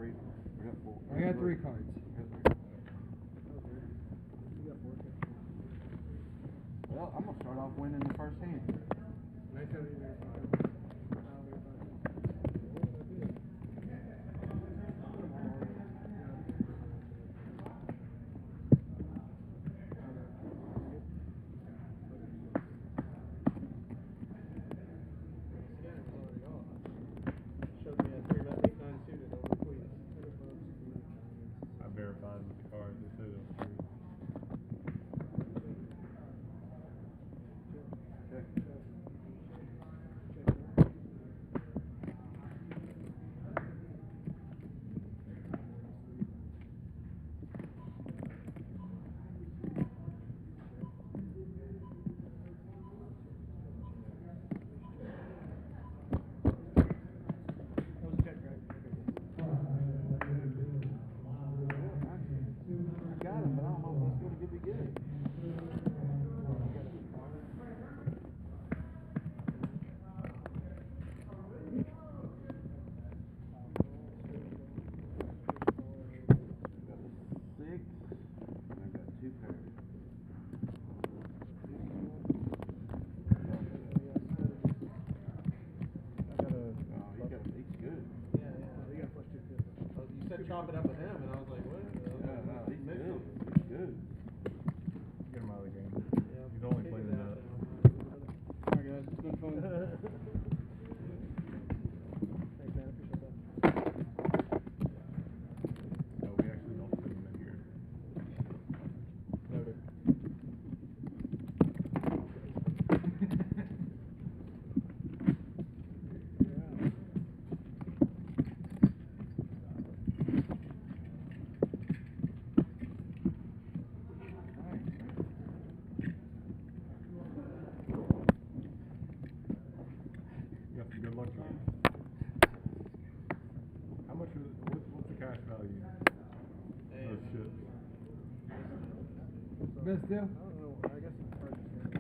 three. We got four. I got three cards. Well, I'm gonna start off winning the first hand. Nice having you there, verified with the card. They said it was true. Chop it up with him, and I was like, what? Yeah, no, he's good. He's good. Get him out of the game. Yeah, he's only playing the nut. Alright guys, it's been fun. Thanks man, I appreciate that. No, we actually don't put him in here. Noted. Good luck to you. How much is what's the cash value? Those ships. Best deal? I don't know, I guess it's hard to say.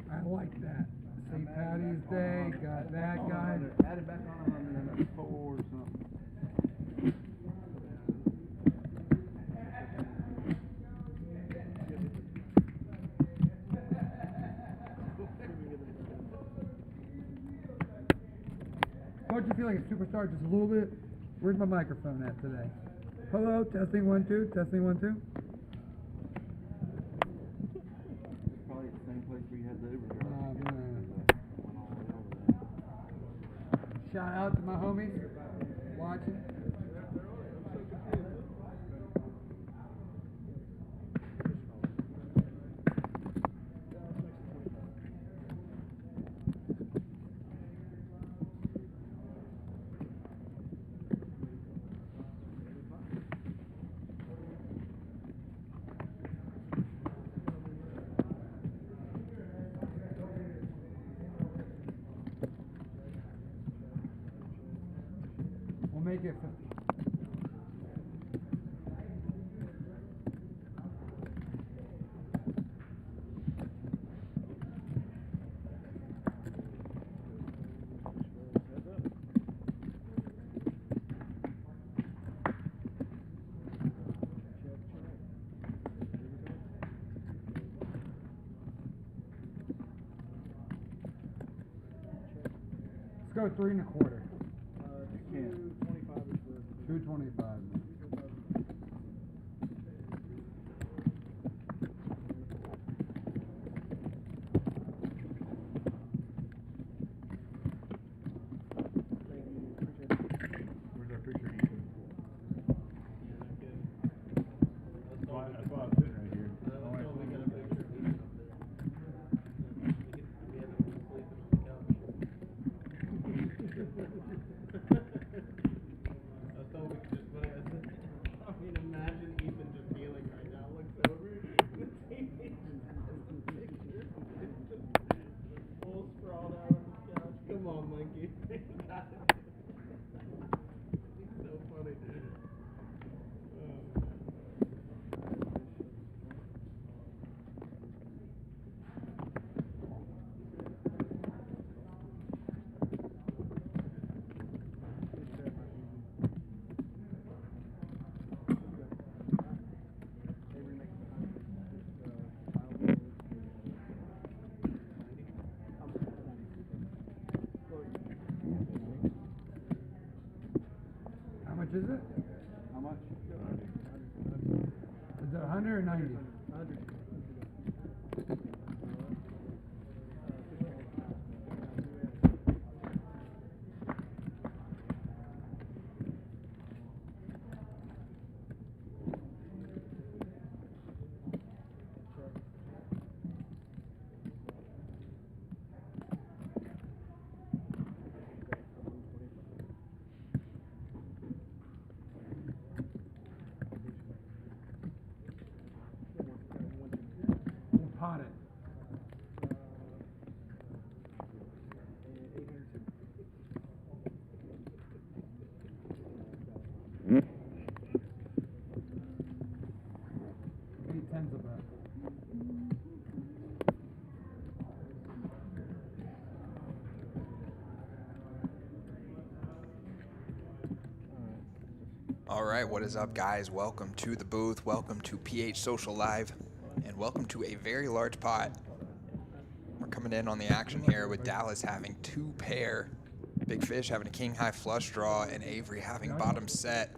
I like that. St. Patty's Day, got that guy. Add it back on and then that's 4 or something. Don't you feel like a superstar just a little bit? Where's my microphone at today? Hello, testing 1 2, testing 1 2. Probably the same place we had the Uber driver. Oh, man. Went all the way over there. Shout out to my homies watching. We'll make it 50. Let's go 3 1/4. 225 is the 225. Where's our picture? That's why I was sitting right here. right, what is up, guys? Welcome to the booth, welcome to PH Social Live, and welcome to a very large pot. We're coming in on the action here with Dallas having 2 pair, Big Fish having a king high flush draw, and Avery having bottom set.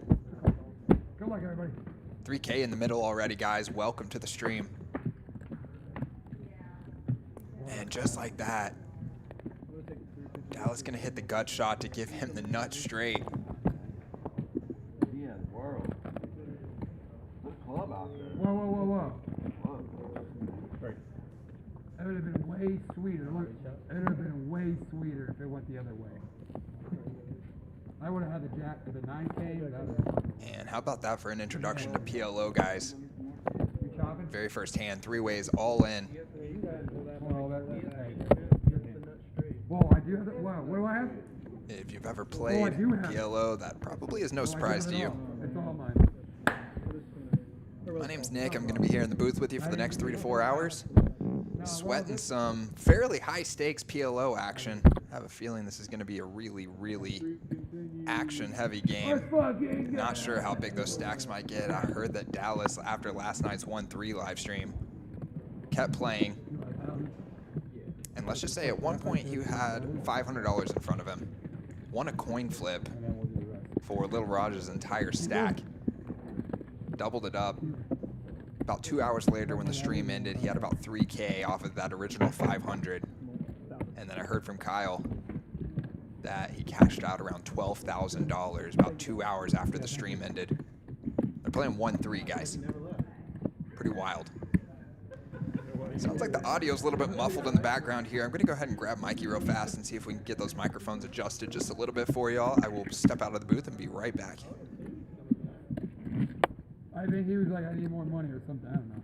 Good luck, everybody. 3K in the middle already, guys. Welcome to the stream. And just like that, Dallas gonna hit the gut shot to give him the nut straight. Yeah, world. Good club out there. Whoa. Club. Right. That would have been way sweeter. Look, it would have been way sweeter if it went the other way. I would have had the jack for the 9K. And how about that for an introduction to PLO, guys? You chopping? Very first hand, 3 ways, all in. Whoa, I do have the, wow, what do I have? If you've ever played do have it. PLO, that probably is no surprise to you. It's all mine. My name's Nick. I'm going to be here in the booth with you for the next 3 to 4 hours. Sweating some fairly high stakes PLO action. I have a feeling this is going to be a really, really action heavy game. Not sure how big those stacks might get. I heard that Dallas, after last night's 1-3 live stream, kept playing. And let's just say at one point he had $500 in front of him. Won a coin flip for Little Raj's entire stack. Doubled it up. About 2 hours later when the stream ended, he had about 3K off of that original 500. And then I heard from Kyle that he cashed out around $12,000 about 2 hours after the stream ended. They're playing 1-3, guys. Pretty wild. Sounds like the audio's a little bit muffled in the background here. I'm going to go ahead and grab Mikey real fast and see if we can get those microphones adjusted just a little bit for y'all. I will step out of the booth and be right back. I think he was like, I need more money or something. I don't know.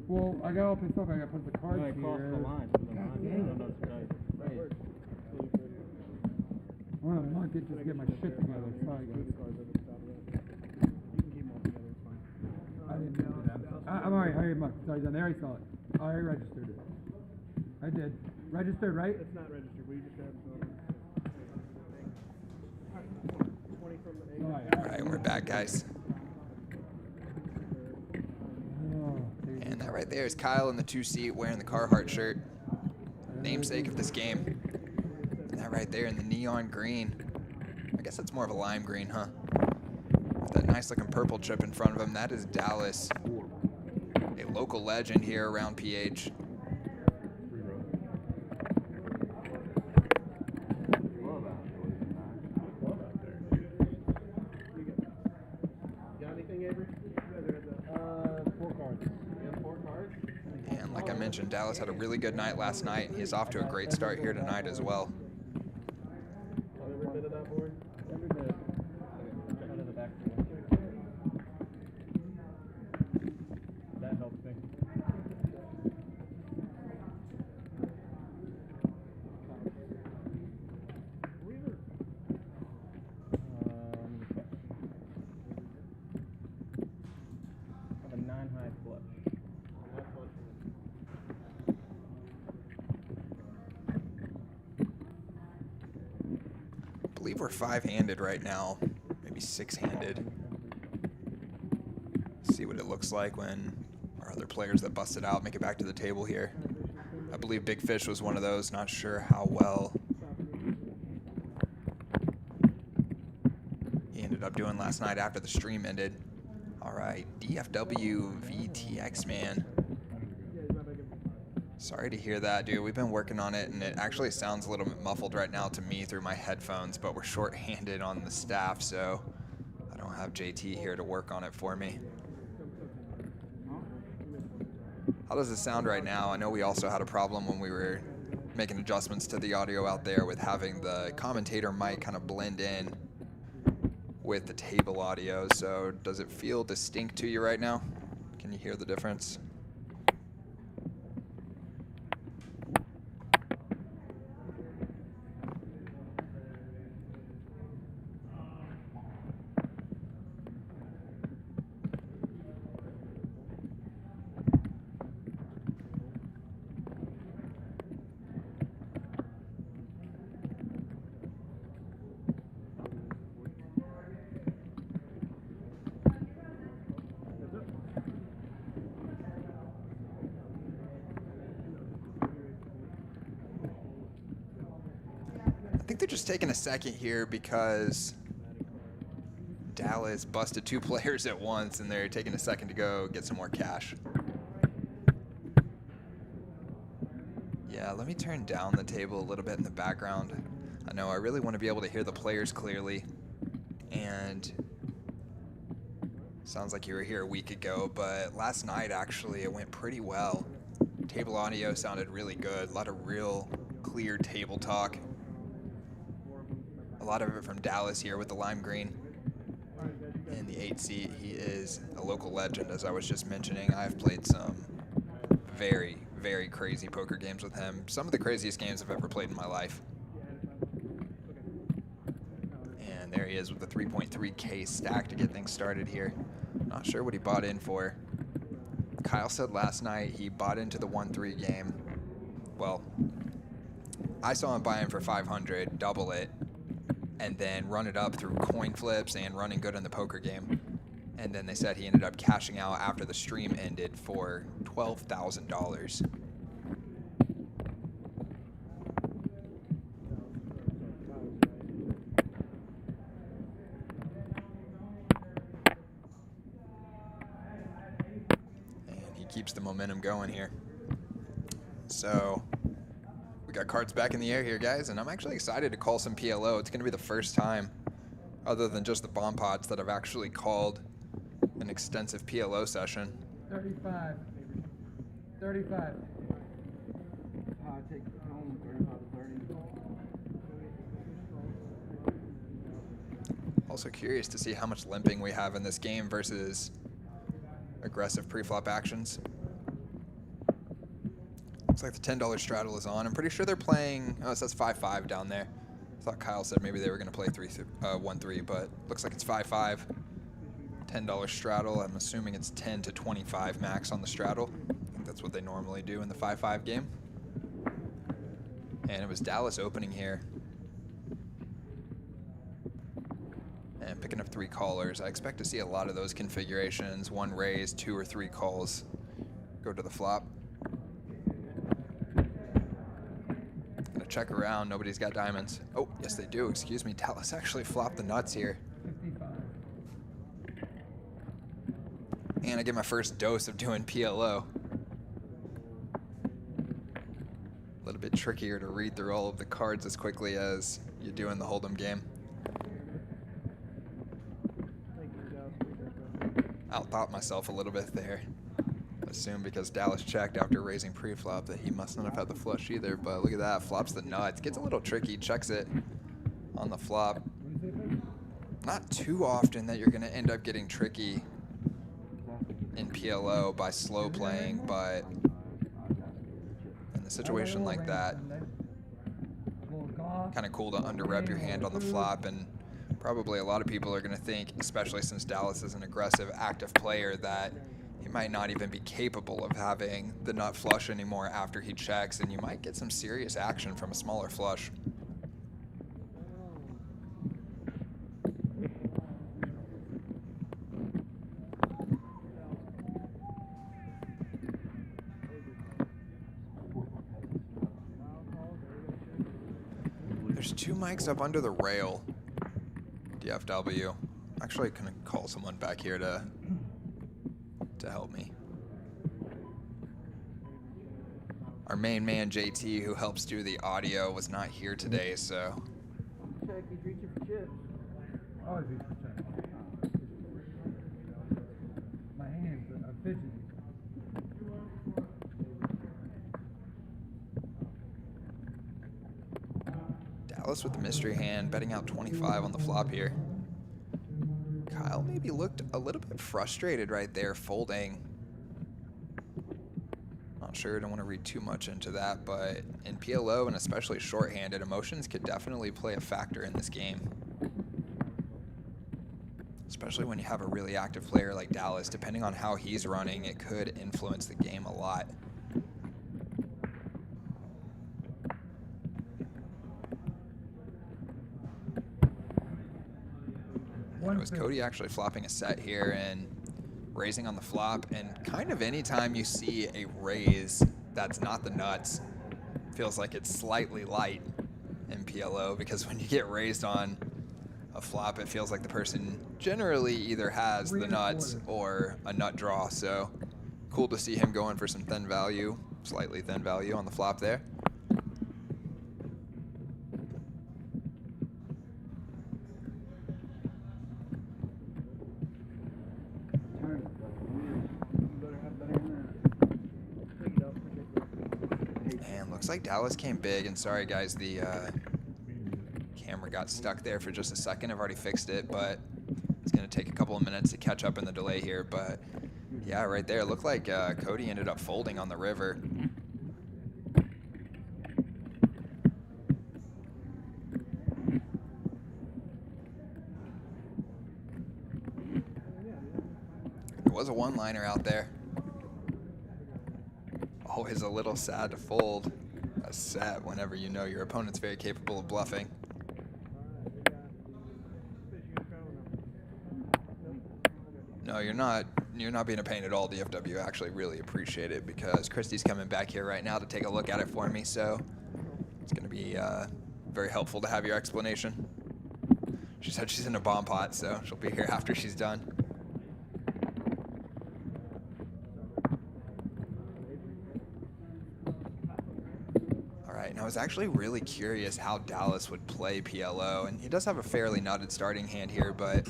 Well, I got all pissed off. I got to put the cards No, it here. crossed the line. Well, I'm not just get my shit together. Sorry, guys. I didn't do that. I'm alright. Hurry up. Sorry, I already saw it. I already registered it. I did. Registered, right? It's not registered. We just grabbed some. 20 from the All right, we're back, guys. And that right there is Kyle in the 2-seat wearing the Carhartt shirt. Namesake of this game. And that right there in the neon green. I guess that's more of a lime green, huh? With that nice looking purple chip in front of him, that is Dallas. A local legend here around PH. Got anything, Avery? 4 cards. You have 4 cards? And like I mentioned, Dallas had a really good night last night. He is off to a great start here tonight as well. Every bit of that board? Every bit. Out of the back. That helps me. A 9 high flush. I believe we're 5-handed right now, maybe 6-handed. See what it looks like when our other players that busted out make it back to the table here. I believe Big Fish was one of those, not sure how well he ended up doing last night after the stream ended. All right, DFW VTX, man. Sorry to hear that, dude. We've been working on it, and it actually sounds a little bit muffled right now to me through my headphones, but we're short-handed on the staff, so I don't have JT here to work on it for me. How does it sound right now? I know we also had a problem when we were making adjustments to the audio out there with having the commentator mic kind of blend in with the table audio, so does it feel distinct to you right now? Can you hear the difference? they're just taking a second here because Dallas busted 2 players at once, and they're taking a second to go get some more cash. Yeah, let me turn down the table a little bit in the background. I know I really want to be able to hear the players clearly, and sounds like you were here a week ago, but last night actually it went pretty well. Table audio sounded really good, a lot of real clear table talk. A lot of it from Dallas here with the lime green. In the 8 seat, he is a local legend, as I was just mentioning. I've played some very, very crazy poker games with him. Some of the craziest games I've ever played in my life. And there he is with the 3.3K stack to get things started here. Not sure what he bought in for. Kyle said last night he bought into the 1-3 game. Well, I saw him buy in for 500, double it, and then run it up through coin flips and running good in the poker game. And then they said he ended up cashing out after the stream ended for $12,000. And he keeps the momentum going here. So we got cards back in the air here, guys, and I'm actually excited to call some PLO. It's going to be the first time, other than just the bomb pots, that I've actually called an extensive PLO session. 35. 35. I take home 35 to 30. Also curious to see how much limping we have in this game versus aggressive pre-flop actions. Looks like the $10 straddle is on. I'm pretty sure they're playing, oh, it says 5-5 down there. I thought Kyle said maybe they were going to play 1-3, but looks like it's 5-5. $10 straddle. I'm assuming it's 10 to 25 max on the straddle. I think that's what they normally do in the 5-5 game. And it was Dallas opening here. And picking up 3 callers. I expect to see a lot of those configurations. 1 raise, 2 or 3 calls go to the flop. Gonna check around. Nobody's got diamonds. Oh, yes they do. Excuse me. Dallas actually flopped the nuts here. 55. And I get my first dose of doing PLO. A little bit trickier to read through all of the cards as quickly as you do in the Hold'em game. Outthought myself a little bit there. Assume because Dallas checked after raising pre-flop that he must not have had the flush either, but look at that, flops the nuts. Gets a little tricky, checks it on the flop. Not too often that you're gonna end up getting tricky in PLO by slow playing, but in a situation like that, kind of cool to under-rep your hand on the flop, and probably a lot of people are going to think, especially since Dallas is an aggressive, active player, that he might not even be capable of having the nut flush anymore after he checks, and you might get some serious action from a smaller flush. There's 2 mics up under the rail. DFW. Actually, gonna call someone back here to help me. Our main man JT, who helps do the audio, was not here today, so. Check, he's reaching for chips. Always reach for check. My hands are fidgety. Dallas with the mystery hand, betting out 25 on the flop here. Kyle maybe looked a little bit frustrated right there, folding. Not sure, don't want to read too much into that, but in PLO, and especially shorthanded, emotions could definitely play a factor in this game. Especially when you have a really active player like Dallas. Depending on how he's running, it could influence the game a lot. It was Cody actually flopping a set here and raising on the flop, and kind of anytime you see a raise that's not the nuts, feels like it's slightly light, in PLO, because when you get raised on a flop, it feels like the person generally either has the nuts or a nut draw. So cool to see him going for some thin value, slightly thin value on the flop there. And looks like Dallas came big, and sorry guys, the camera got stuck there for just a second. I've already fixed it, but it's going to take a couple of minutes to catch up in the delay here. But yeah, right there, it looked like Cody ended up folding on the river. There was a one-liner out there. Always a little sad to fold a set whenever you know your opponent's very capable of bluffing. No, you're not being a pain at all, DFW. I actually really appreciate it, because Christy's coming back here right now to take a look at it for me, so it's going to be very helpful to have your explanation. She said she's in a bomb pot, so she'll be here after she's done. All right, and I was actually really curious how Dallas would play PLO, and he does have a fairly nutted starting hand here, but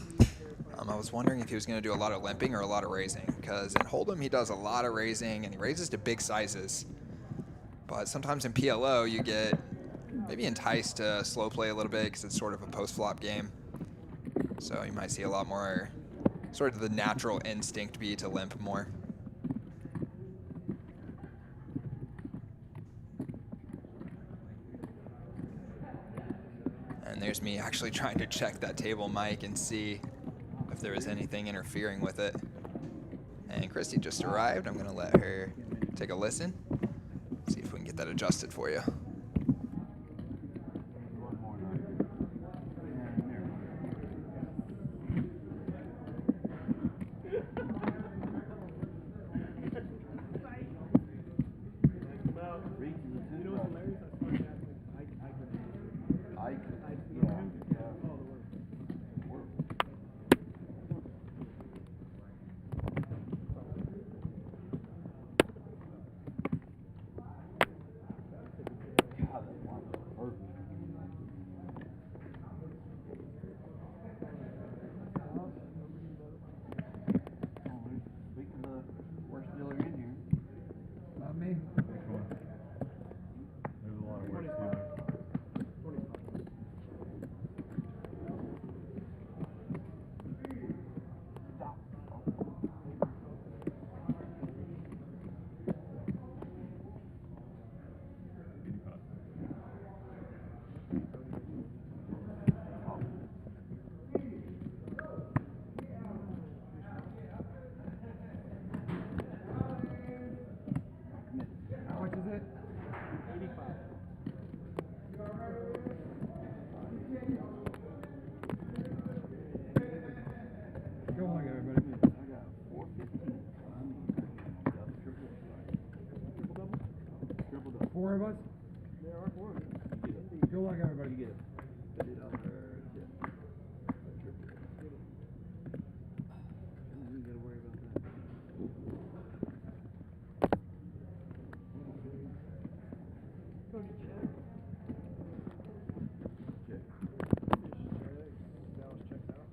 I was wondering if he was going to do a lot of limping or a lot of raising, because in Hold'em he does a lot of raising and he raises to big sizes. But sometimes in PLO you get maybe enticed to slow play a little bit because it's sort of a post-flop game. So you might see a lot more, sort of the natural instinct be to limp more. And there's me actually trying to check that table mic and see if there was anything interfering with it. And Christy just arrived. I'm gonna let her take a listen, see if we can get that adjusted for you. Four of us? There are four of us. Go like everybody. You get a $50 tip. You gotta worry about that. Go get check. Check. Dallas checks out.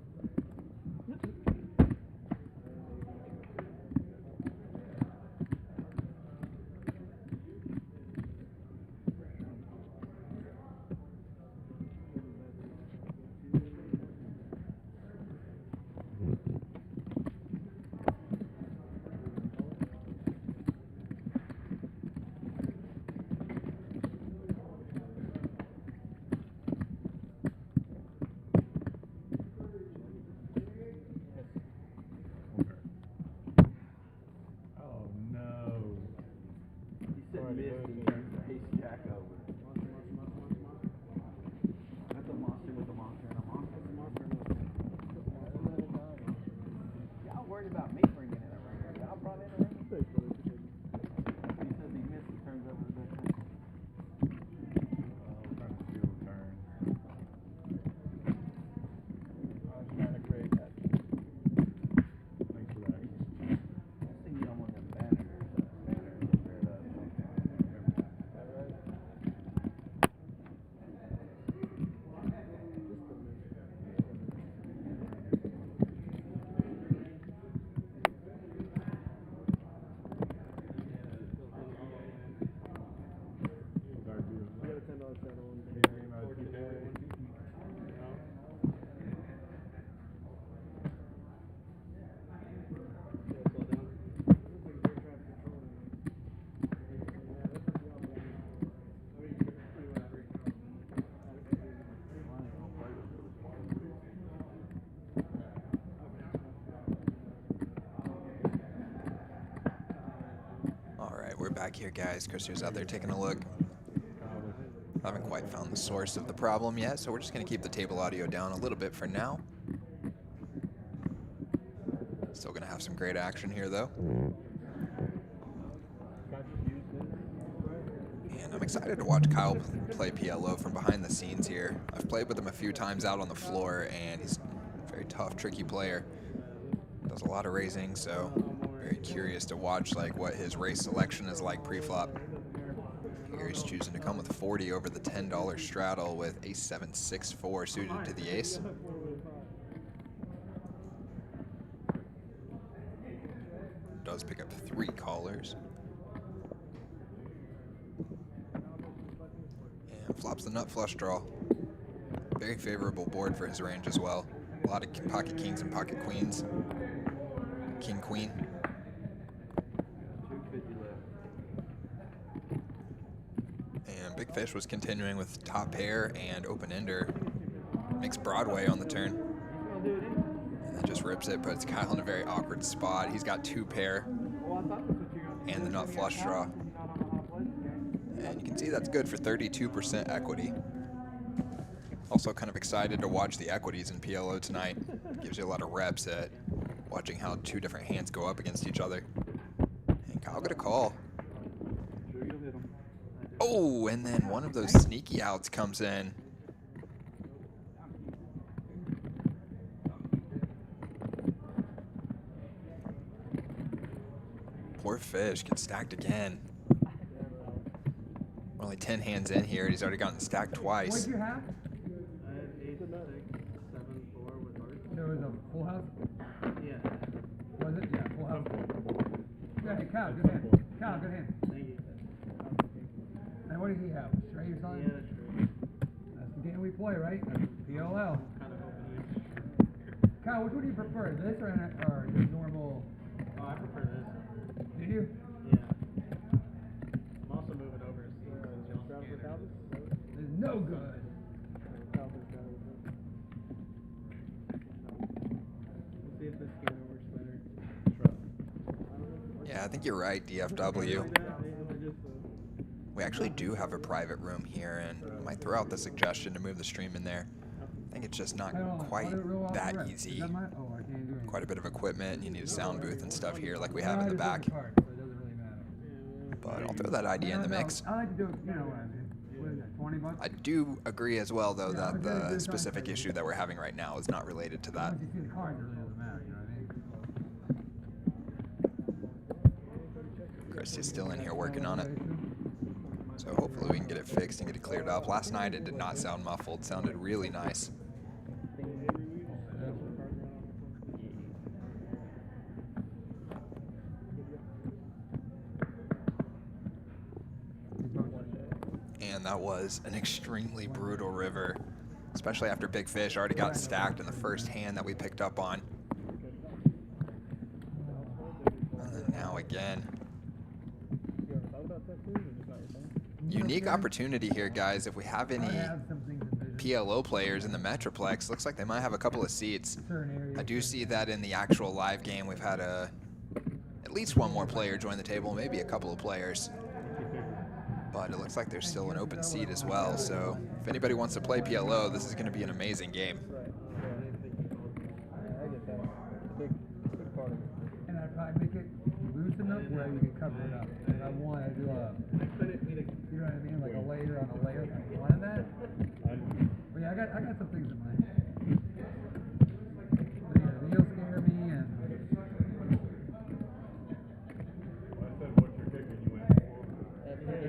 we're back here, guys. Christopher's out there taking a look. I haven't quite found the source of the problem yet, so we're just going to keep the table audio down a little bit for now. Still going to have some great action here, though. And I'm excited to watch Kyle play PLO from behind the scenes here. I've played with him a few times out on the floor, and he's a very tough, tricky player. Does a lot of raising, so very curious to watch like what his race selection is like pre-flop. Here he's choosing to come with 40 over the $10 straddle with ace 7 6 4 suited to the ace. Does pick up 3 callers. And flops the nut flush draw. Very favorable board for his range as well. A lot of pocket kings and pocket queens. King, queen. And Big Fish was continuing with top pair and open ender. Makes Broadway on the turn. And then just rips it, puts Kyle in a very awkward spot. He's got 2 pair and the nut flush draw. And you can see that's good for 32% equity. Also kind of excited to watch the equities in PLO tonight. Gives you a lot of reps at watching how 2 different hands go up against each other. And Kyle got a call. Oh, and then one of those sneaky outs comes in. Poor Fish gets stacked again. We're only 10 hands in here, and he's already gotten stacked twice. What'd you have? 8 6 7 4 with hearts. There was a full house? Yeah. Was it? Yeah, full house. Yeah, hey, Kyle, good hand. Kyle, good hand. Thank you. And what did he have? Straight or something? Yeah, that's true. That's the game we play, right? That's PLL. Kind of hoping Kyle, which one do you prefer? This or just normal? Oh, I prefer this. Do you? Yeah. I'm also moving over to see y'all It's no good. Let's see if this scanner works better. Yeah, I think you're right, DFW. We actually do have a private room here, and I might throw out the suggestion to move the stream in there. I think it's just not quite that easy. Quite a bit of equipment, you need a sound booth and stuff here like we have in the back. But I'll throw that idea in the mix. I like to do it, you know, what is that, 20 bucks? I do agree as well, though, that the specific issue that we're having right now is not related to that. Once you see the cards, it really doesn't matter, you know what I mean? Chris is still in here working on it. So hopefully we can get it fixed and get it cleared up. Last night it did not sound muffled. Sounded really nice. And that was an extremely brutal river, especially after Big Fish already got stacked in the first hand that we picked up on. And then now again. Unique opportunity here, guys. If we have any PLO players in the Metroplex, looks like they might have a couple of seats. I do see that in the actual live game we've had at least one more player join the table, maybe a couple of players. But it looks like there's still an open seat as well, so if anybody wants to play PLO, this is going to be an amazing game. And I'd probably make it loose enough where you can cover it up. And I want to do you know what I mean, like a layer on a layer. I wanted that. But yeah, I got some things in mind. But yeah, the heels scare me, and I said what you're kicking, you went.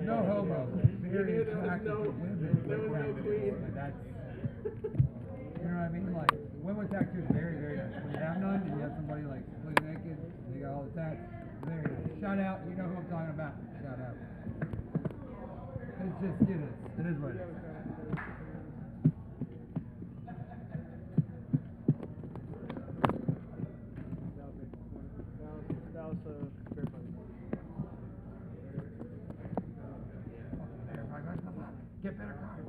no homo. Very attractive to women. Like that's, you know what I mean? Like women with tattoos, very, very nice. When you have none, and you have somebody like completely naked, and they got all the tats, very nice. Shout out, you know who I'm talking about. Shout out. It's just, it is what it is. Get better cards.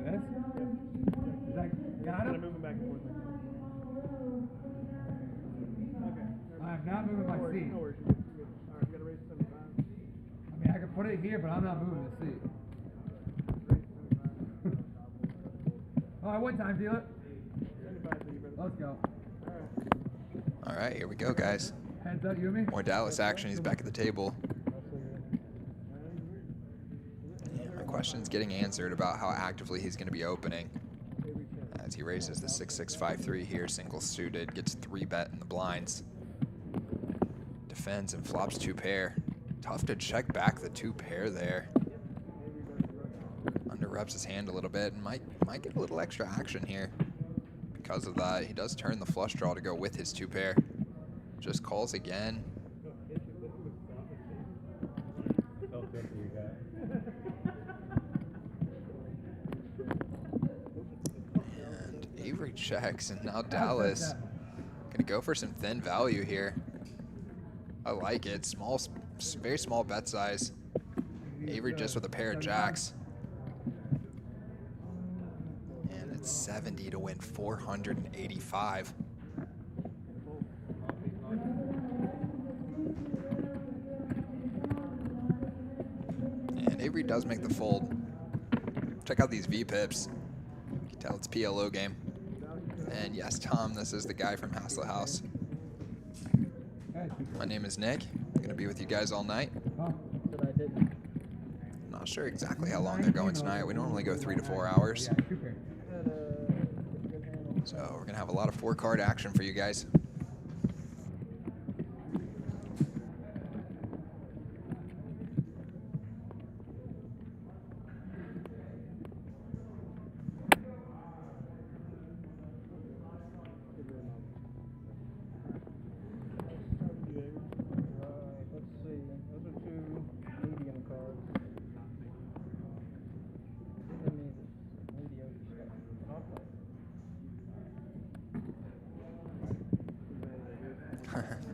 This? Is that got him? Moving back and forth. I'm not moving my seat. here, but I'm not moving the seat. All right, one time, dealer. Let's go. All right, here we go, guys. Heads up, you and me. More Dallas action. He's back at the table. And my question's getting answered about how actively he's going to be opening. As he raises the 6-6-5-3 here, single suited, gets 3-bet in the blinds. Defends and flops 2-pair. Tough to check back the 2-pair there. Under reps his hand a little bit and might get a little extra action here. Because of that, he does turn the flush draw to go with his 2-pair. Just calls again. And Avery checks, and now Dallas gonna go for some thin value here. I like it. Small, very small bet size. Avery just with a pair of jacks. And it's 70 to win 485. And Avery does make the fold. Check out these V-pips. You can tell it's PLO game. And yes, Tom, this is the guy from Hassler House. My name is Nick. I'm going to be with you guys all night. Not sure exactly how long they're going tonight. We normally go 3 to 4 hours. So we're going to have a lot of 4-card action for you guys.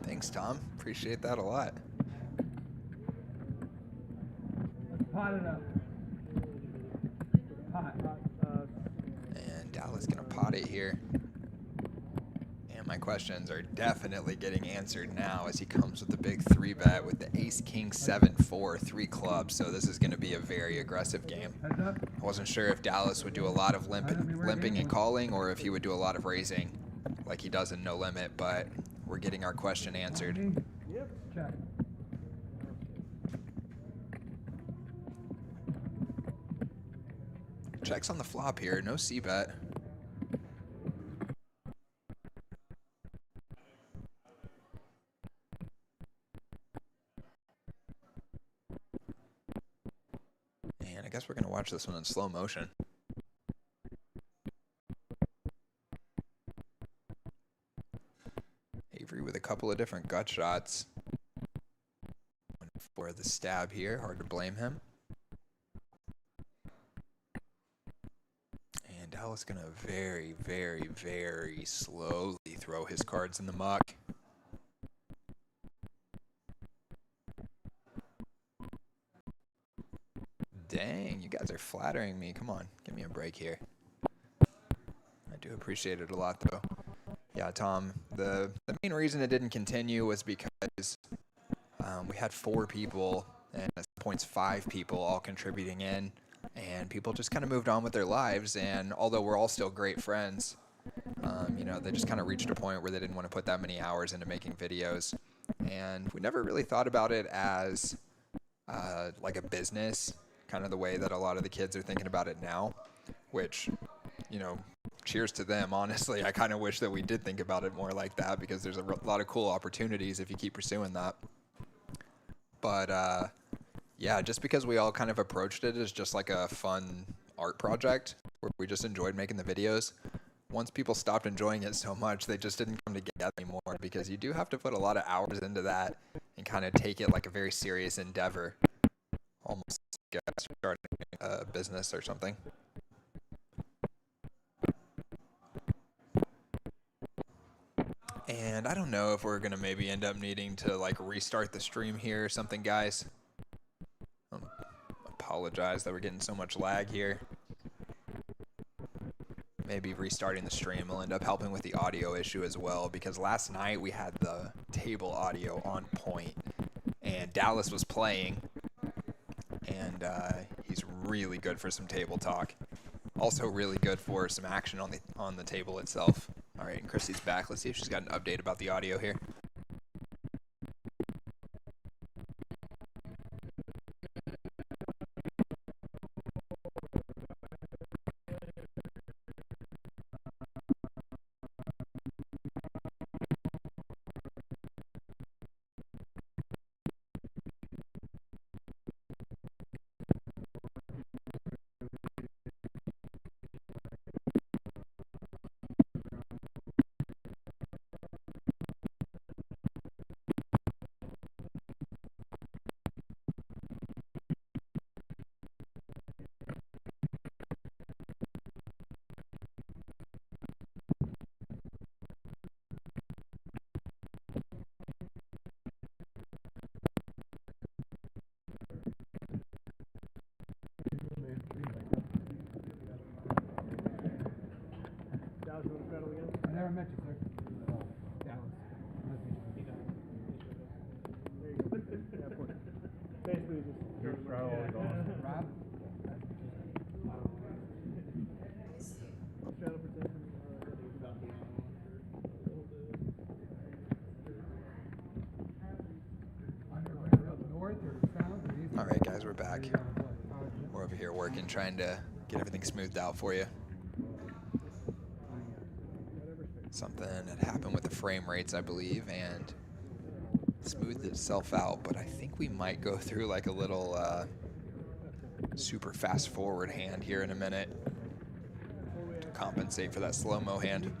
Thanks, Tom. Appreciate that a lot. Pot it up. Pot. And Dallas gonna pot it here. And my questions are definitely getting answered now as he comes with the big 3-bet with the ace, king, 7, 4, 3 clubs. So this is gonna be a very aggressive game. Heads up. I wasn't sure if Dallas would do a lot of limping and calling, or if he would do a lot of raising like he does in No Limit, but we're getting our question answered. Yep. Check. Checks on the flop here, no C-bet. And I guess we're going to watch this one in slow motion. Avery with a couple of different gut shots. For the stab here, hard to blame him. And Dallas gonna very, very, very slowly throw his cards in the muck. Dang, you guys are flattering me. Come on, give me a break here. I do appreciate it a lot, though. Yeah, Tom, the main reason it didn't continue was because we had 4 people, and at some points 5 people all contributing in, and people just kind of moved on with their lives. And although we're all still great friends, you know, they just kind of reached a point where they didn't want to put that many hours into making videos. And we never really thought about it as like a business, kind of the way that a lot of the kids are thinking about it now, which, you know, cheers to them. Honestly, I kind of wish that we did think about it more like that, because there's a lot of cool opportunities if you keep pursuing that. But yeah, just because we all kind of approached it as just like a fun art project where we just enjoyed making the videos, once people stopped enjoying it so much, they just didn't come together anymore, because you do have to put a lot of hours into that and kind of take it like a very serious endeavor, almost like starting a business or something. And I don't know if we're going to maybe end up needing to like restart the stream here or something, guys. Apologize that we're getting so much lag here. Maybe restarting the stream will end up helping with the audio issue as well, because last night we had the table audio on point and Dallas was playing, and he's really good for some table talk. Also really good for some action on the table itself. All right, and Christy's back. Let's see if she's got an update about the audio here. Dallas, you want to straddle again? I never met you, sir. Dallas. Nice to meet you. There you go. Yeah, of course. Basically, just Your straddle is awesome. Rob? straddle protection. North or south or east? All right, guys, we're back. We're over here working, trying to get everything smoothed out for you. Something had happened with the frame rates, I believe, and smoothed itself out, but I think we might go through like a little super fast forward hand here in a minute to compensate for that slow-mo hand.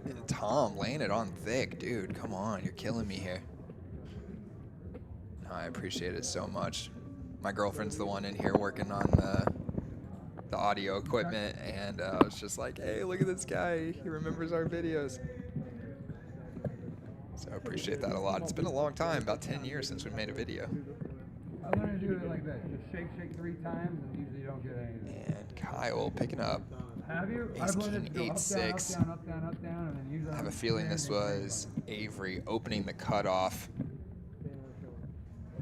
And Tom laying it on thick, dude, come on, you're killing me here. No, I appreciate it so much. My girlfriend's the one in here working on the audio equipment, and I was just like, hey, look at this guy, he remembers our videos. So I appreciate that a lot. It's been a long time, about 10 years since we made a video. I learned to do it like that. Just shake 3 times, and usually you don't get anything. And Kyle picking up Have you? Ace I've learned King to go up, 8-6. down, up, down, up, down, up, down, and then usually I have a feeling this was Avery opening the cutoff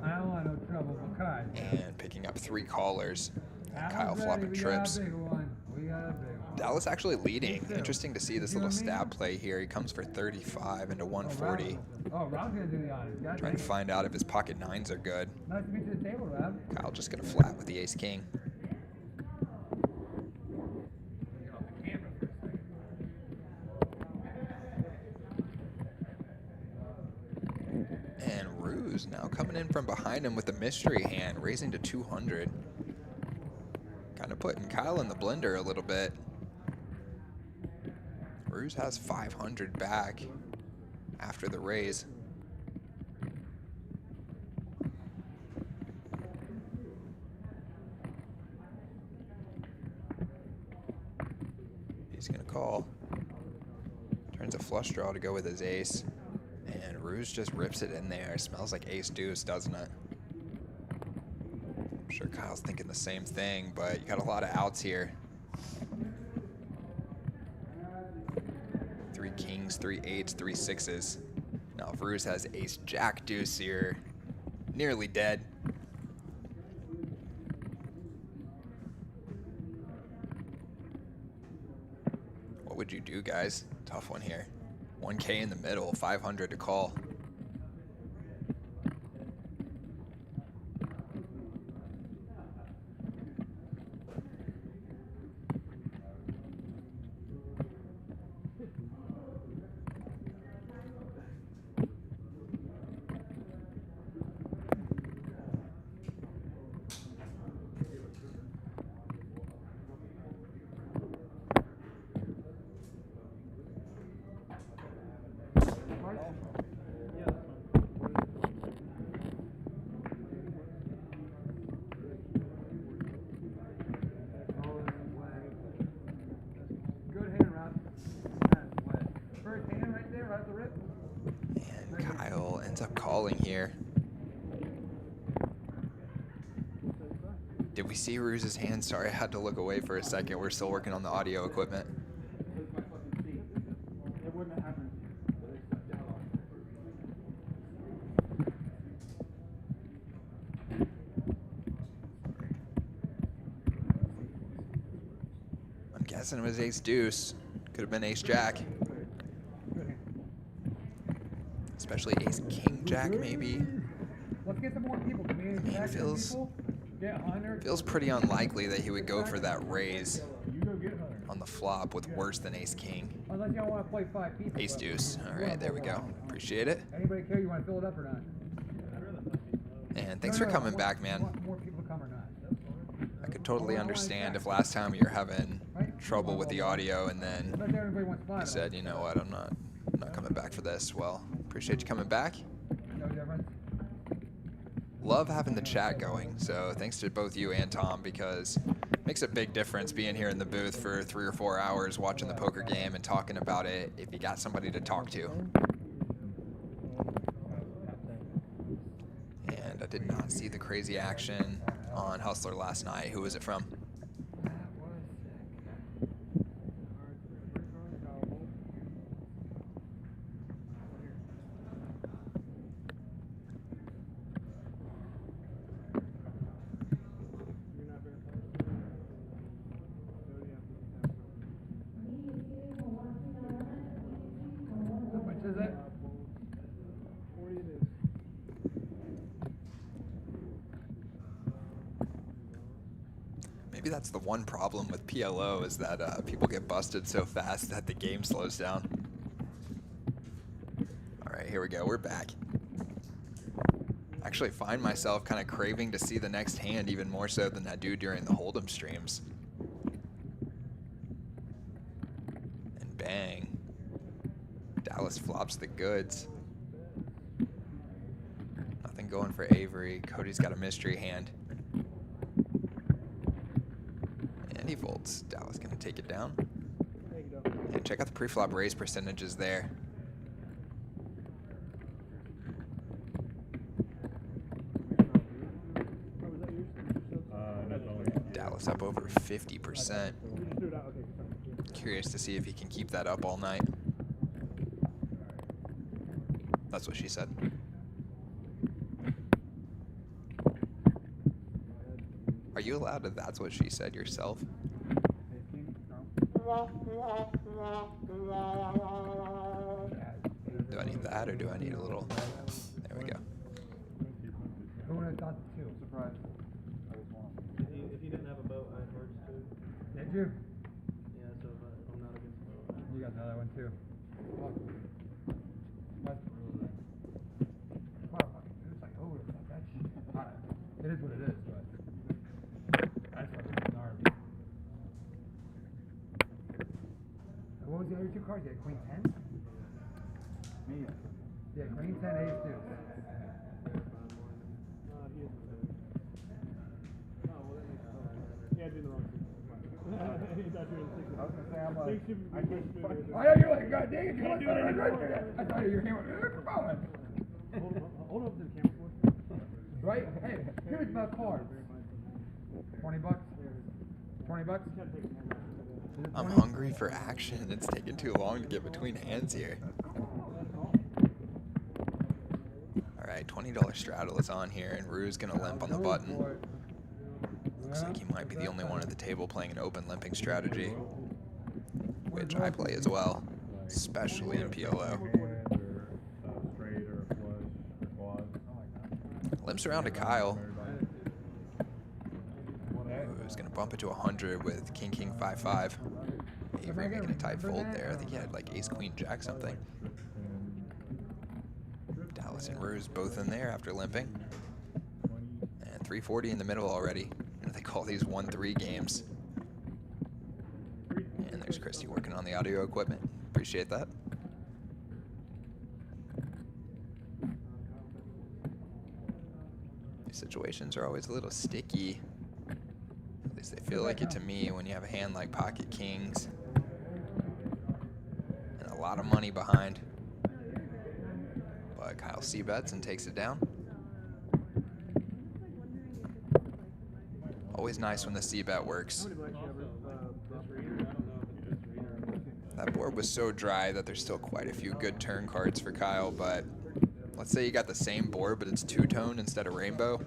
I don't want no trouble because. and picking up 3 callers. And That Kyle one's flopping ready. We trips. got a big one. We got a big one. Dallas actually leading. Interesting to see this little stab play here. He comes for 35 into 140. Oh, Rob's gonna do the honors. God Trying to dang it. find out if his pocket 9s are good. Nice to meet you at the table, Rob. Kyle just gonna flat with the ace king. Get off the camera for a second. And Ruse now coming in from behind him with the mystery hand, raising to 200. Kind of putting Kyle in the blender a little bit. Ruse has 500 back after the raise. He's gonna call. Turns a flush draw to go with his ace. And Ruse just rips it in there. Smells like ace deuce, doesn't it? I'm sure Kyle's thinking the same thing, but you got a lot of outs here. 3 kings, 3 8s, 3 6s. Now if Ruse has ace jack deuce here, nearly dead. What would you do, guys? Tough one here. 1K in the middle, 500 to call. Good hand, Rob. That's wet. First hand right there, right at the rip. And Kyle ends up calling here. Did we see Ruse's hand? Sorry, I had to look away for a second. We're still working on the audio equipment. It wouldn't have happened. guessing it was ace deuce. Could have been ace jack. Especially ace king jack, maybe. Let's get some more people. Can we Man, attract some feels people? Get Hunter. feels pretty unlikely that he would go for that raise You go get Hunter. on the flop with worse than ace king. Unless y'all want to play 5 people. Ace deuce. All right, there we go. Appreciate it. Anybody care? You want to fill it up or not? And thanks No, for no, coming I back, man. want more people to come or not? I could totally understand if last time you were having trouble with the audio and then Unless everybody wants 5. you said, you know what, I'm not coming back for this. Well, appreciate you coming back. No difference. Love having the chat going, so thanks to both you and Tom, because it makes a big difference being here in the booth for 3 or 4 hours watching the poker game and talking about it if you got somebody to talk to. And I did not see the crazy action on Hustler last night. Who was it from? How much is it? 40 it is. Maybe that's the one problem with PLO is that people get busted so fast that the game slows down. All right, here we go. We're back. Actually find myself kind of craving to see the next hand even more so than I do during the Hold'em streams. And bang. Dallas flops the goods. Nothing going for Avery. Cody's got a mystery hand. And he folds. Dallas gonna take it down. There you go. And check out the pre-flop raise percentages there. Oh, was that yours? That's only. Dallas up over 50%. You just threw it out. Okay, sorry. Curious to see if he can keep that up all night. That's what she said. Are you allowed to that's what she said yourself? Do I need that or do I need a little? There we go. Who would have thought the 2? Surprise. If you didn't have a boat, I'd merge too. Did you? Yeah, so I'm not against the boat. You got another one too. What? It's like, oh, that shit. It is what it is, but that's fucking gnarly. What was the other 2 cards? You had Queen 10? Me. Yeah, Queen 10, Ace 2. He isn't good. Oh, well, that makes sense. Yeah, I did the wrong thing. He thought you were in 6. I was gonna say, I'm like, Six should be I can't good. fucking- Oh, yeah, you're like, God dang it, come on, do it anymore. I thought you were here. Come on. Hold up to the camera for us. Right? Hey, here's my cards. 20 bucks? 20 bucks? I'm hungry for action. It's taking too long to get between hands here. All right, $20 straddle is on here, and Rue's gonna limp on the button. Looks like he might be the only one at the table playing an open limping strategy, which I play as well, especially in PLO. Hand or straight or a flush or quad. Limps around to Kyle, who's gonna bump it to 100 with King King 5-5. Avery making a tight fold there. I think he had like Ace Queen Jack something. Dallas and Ruse both in there after limping. And 340 in the middle already. And they call these 1-3 games. And there's Christy working on the audio equipment. Appreciate that. These situations are always a little sticky. At least they feel like it to me when you have a hand like Pocket Kings. And a lot of money behind. But Kyle c-bets and takes it down. Always nice when the c-bet works. That board was so dry that there's still quite a few good turn cards for Kyle, but let's say you got the same board, but it's two-tone instead of rainbow.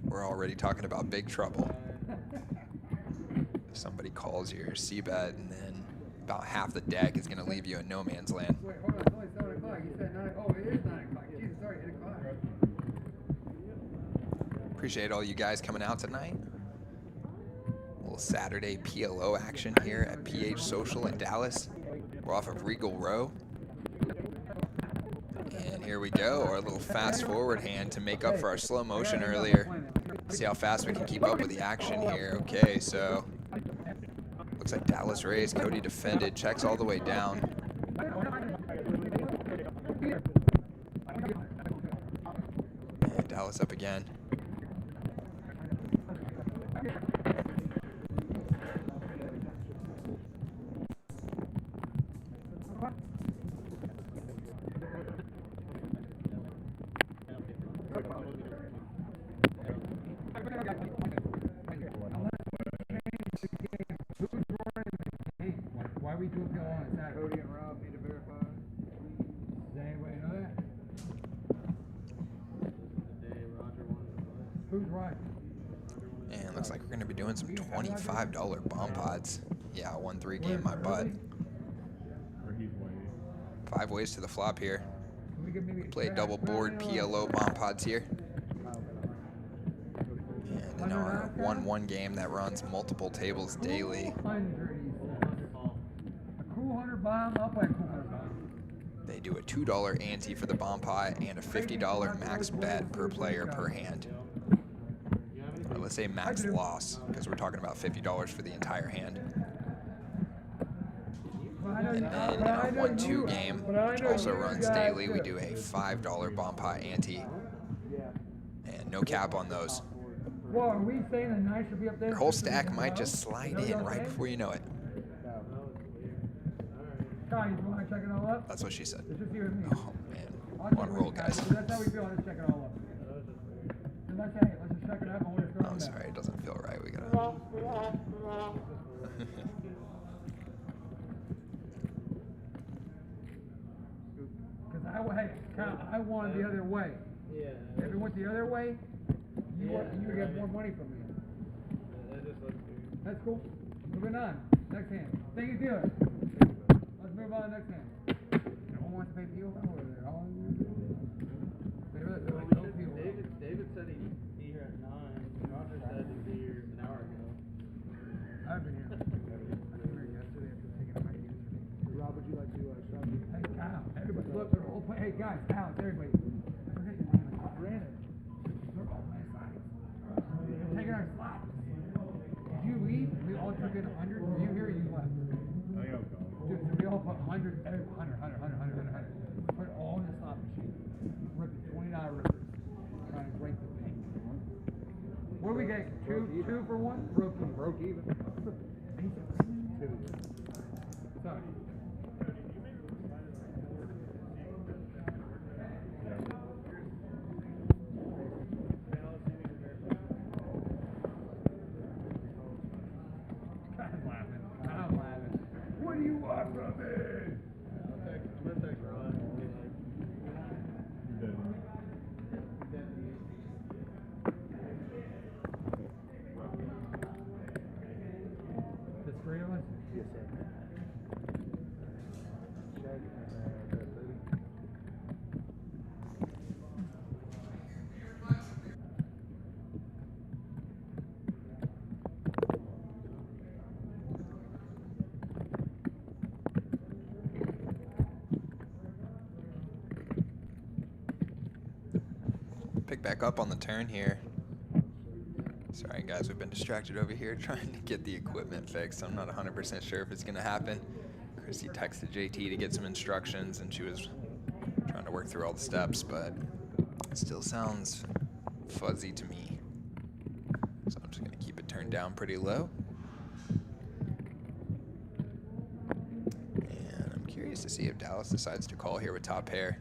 We're already talking about big trouble. If somebody calls your c-bet, and then about half the deck is going to leave you in no man's land. Wait, hold on. It's only 7 o'clock. You said 9. Oh, it is 9 o'clock. Jesus, sorry, 8 o'clock. Appreciate all you guys coming out tonight. A little Saturday PLO action here at PH Social in Dallas. We're off of Regal Row. And here we go, our little fast forward hand to make up for our slow motion earlier. See how fast we can keep up with the action here. Okay, so looks like Dallas raised, Cody defended, checks all the way down. And Dallas up again. Why we do PLO on a Saturday? Cody and Rob need to verify. Does anybody know that? The day Roger wanted to play. Who's right? And looks like we're going to be doing some $25 bomb pods. Yeah, 1-3 game my butt. Or he's waiting. 5 ways to the flop here. We could maybe Play double board PLO bomb pods here. And in our 1-1 game that runs multiple tables daily, 100, he says. A cool 100 bomb, I'll play a cool 100 bomb. they do a $2 ante for the bomb pot and a $50 max bet per player per hand. Or let's say max loss, because we're talking about $50 for the entire hand. And then in our 1-2 game, which also runs daily, we do a $5 bomb pot ante. And no cap on those. Well, are we saying the knife should be up there? Your whole stack might just slide in right before you know it. Scotty, you want to check it all up? That's what she said. It's just you and me. Oh man, on a roll, guys. That's how we feel. Let's check it all up. And let's just check it up and we'll just throw I'm it sorry, it doesn't feel right. We gotta. Because I won the other way. Yeah. If it went the other way, you would get more money from me. That just looks weird. That's cool. Moving on. Next hand. Thank you, dealer. Let's move on to next hand. No one wants to pay PLO over there. All David said he'd be here at 9. Roger said he'd be here an hour ago. I've been here. I came here yesterday after taking a hike yesterday. Rob, would you like to shop? Hey, Kyle. Everybody, look, they're all playing. Hey, guys, Alex, everybody. Forget your name. Brandon. They're all playing sides. Taking our slots. Did you leave? We all took in 100. Were you here or you left? I think I was gone. Dude, so we all put 100, 100. Put it all in the slot machine. Rip it, $20 rippers. Trying to break the bank. What do we get? Two for one? Broke even. Sorry. I'm laughing. What do you want from me? I'm gonna text Ron. You did. The three of us? Yes, sir. Check. Pick back up on the turn here. Sorry guys, we've been distracted over here trying to get the equipment fixed. I'm not 100% sure if it's gonna happen. Chrissy texted JT to get some instructions and she was trying to work through all the steps, but it still sounds fuzzy to me. So I'm just gonna keep it turned down pretty low. And I'm curious to see if Dallas decides to call here with top pair.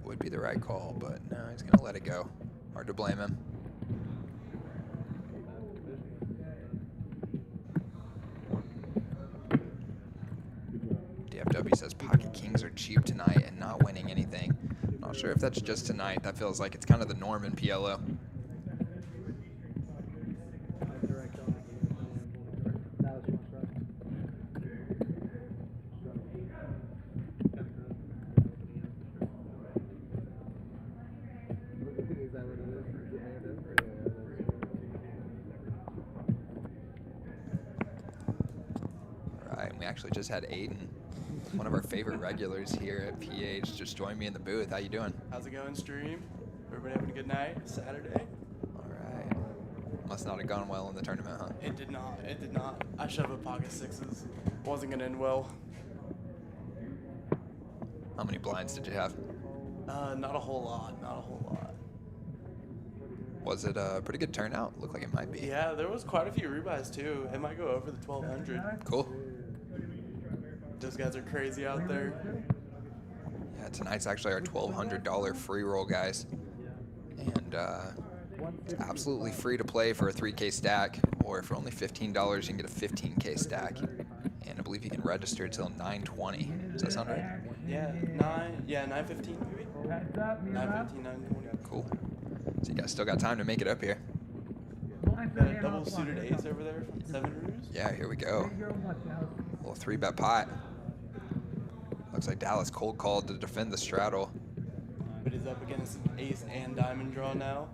Would be the right call, but no, he's gonna let it go. Hard to blame him. DFW says pocket kings are cheap tonight and not winning anything. Not sure if that's just tonight. That feels like it's kind of the norm in PLO. We actually just had Aiden, one of our favorite regulars here at PH, just join me in the booth. How you doing? How's it going, stream? Everybody having a good night? Saturday? All right. Must not have gone well in the tournament, huh? It did not. It did not. I should have a pocket sixes. Wasn't gonna end well. How many blinds did you have? Not a whole lot. Not a whole lot. Was it a pretty good turnout? Looked like it might be. Yeah, there was quite a few rebuys too. It might go over the 1200. Cool. Those guys are crazy out there. Yeah, tonight's actually our $1,200 free roll, guys. And it's absolutely free to play for a 3K stack, or for only $15, you can get a 15K stack. And I believe you can register till 9:20. Does that sound right? Yeah, 9:15 maybe? 9:15, 9:20. Cool. So you guys still got time to make it up here. Got a double suited ace over there from 7 roos. Yeah, here we go. Little 3-bet pot. Looks like Dallas cold called to defend the straddle. But he's up against ace and diamond draw now.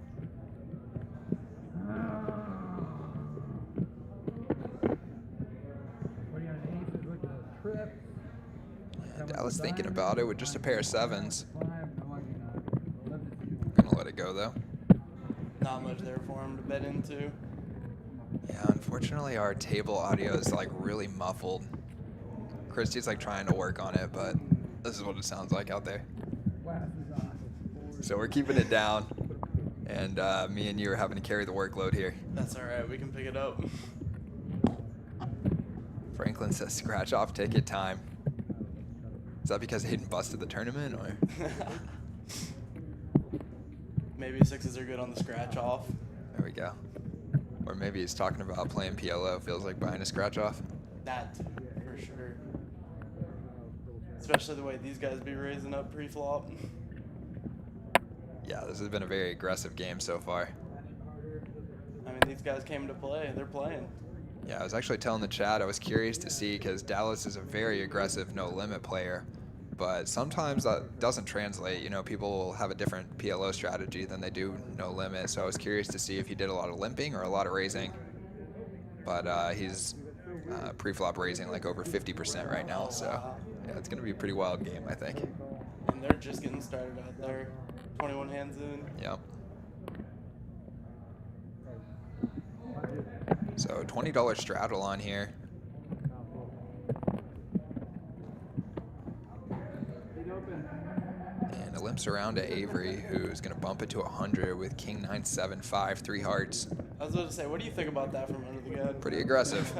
Yeah, Dallas thinking about it with just a pair of sevens. Gonna let it go though. Not much there for him to bet into. Yeah, unfortunately our table audio is like really muffled. Christy's like trying to work on it, but this is what it sounds like out there. So we're keeping it down, and me and you are having to carry the workload here. That's alright, we can pick it up. Franklin says scratch off ticket time. Is that because Hayden busted the tournament, or? Maybe sixes are good on the scratch off. There we go. Or maybe he's talking about playing PLO. Feels like buying a scratch off. That too, for sure. Especially the way these guys be raising up pre-flop. Yeah, this has been a very aggressive game so far. I mean, these guys came to play. They're playing. Yeah, I was actually telling the chat, I was curious to see, because Dallas is a very aggressive no-limit player, but sometimes that doesn't translate. You know, people will have a different PLO strategy than they do no-limit, so I was curious to see if he did a lot of limping or a lot of raising. But he's pre-flop raising like over 50% right now, so yeah, it's going to be a pretty wild game, I think. And they're just getting started out there. 21 hands in. Yep. So $20 straddle on here. And it limps around to Avery, who's going to bump it to 100 with King 9, 7, 5, 3 hearts. I was about to say, what do you think about that from under the gun? Pretty aggressive.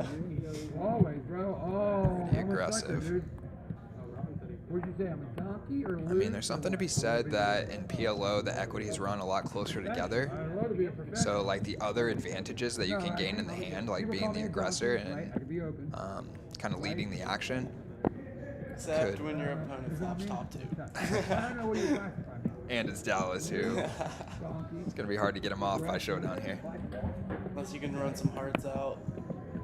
Always, bro. Oh, Pretty I'm a aggressive. sucker, dude. What'd you say? I'm a donkey or I mean, there's something to be said that in PLO, the equities run a lot closer together. I'd love to be a professional. So, like, the other advantages that you can gain in the hand, like being the aggressor and kind of leading the action. Except Could. when your opponent flops top two. I don't know what you're talking about. And it's Dallas, who it's going to be hard to get him off by showdown here. Unless you can run some hearts out,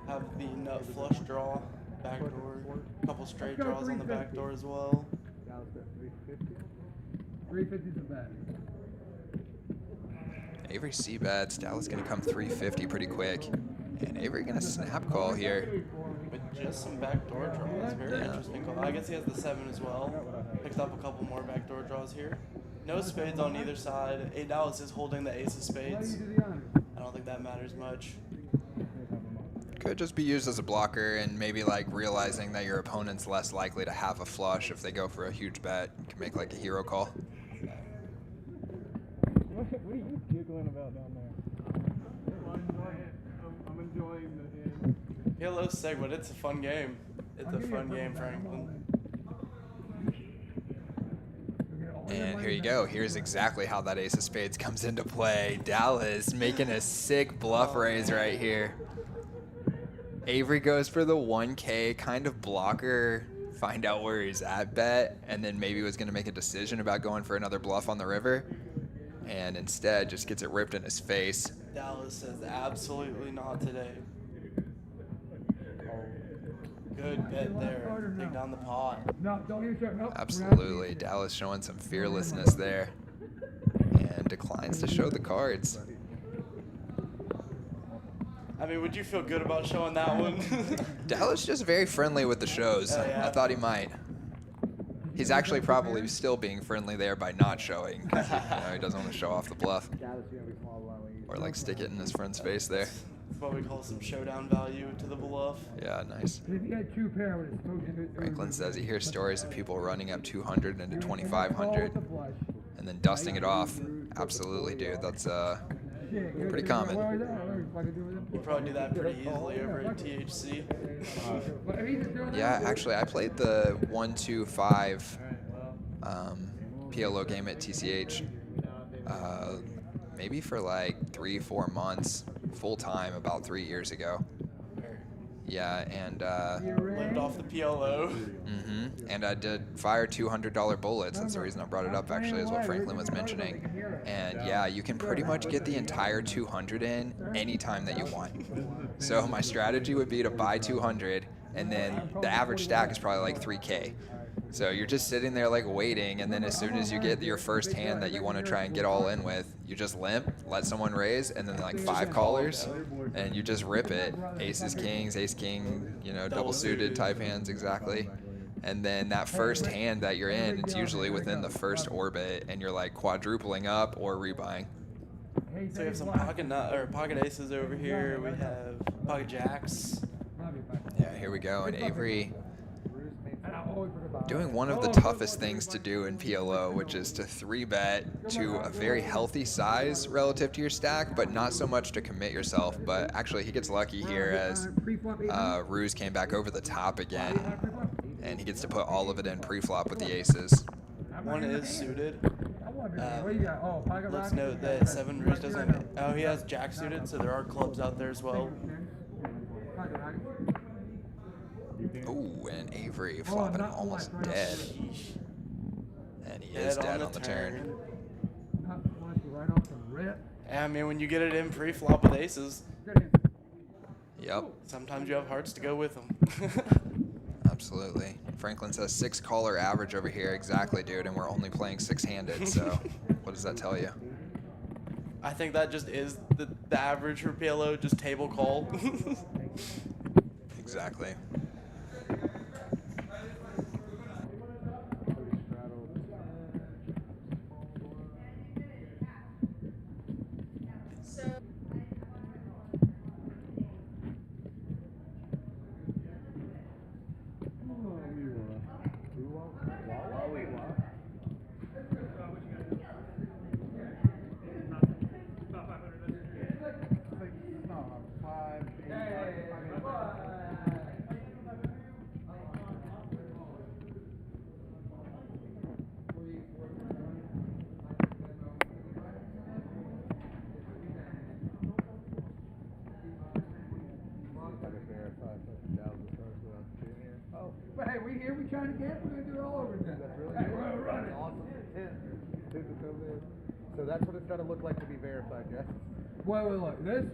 have the nut flush draw, backdoor, a couple straight draws on the back door as well. 350 is a bet. Avery C-bets. Dallas going to come 350 pretty quick. And Avery going to snap call here. With just some backdoor draws. Very Yeah. interesting call. I guess he has the 7 as well. Picked up a couple more backdoor draws here. No spades on either side. A Dallas is holding the ace of spades. I don't think that matters much. Could just be used as a blocker, and maybe like realizing that your opponent's less likely to have a flush if they go for a huge bet. You can make like a hero call. What are you giggling about down there? I'm enjoying the game. PLO segment, it's a fun game. It's a fun game, Franklin. And here you go. Here's exactly how that ace of spades comes into play. Dallas making a sick bluff raise right here. Avery goes for the 1K kind of blocker, find out where he's at bet, and then maybe was going to make a decision about going for another bluff on the river, and instead just gets it ripped in his face. Dallas says absolutely not today. Good bet there. Take down the pot. No, don't use your, nope. Absolutely. Dallas showing some fearlessness there, and declines to show the cards. I mean, would you feel good about showing that one? Dallas just very friendly with the shows. Oh, yeah. I thought he might. He's actually probably still being friendly there by not showing, 'cause he doesn't want to show off the bluff. Or like stick it in his friend's face there. That's what we call some showdown value to the bluff. Yeah, nice. If you had 2 pair, I would have told you. Franklin says he hears stories of people running up 200 into 2,500 and then dusting it off. Absolutely, dude. That's pretty common. You probably do that pretty easily over at THC. Yeah, actually, I played the 1-2-5 PLO game at TCH maybe for like 3-4 months, full time, about 3 years ago. Yeah, and Lived off the PLO. and I did fire $200 bullets. That's the reason I brought it up, actually, is what Franklin was mentioning. And yeah, you can pretty much get the entire 200 in anytime that you want. So my strategy would be to buy 200, and then the average stack is probably like 3K. So you're just sitting there like waiting, and then as soon as you get your first hand that you want to try and get all in with, you just limp, let someone raise, and then like 5 callers, and you just rip it. Aces, kings, ace, king, double suited type hands, exactly. And then that first hand that you're in, it's usually within the first orbit, and you're like quadrupling up or rebuying. So we have some pocket aces over here. We have pocket jacks. Yeah, here we go. And Avery doing one of the toughest things to do in PLO, which is to 3-bet to a very healthy size relative to your stack, but not so much to commit yourself. But actually, he gets lucky here as Ruse came back over the top again, and he gets to put all of it in pre-flop with the aces. One is suited. Let's note that 7 Ruse doesn't. Oh, he has jack suited, so there are clubs out there as well. Oh, and Avery flopping almost dead. And he is dead on the turn. Yeah, I mean, when you get it in pre-flop with aces, Yep, sometimes you have hearts to go with them. absolutely. Franklin says 6 caller average over here. Exactly, dude, and we're only playing 6-handed, so what does that tell you? I think that just is the average for PLO, just table call. Exactly. Hey, we here, we trying to get, we're gonna do it all over again. That's really Hey, good. we're running. Awesome. 10. 2 to come in. So that's what it's got to look like to be verified, Jeff. Wait, look, this.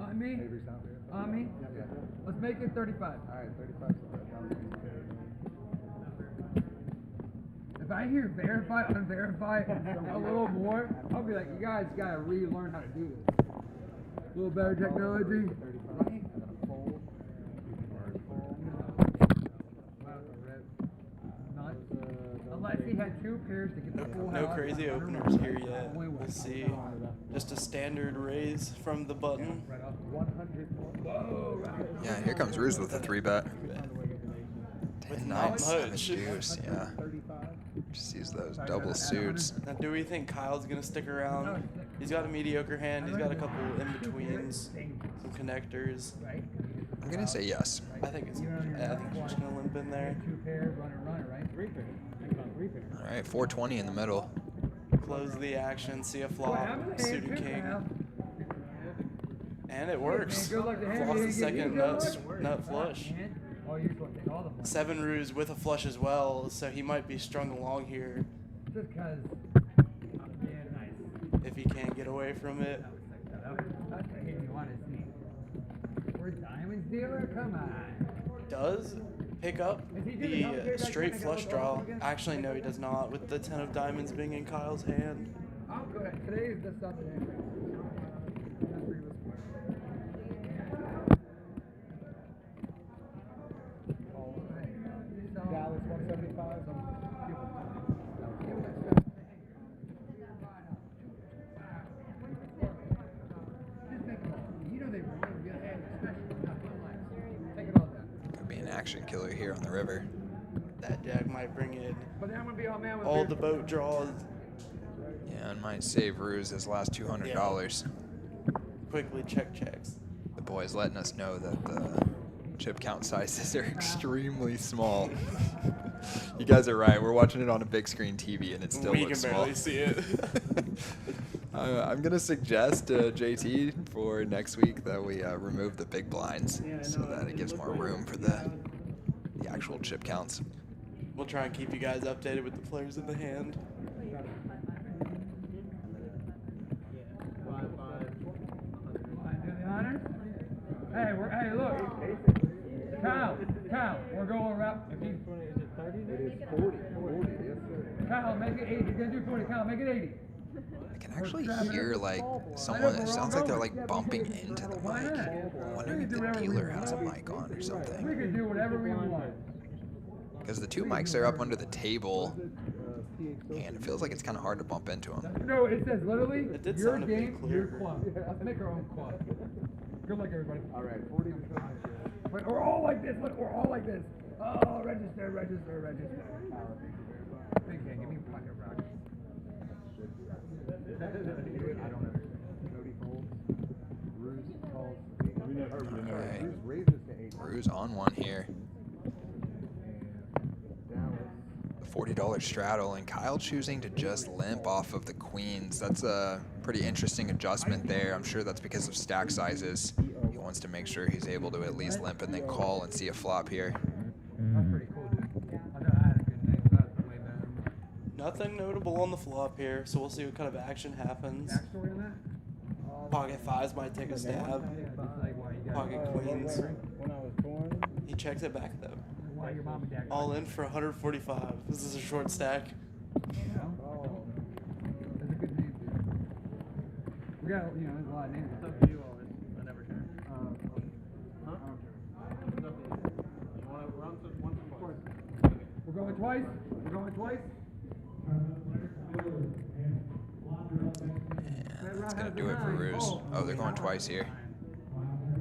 On me? Avery's not verified. On me? Yeah. Let's make it 35. All right, 35. If I hear verify, unverify a little more, I'll be like, you guys gotta relearn how to do this. A little better technology. Unless he had 2 pairs to get the full No house. crazy openers here yet. We'll see. Just a standard raise from the button. Yeah, here comes Ruse with a 3-bet. With 10, not 9, 7 much. deuce, yeah. Just use those double suits. Now, do we think Kyle's gonna stick around? He's got a mediocre hand. He's got a couple in-betweens, some connectors. I'm gonna say yes. I think he's just gonna limp in there. 2 pairs, runner, right? 3 pair. All right, 420 in the middle. Close the action, see a flop, suited king. And it works. Lost the second nut flush. 7 Ruse with a flush as well, so he might be strung along here Just because. if he can't get away from it. That's the hit you want to see. We're diamonds dealer, come on. Does pick up the straight flush draw. Actually, no, he does not, with the 10 of diamonds being in Kyle's hand. good. Today is just not the day. That's pretty much Dallas 175. Could be an action killer here on the river. That jack might bring in But then I'm gonna be all man with all the boat draws. Yeah, and might save Ruse his last $200. Quickly check checks. The boys letting us know that the chip count sizes are extremely small. You guys are right. We're watching it on a big screen TV, and it still We looks can small. barely see it. I'm gonna suggest JT for next week that we remove the big blinds so that it gives more room for the actual chip counts. We'll try and keep you guys updated with the players in the hand. Hey, hey, look. Kyle, we're going wrap. Is it 30? It is 40. 40, yes, sir. Kyle, make it 80. You're gonna do 40. Kyle, make it 80. I can actually hear like someone. It sounds like they're like bumping into the mic. I'm wondering if the dealer has a mic on or We something. can do whatever we want. Because the two mics are up under the table, and it feels like it's kind of hard to bump into them. No, it says literally It did your sound a bit game, clearer. your club. Let's make our own club. Good luck, everybody. All right, 40 to 50. Wait, we're all like this. Look, we're all like this. Oh, register. Big gang, give me a pocket rock. I don't know. Cody folds. Ruse calls. Alright. Ruse raises to 8. Ruse on one here. Dallas. The $40 straddle, and Kyle choosing to just limp off of the queens. That's a pretty interesting adjustment there. I'm sure that's because of stack sizes. He wants to make sure he's able to at least limp and then call and see a flop here. That's pretty cool, dude. I thought I had a good name. That's way better. Nothing notable on the flop here, so we'll see what kind of action happens. Backstory on that? Pocket fives might take a stab. Yeah, just like why you got Pocket queens. When I was born. He checks it back though. why your mom and dad got All in for 145. This is a short stack. you know? That's a good name, dude. We got, there's a lot of names. It's up to you always. I never care. Huh? It's up to you. We're on to one to twice. We're going twice? We're going twice? And that's gonna do it for Ruse. Oh, they're going twice here.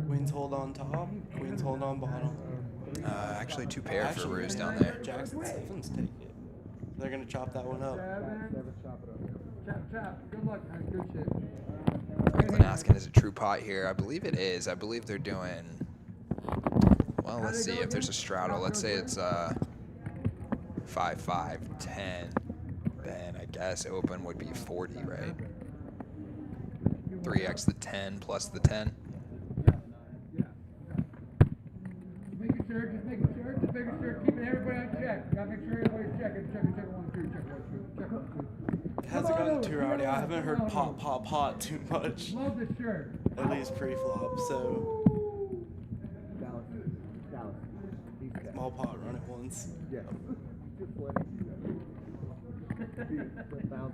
Queens hold on top. Queens hold on bottom. Actually, two pair for Actually, Ruse down there. Jacks and sevens take it. They're gonna chop that one up. Seven. Chop it up. Chop. Good luck. That's good shit. Franklin asking, is it true pot here? I believe it is. I believe they're doing. Well, let's see if there's a straddle. Let's say it's 5, 5, 10. Then I guess open would be 40, right? 3x the 10 plus the 10. Yeah. Making sure, just making sure, keeping everybody on check. Gotta make sure everybody's checking. Check 1, 2, check 1, 2. It hasn't gotten too rowdy. I haven't heard pot too much. Love this shirt. At least pre-flop, so Dallas. These guys. small pot run it once. Yes. Just letting you know. 1,000%.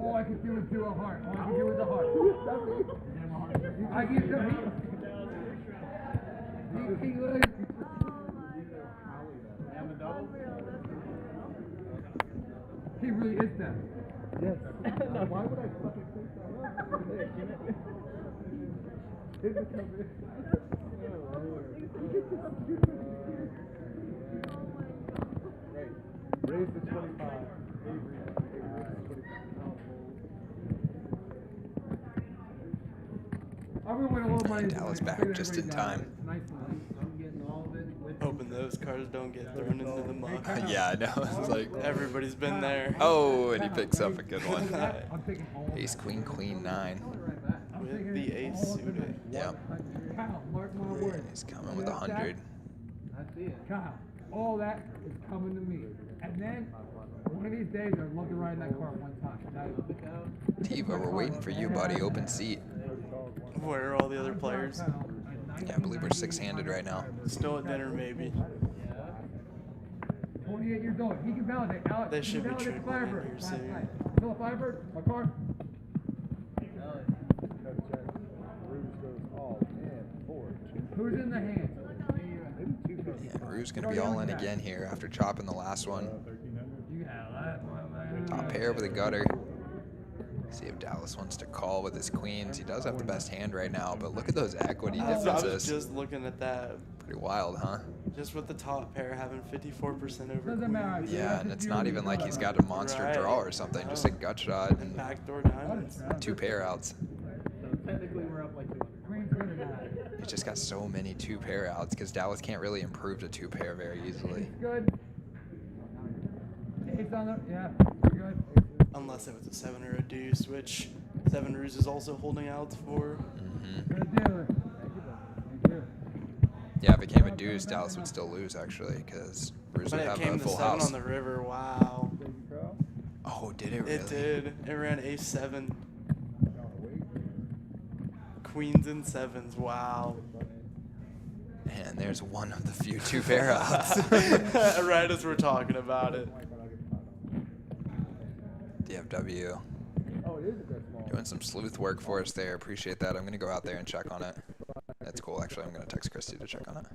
All I could do is do a heart. All I could do is a heart. I give them. And the double? He really is that. Yes. Why would I fucking think that? Raise to 25. I'm gonna win a little money. Dallas back just in time. Nice one. I'm getting all of it with Hoping those cards don't get thrown into the mud. Yeah, I know. It's like, Everybody's been there. oh, and he picks up a good one. I'm taking all of Ace, that. queen, queen, 9. I'm With taking the ace all of it. suited. Yep. Kyle, mark my And words. he's coming with 100. I see it. Kyle, all that is coming to me. And then, one of these days, I'd love to ride that car one time. Tiva, we're waiting for you, buddy. Open seat. Where are all the other players? Yeah, I believe we're 6-handed right now. Still at dinner, maybe. 28 years old. He can validate. Alex, They he should be can validate the trickling in Firebird. here Last soon. night. Still a Firebird? My car? Who's in the hand? And Rue's going to be all in again here after chopping the last one. You got that one, man. Top pair with a gutter. See if Dallas wants to call with his queens. He does have the best hand right now, but look at those equity I was differences. just looking at that. Pretty wild, huh? Just with the top pair having 54% over Doesn't matter. queens. Yeah, and it's not even like he's got a monster Right. draw or something, just a gut shot And and backdoor diamonds. 2 pair outs. So technically we're up like 200. Queen's good or not? He's just got so many 2 pair outs because Dallas can't really improve to 2 pair very easily. Good. Ace on the, yeah, good. Unless if it's a 7 or a deuce, which 7 Ruse is also holding outs for. Good dealer. Thank you. Yeah, if it came a deuce, Dallas would still lose actually because Bruce But would it have came a to full 7 house. on the river. Wow. Oh, did it really? It did. It ran ace 7. Queens and 7s. Wow. And there's one of the few 2 pair outs. Right as we're talking about it. DFW doing some sleuth work for us there. Appreciate that. I'm going to go out there and check on it. That's cool. Actually, I'm going to text Christy to check on it.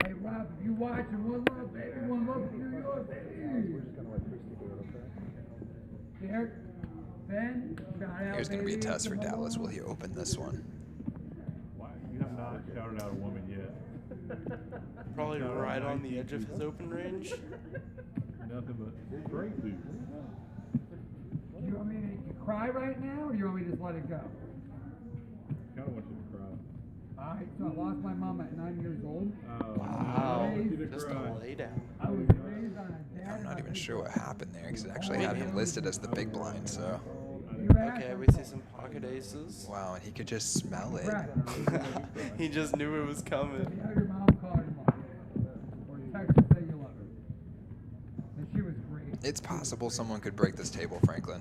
Hey, Rob, if you watching, one love, baby, one love, New York, baby. We're just gonna let Christy do it, okay? Derek, Ben, shout out, Here's going to be a baby. test for Dallas. Will he open this one? Why? You have not shouted out a woman yet. Probably right on the edge of his open range. Nothing but straight dude. You want me to cry right now, or you want me to just let it go? Kinda want you to cry. Alright, so I lost my mom at 9 years old. Wow. I want you to Just a cry. lay down. I was raised on a dad. I'm not even sure what happened there because it actually had him listed as the big blind. So, Okay, we see some pocket aces. wow, and he could just smell it. He just knew it was coming. You have your mom call your mom, or you text her say you love her. And she was great. It's possible someone could break this table, Franklin.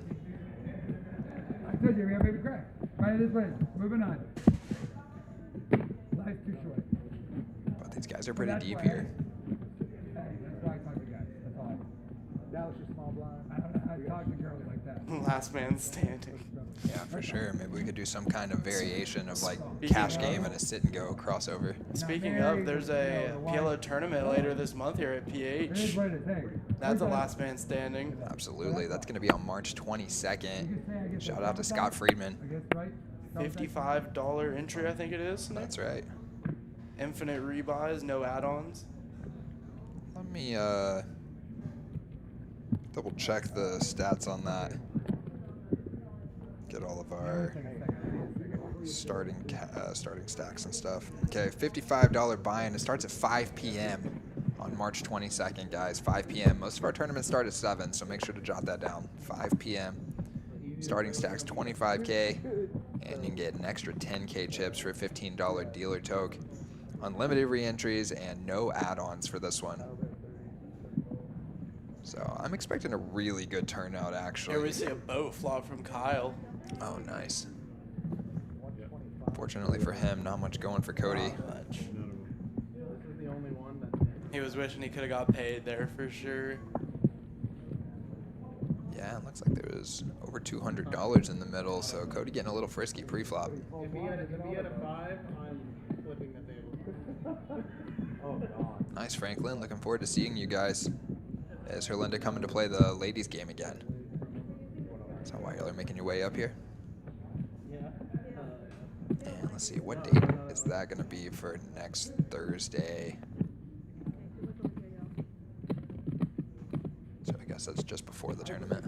I told you we have baby cry. Right this way. Moving on. Life's too short. But these guys are pretty That's deep why here. Hey, that's why I talk to guys. That's all. Dallas, your small blind. I don't know how to talk to girls like that. Last man standing. Yeah, for sure. Maybe we could do some kind of variation of like Speaking cash of- game and a sit and go crossover. Speaking of, there's a PLO tournament later this month here at It is PH. what it is. Hey. That's a last man standing. Absolutely. That's going to be on March 22nd. Shout out to Scott Friedman. I guess, right? $55 entry, I think it is. That's right. Infinite rebuys, no add-ons. Let me double check the stats on that. Get all of our starting stacks and stuff. Okay, $55 buy-in. It starts at 5 p.m. on March 22nd, guys. 5 p.m. Most of our tournaments start at 7, so make sure to jot that down. 5 p.m. Starting stacks 25K, and you can get an extra 10K chips for a $15 dealer toke. Unlimited re-entries and no add-ons for this one. So I'm expecting a really good turnout, actually. Here we see a boat flop from Kyle. Oh, nice. Fortunately for him, not much going for Cody. Not much. This is the only one that. He was wishing he could have got paid there for sure. Yeah, it looks like there was over $200 in the middle, so Cody getting a little frisky pre-flop. If he had a 5, I'm flipping the table. Oh God. Nice, Franklin. Looking forward to seeing you guys. Is Herlinda coming to play the ladies game again? Is that why y'all are making your way up here? Yeah. And let's see, what date is that going to be for next Thursday? So I guess that's just before the tournament.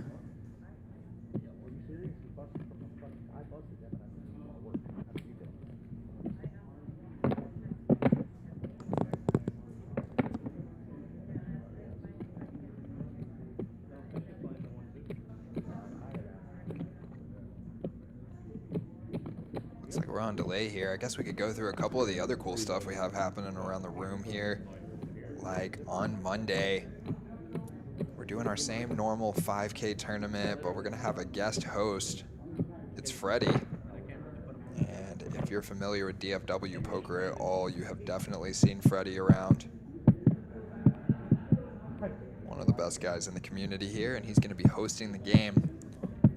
Looks like we're on delay here. I guess we could go through a couple of the other cool stuff we have happening around the room here. Like on Monday, we're doing our same normal 5K tournament, but we're gonna have a guest host. It's Freddie. And if you're familiar with DFW poker at all, you have definitely seen Freddie around. One of the best guys in the community here, and he's gonna be hosting the game.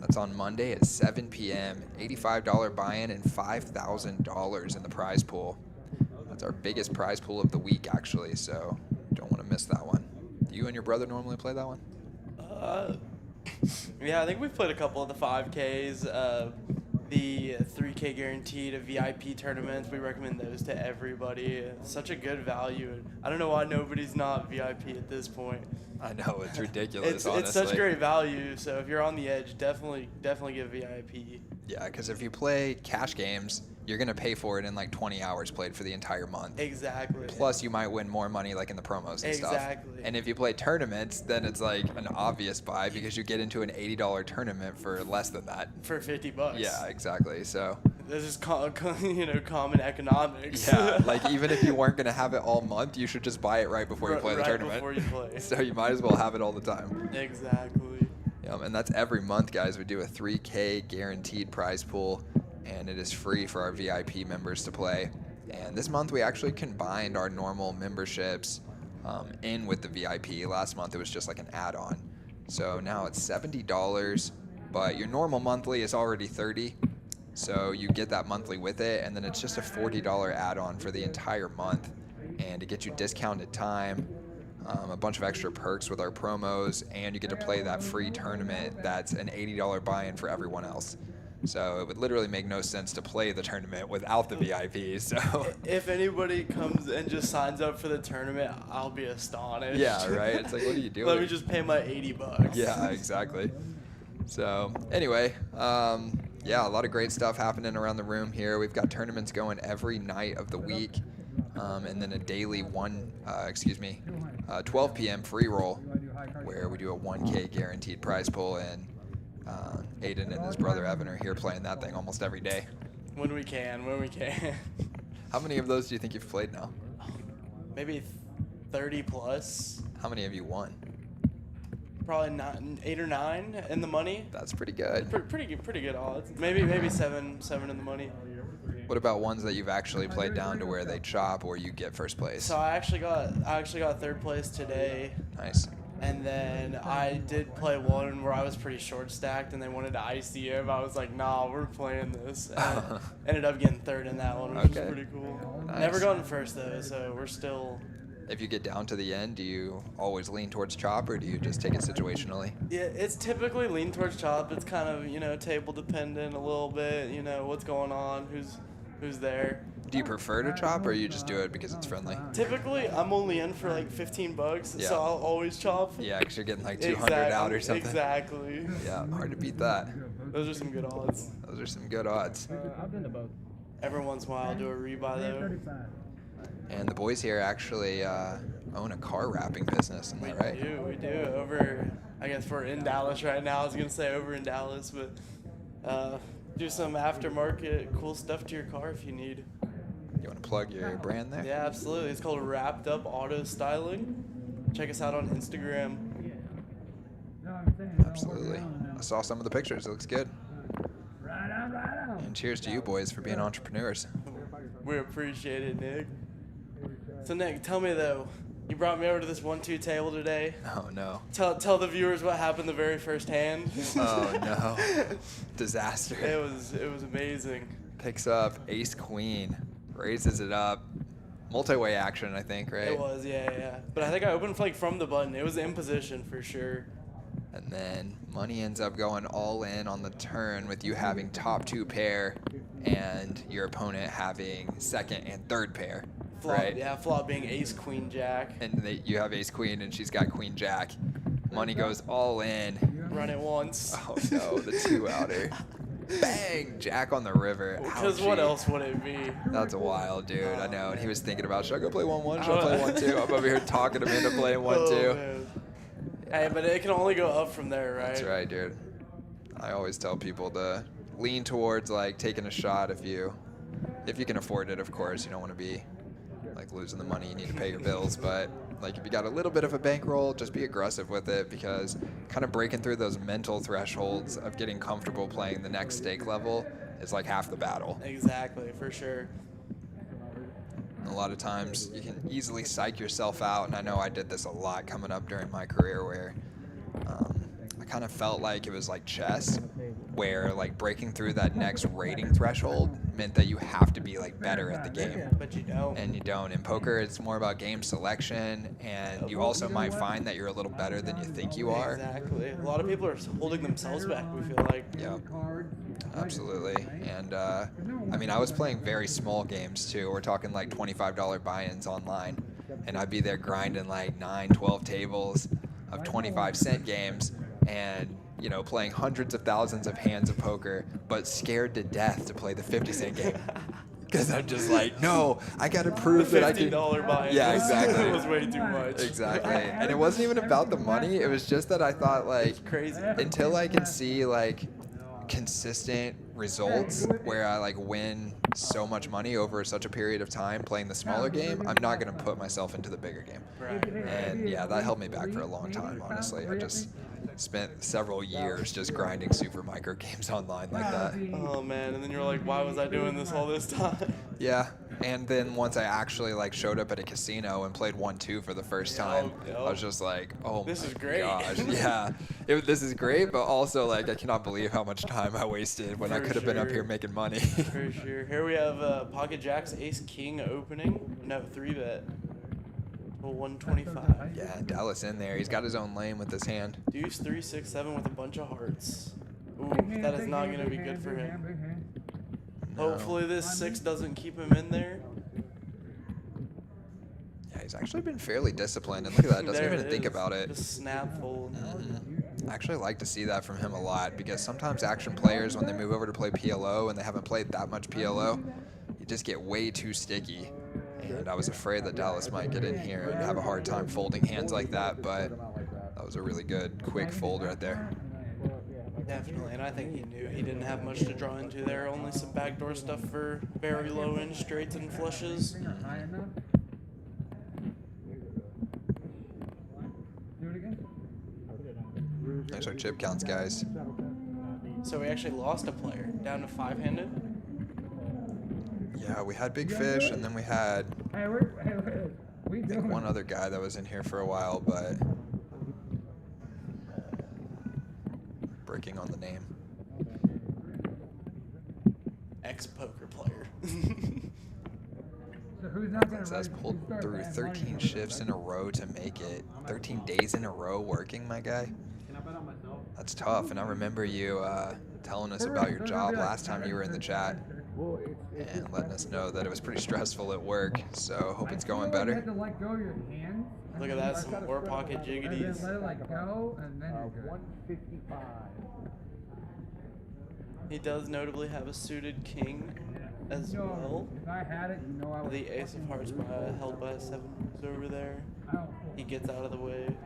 That's on Monday at 7 p.m. $85 buy-in and $5,000 in the prize pool. That's our biggest prize pool of the week, actually, so don't want to miss that one. Do you and your brother normally play that one? Yeah, I think we've played a couple of the 5Ks, the 3K guaranteed, VIP tournaments. We recommend those to everybody. Such a good value. I don't know why nobody's not VIP at this point. I know, it's ridiculous, It's such great value, so if you're on the edge, definitely get VIP. Yeah, because if you play cash games, you're going to pay for it in like 20 hours played for the entire month. Exactly. Plus, you might win more money like in the promos and stuff. Exactly. And if you play tournaments, then it's like an obvious buy because you get into an $80 tournament for less than that. For $50. Yeah, exactly. So this is common economics. yeah, like even if you weren't going to have it all month, you should just buy it right before you play the tournament. Before you play. So you might as well have it all the time. Exactly. And that's every month, guys. We do a 3K guaranteed prize pool, and it is free for our VIP members to play. And this month we actually combined our normal memberships in with the VIP. Last month it was just like an add-on. So now it's $70, but your normal monthly is already $30. So you get that monthly with it, and then it's just a $40 add-on for the entire month. And to get you discounted time, a bunch of extra perks with our promos, and you get to play that free tournament that's an $80 buy-in for everyone else. So it would literally make no sense to play the tournament without the VIP. So if anybody comes and just signs up for the tournament, I'll be astonished. yeah, right? It's like, what are you doing? Let me just pay my $80. Yeah, exactly. So anyway, yeah, a lot of great stuff happening around the room here. We've got tournaments going every night of the week, and then a daily 12 p.m. free roll where we do a 1K guaranteed prize pool, and Aiden and his brother Evan are here playing that thing almost every day. When we can. How many of those do you think you've played now? Maybe 30 plus. How many have you won? Probably 8 or 9 in the money. That's pretty good. Pretty good odds. Maybe seven in the money. What about ones that you've actually played down to where they chop or you get first place? So I actually got third place today. Nice. And then I did play one where I was pretty short stacked, and they wanted to ICM. I was like, nah, we're playing this. And ended up getting third in that one, which is pretty cool. Nice. Never gotten first though, so we're still. If you get down to the end, do you always lean towards chop, or do you just take it situationally? Yeah, it's typically lean towards chop. It's kind of, table dependent a little bit, what's going on, who's there. Do you prefer to chop, or you just do it because it's friendly? Typically, I'm only in for like $15, Yeah. so I'll always chop. Yeah, because you're getting like 200 out or something. Exactly. Yeah, hard to beat that. Those are some good odds. Those are some good odds. I've been to both. Every once in a while, I'll do a rebuy though. And the boys here actually own a car wrapping business, isn't that right? We do. Over, I guess we're in Dallas right now. I was going to say over in Dallas, but do some aftermarket cool stuff to your car if you need. You want to plug your brand there? Yeah, absolutely. It's called Wrapped Up Auto Styling. Check us out on Instagram. Absolutely. I saw some of the pictures. It looks good. And cheers to you boys for being entrepreneurs. We appreciate it, Nick. So, Nick, tell me, though, you brought me over to this 1-2 table today. Oh, no. Tell the viewers what happened the very first hand. Oh, no. Disaster. It was amazing. Picks up ace queen, raises it up. Multi-way action, I think, right? It was, yeah. But I think I opened from the button. It was in position for sure. And then money ends up going all in on the turn with you having top 2 pair and your opponent having second and third pair. Flop, right? Yeah, flop being ace, queen, jack. And you have ace queen and she's got queen jack. Money goes all in. Run it once. Oh no, the 2-outer. Bang! Jack on the river. Because what else would it be? That's wild, dude. I know. And he was thinking about, should I go play 1-1? Should I play 1-2? I'm over here talking him into playing 1-2. Man. Hey, but it can only go up from there, right? That's right, dude. I always tell people to lean towards like taking a shot if you can afford it, of course. You don't want to be like losing the money you need to pay your bills, but like if you got a little bit of a bankroll, just be aggressive with it, because kind of breaking through those mental thresholds of getting comfortable playing the next stake level is like half the battle. Exactly, for sure. And a lot of times you can easily psych yourself out, and I know I did this a lot coming up during my career, where I kind of felt like it was like chess, where like breaking through that next rating threshold meant that you have to be like better at the game. But you don't. And you don't. In poker, it's more about game selection, and you also might find that you're a little better than you think you are. Exactly. A lot of people are holding themselves back, we feel like. Yeah, absolutely. And I mean, I was playing very small games too. We're talking like $25 buy-ins online, and I'd be there grinding like 9, 12 tables of 25-cent games, and you know, playing hundreds of thousands of hands of poker, but scared to death to play the 50-cent game. Because I'm just like, no, I got to prove that I can. $50 buy-in. Yeah, exactly. It was way too much. Exactly. And it wasn't even about the money. It was just that I thought, like, It's crazy. until I can see, like, consistent results where I, like, win so much money over such a period of time playing the smaller game, I'm not going to put myself into the bigger game. Right. And, yeah, that held me back for a long time, honestly. I just spent several years just grinding super micro games online like that. Oh man, and then you're like, why was I doing this all this time? Yeah, and then once I actually like showed up at a casino and played 1-2 for the first time, Yep. I was just like, oh This my is great. gosh, yeah, this is great, but also like I cannot believe how much time I wasted when I For could have been up sure. here making money. For sure. Here we have Pocket Jacks Ace King opening. No, 3-bet. Well, 125. Yeah, Dallas in there. He's got his own lane with his hand. Deuce 3, 6, 7 with a bunch of hearts. Ooh, that is not going to be good for him. No. Hopefully this 6 doesn't keep him in there. Yeah, he's actually been fairly disciplined, and look at that, doesn't There even it think is. about it. Just snap fold. I actually like to see that from him a lot, because sometimes action players, when they move over to play PLO and they haven't played that much PLO, you just get way too sticky. And I was afraid that Dallas might get in here and have a hard time folding hands like that, but that was a really good, quick fold right there. Definitely, and I think he knew he didn't have much to draw into there. Only some backdoor stuff for very low end straights and flushes. Nice our chip counts, guys. So we actually lost a player, down to 5-handed. Yeah, we had Big Fish, and then we had Hey, we I think one other guy that was in here for a while, but breaking on the name. Ex-poker player. So who's not gonna That's write- pulled start through bad 13 money? shifts in a row to make it. 13 days in a row working, my guy. Can I bet on myself? That's tough, and I remember you telling us about your job last time you were in the chat and letting us know that it was pretty stressful at work, so hope it's going You have better. to let go of your hand. Look at that, some more pocket And then jiggities. let it like go, and then you're good. 155. He does notably have a suited king as You know, well. if I had it, you know I would. The ace of hearts held by a 7 is over there. I don't- He gets out of the way.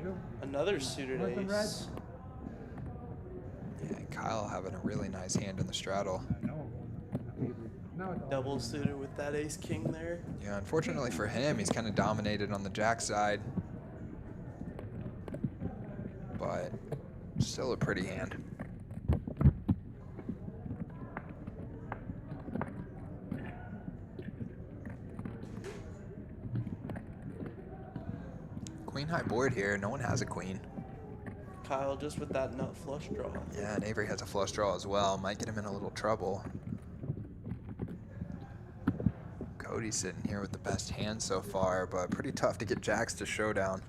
Sure. Another suited Want some red? ace. Yeah, and Kyle having a really nice hand in the straddle. No. No, it's Double suited with that ace king there. Yeah, unfortunately for him, he's kind of dominated on the jack side, but still a pretty hand. Queen high board here. No one has a queen. Kyle just with that nut flush draw. Yeah, and Avery has a flush draw as well. Might get him in a little trouble. Cody's sitting here with the best hand so far, but pretty tough to get jacks to showdown.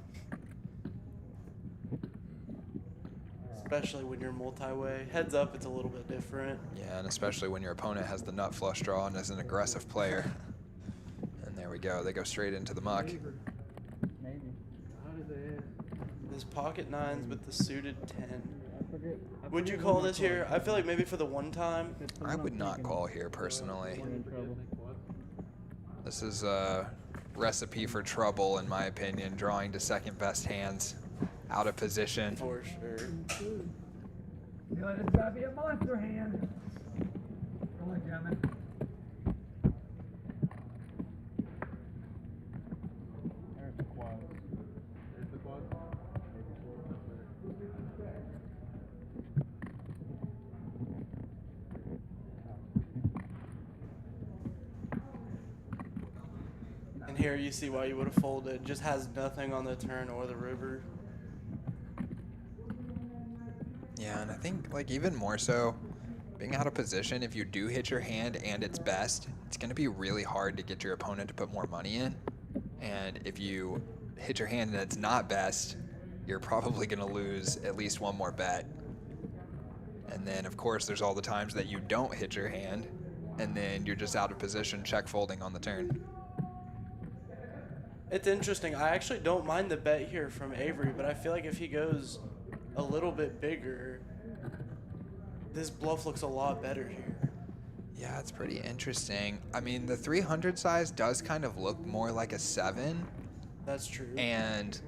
Especially when you're multi-way. Heads up, it's a little bit different. Yeah, and especially when your opponent has the nut flush draw and is an aggressive player. And there we go. They go straight into the muck. maybe. This pocket 9s with the suited 10. Would you call this here? I feel like maybe for the one time. I would not call here personally. This is a recipe for trouble, in my opinion, drawing to second best hands out of position. For sure. You know, it's gotta be a monster hand. Come on, gentlemen. There's the quads. There's the quad. And here you see why you would have folded. Just has nothing on the turn or the river. Yeah, and I think like even more so, being out of position, if you do hit your hand and it's best, it's going to be really hard to get your opponent to put more money in. And if you hit your hand and it's not best, you're probably going to lose at least one more bet. And then, of course, there's all the times that you don't hit your hand, and then you're just out of position, check folding on the turn. It's interesting. I actually don't mind the bet here from Avery, but I feel like if he goes a little bit bigger, this bluff looks a lot better here. Yeah, it's pretty interesting. I mean, the 300 size does kind of look more like a 7. That's true. And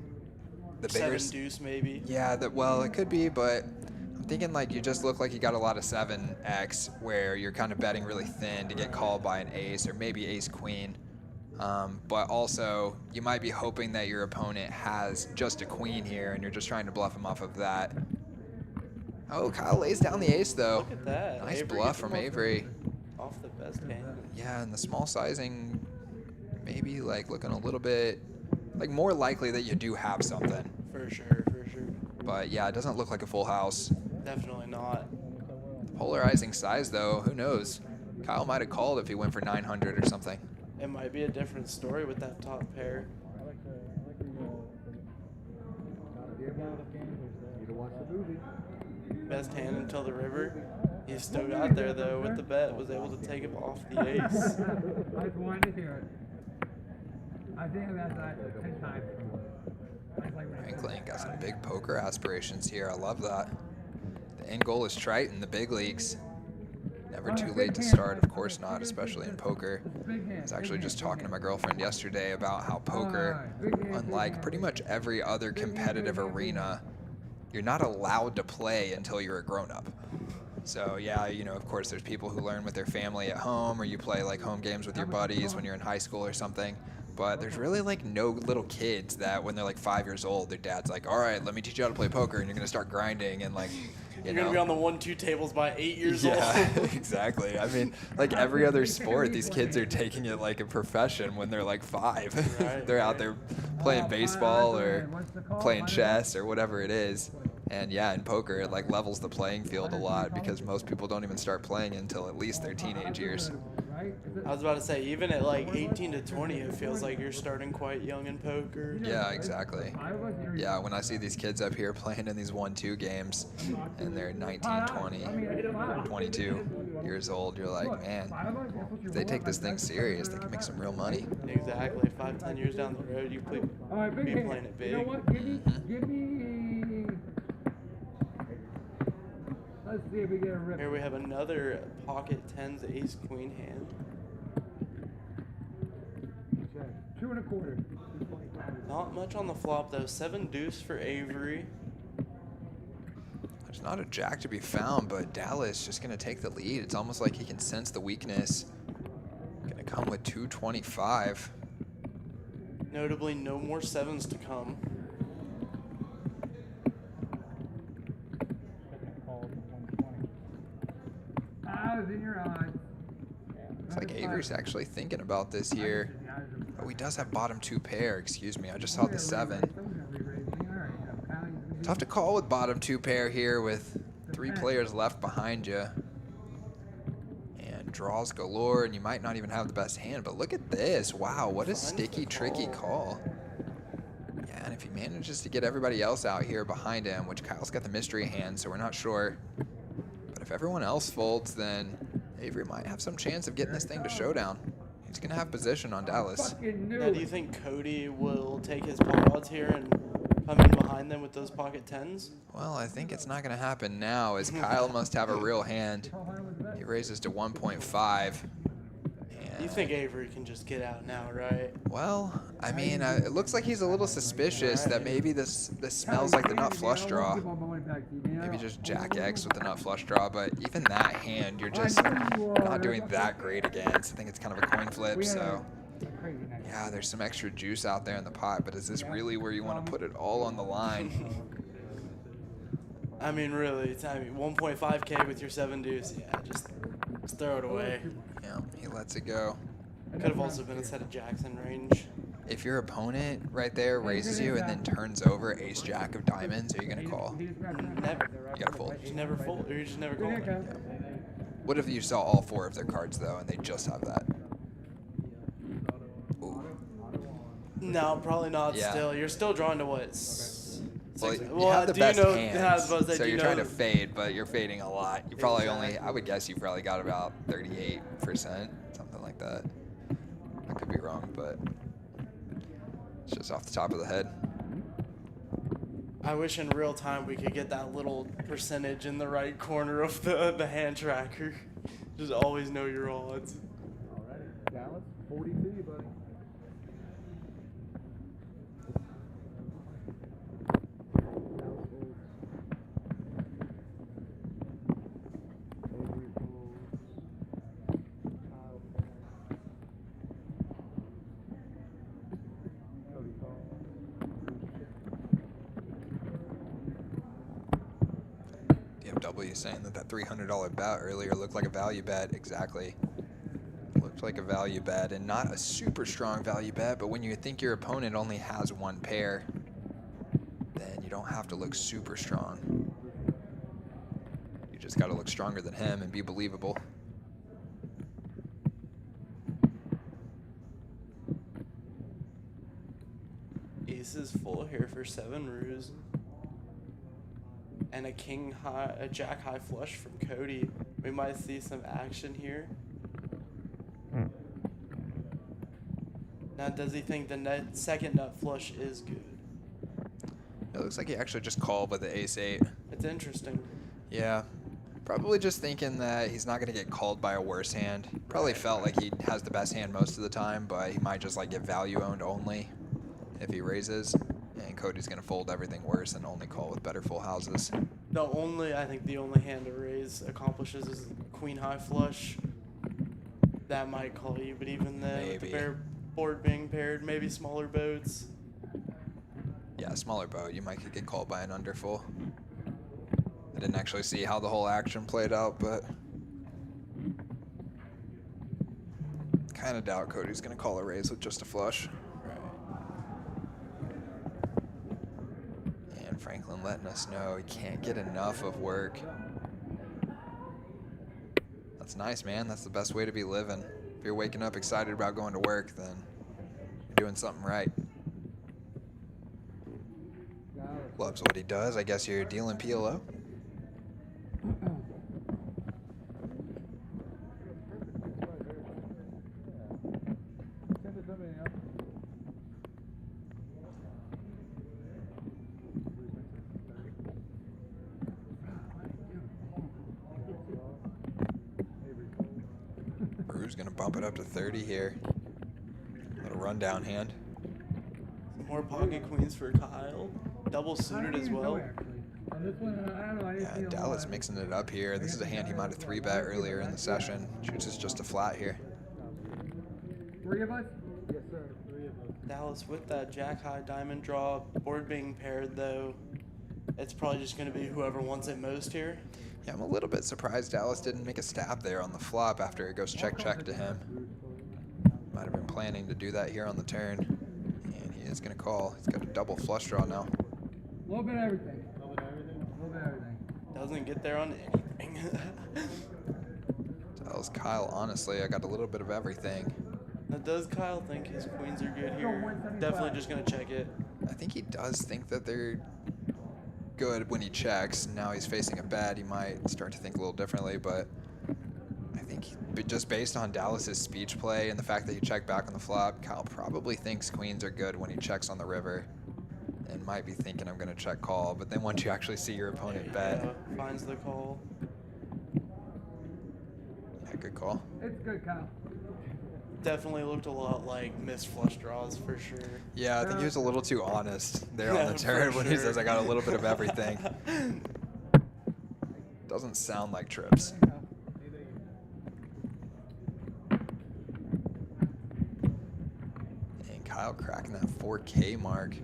the bigger 7 deuce maybe. Yeah, well, it could be, but I'm thinking like you just look like you got a lot of 7x where you're kind of betting really thin to get called by an ace or maybe ace queen. But also, you might be hoping that your opponent has just a queen here and you're just trying to bluff him off of that. Oh, Kyle lays down the ace, though. Look at that. Nice Avery bluff gets from him off Avery. Off the best hand. Yeah, and the small sizing, maybe like looking a little bit, like more likely that you do have something. For sure, for sure. But yeah, it doesn't look like a full house. Definitely not. Polarizing size, though. Who knows? Kyle might have called if he went for 900 or something. It might be a different story with that top pair. I like the need to watch the movie. Best hand until the river. He still got there though with the bet. Was able to take him off the ace. I just wanted to hear it. I think I've asked that 10 times. Franklin got some big poker aspirations here. I love that. The end goal is Triton, the big leagues. Never too late to start, of course not, especially in poker. I was actually just talking to my girlfriend yesterday about how poker, unlike pretty much every other competitive arena, you're not allowed to play until you're a grown-up. So yeah, you know, of course there's people who learn with their family at home, or you play like home games with your buddies when you're in high school or something. But there's really like no little kids that when they're like 5 years old, their dad's like, all right, let me teach you how to play poker, and you're gonna start grinding and like, You're gonna be on the 1-2 tables by 8 years old. Yeah, exactly. I mean, like every other sport, these kids are taking it like a profession when they're like 5. Right, They're out there playing baseball or playing chess or whatever it is. And yeah, in poker, it like levels the playing field a lot because most people don't even start playing until at least their teenage years. I was about to say, even at like 18 to 20, it feels like you're starting quite young in poker. Yeah, exactly. Yeah, when I see these kids up here playing in these 1-2 games and they're 19, 20, 22 years old, you're like, man, if they take this thing serious, they can make some real money. Exactly. 5-10 years down the road, you be playing it big. You know what? Give me. Let's see if we get a rip. Here we have another pocket 10s ace queen hand. 2 1/4. Not much on the flop though. 7 deuce for Avery. There's not a jack to be found, but Dallas just going to take the lead. It's almost like he can sense the weakness. Going to come with 225. Notably, no more 7s to come. Eyes in your eyes. Looks like Avery's actually thinking about this here. Oh, he does have bottom 2 pair. Excuse me. I just saw the 7. Tough to call with bottom 2 pair here with 3 players left behind you. And draws galore, and you might not even have the best hand. But look at this. Wow, what a sticky, tricky call. Yeah, and if he manages to get everybody else out here behind him, which Kyle's got the mystery hand, so we're not sure. But if everyone else folds, then Avery might have some chance of getting this thing to showdown. He's going to have position on Dallas. Now, do you think Cody will take his pot odds here and come in behind them with those pocket 10s? Well, I think it's not going to happen now, as Kyle must have a real hand. He raises to 1.5. You think Avery can just get out now, right? Well, I mean, it looks like he's a little suspicious that maybe this smells like the nut flush draw. Maybe just Jack X with the nut flush draw, but even that hand, you're just not doing that great against. I think it's kind of a coin flip, so yeah, there's some extra juice out there in the pot, but is this really where you want to put it all on the line? I mean, really, 1.5K with your 7 deuce. Yeah, just throw it away. Yeah, he lets it go. Could have also been a set of jacks in range. If your opponent right there raises you and then turns over ace jack of diamonds, are you going to call? Never. You got to fold. You never fold, or you just never call it. Yeah. What if you saw all 4 of their cards, though, and they just have that? Ooh. No, probably not. Yeah. Still, you're still drawing to what? Well, you have the do best you know, hands, I was supposed to say, so do you you're know trying to fade, but you're fading a lot. You probably Exactly. I would guess you probably got about 38%, something like that. I could be wrong, but it's just off the top of the head. I wish in real time we could get that little percentage in the right corner of the hand tracker. Just always know your odds. Alrighty. Dallas, 40 to you, buddy. DFW saying that $300 bet earlier looked like a value bet. Exactly. Looked like a value bet, and not a super strong value bet, but when you think your opponent only has 1 pair, then you don't have to look super strong. You just got to look stronger than him and be believable. Ace is full here for 7 roos. And a jack high flush from Cody. We might see some action here. Now, does he think the second nut flush is good? It looks like he actually just called with the ace-8. It's interesting. Yeah. Probably just thinking that he's not going to get called by a worse hand. Probably felt like he has the best hand most of the time, but he might just like get value owned only if he raises. And Cody's going to fold everything worse and only call with better full houses. I think the only hand to raise accomplishes is queen high flush. That might call you, but even then, with the board being paired, maybe smaller boats. Yeah, smaller boat. You might get called by an underfull. I didn't actually see how the whole action played out, but kind of doubt Cody's going to call a raise with just a flush. And Franklin letting us know he can't get enough of work. That's nice, man. That's the best way to be living. If you're waking up excited about going to work, then you're doing something right. Loves what he does. I guess you're dealing PLO. Brew's gonna bump it up to 30 here. Little rundown hand. More pocket queens for Kyle. Double suited as well. Yeah, Dallas mixing it up here. This is a hand he might have 3-bet earlier in the session. Chooses just a flat here. 3 of us? Yes, sir. 3 of us. Dallas with that jack high diamond draw. Board being paired though. It's probably just going to be whoever wants it most here. Yeah, I'm a little bit surprised Dallas didn't make a stab there on the flop after it goes check-check to him. Might have been planning to do that here on the turn. And he is going to call. He's got a double flush draw now. A little bit of everything. A little bit of everything. Doesn't get there on anything. Tells Kyle, honestly, I got a little bit of everything. Now, does Kyle think his queens are good here? Definitely just going to check it. I think he does think that they're good when he checks. Now he's facing a bet. He might start to think a little differently, but I think just based on Dallas's speech play and the fact that he checked back on the flop, Kyle probably thinks queens are good when he checks on the river and might be thinking I'm going to check call. But then once you actually see your opponent bet. Finds the call. Yeah, good call. It's good, Kyle. Definitely looked a lot like missed flush draws for sure. Yeah, I think he was a little too honest there on the turn when he says I got a little bit of everything. Doesn't sound like trips. And Kyle cracking that 4K mark.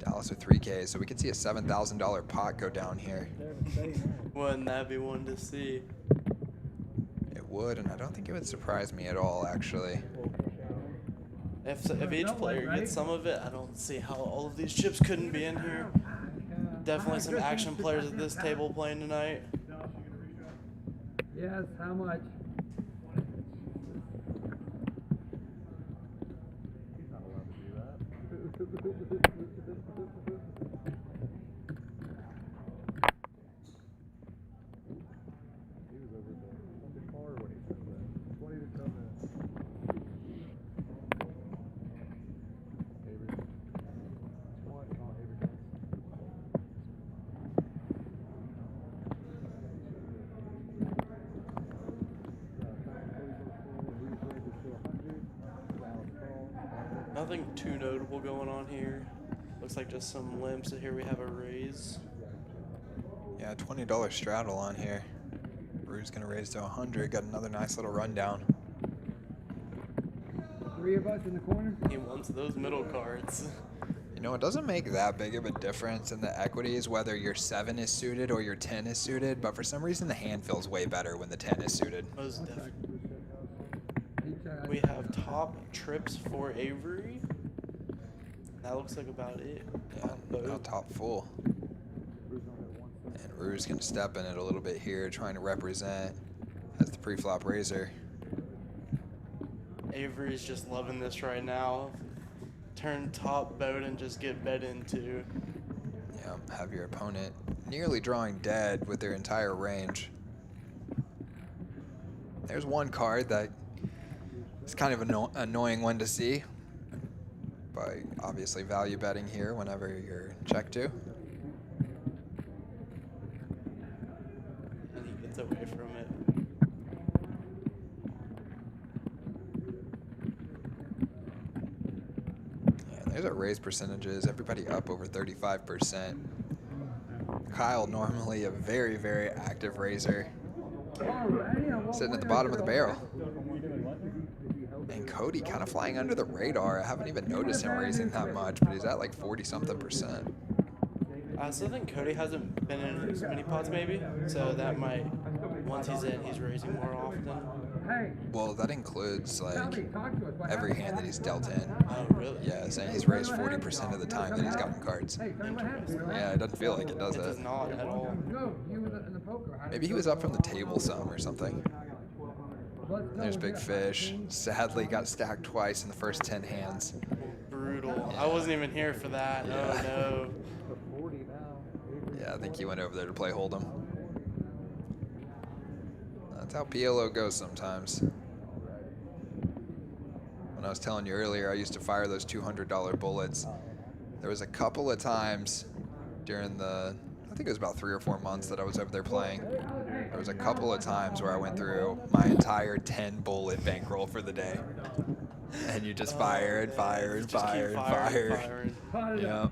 Dallas with 3K, so we could see a $7,000 pot go down here. Wouldn't that be one to see? It would, and I don't think it would surprise me at all, actually. If each player gets some of it, I don't see how all of these chips couldn't be in here. Definitely some action players at this table playing tonight. Yes, how much? He's not allowed to do that. He was over the car when he said that. 20 to come in. Avery. 20. Oh, Avery. Nothing too notable going on here. Looks like just some limps. Here we have a raise. Yeah, $20 straddle on here. Rue's gonna raise to 100. Got another nice little rundown. 3 of us in the corner? He wants those middle cards. You know, it doesn't make that big of a difference in the equities whether your 7 is suited or your 10 is suited, but for some reason the hand feels way better when the 10 is suited. Most definitely. We have top trips for Avery. That looks like about it. Yeah, now top full. And Rue's gonna step in it a little bit here, trying to represent as the pre-flop raiser. Avery's just loving this right now. Turn top boat and just get bet into. Yeah, have your opponent nearly drawing dead with their entire range. There's one card that is kind of an annoying one to see, but obviously value betting here whenever you're checked to. And he gets away from it. Yeah, there's our raise percentages. Everybody up over 35%. Kyle, normally a very, very active raiser, sitting at the bottom of the barrel. And Cody kind of flying under the radar. I haven't even noticed him raising that much, but he's at like 40-something%. I still think Cody hasn't been in as many pots maybe, so that might, once he's in, he's raising more often. Well, that includes like every hand that he's dealt in. Oh, really? Yeah, saying he's raised 40% of the time that he's gotten cards. Yeah, it doesn't feel like it does It it. does not at all. Maybe he was up from the table some or something. There's Big Fish. Sadly got stacked twice in the first 10 hands. Brutal. I wasn't even here for that. Yeah. Oh, Yeah, I think he went over there to play Hold'em. That's how PLO goes sometimes. When I was telling you earlier, I used to fire those $200 bullets. There was a couple of times during the, I think it was about 3 or 4 months that I was over there playing. There was a couple of times where I went through my entire 10 bullet bankroll for the day. And you just fire and fire and Just fire keep and firing. fire. Yeah.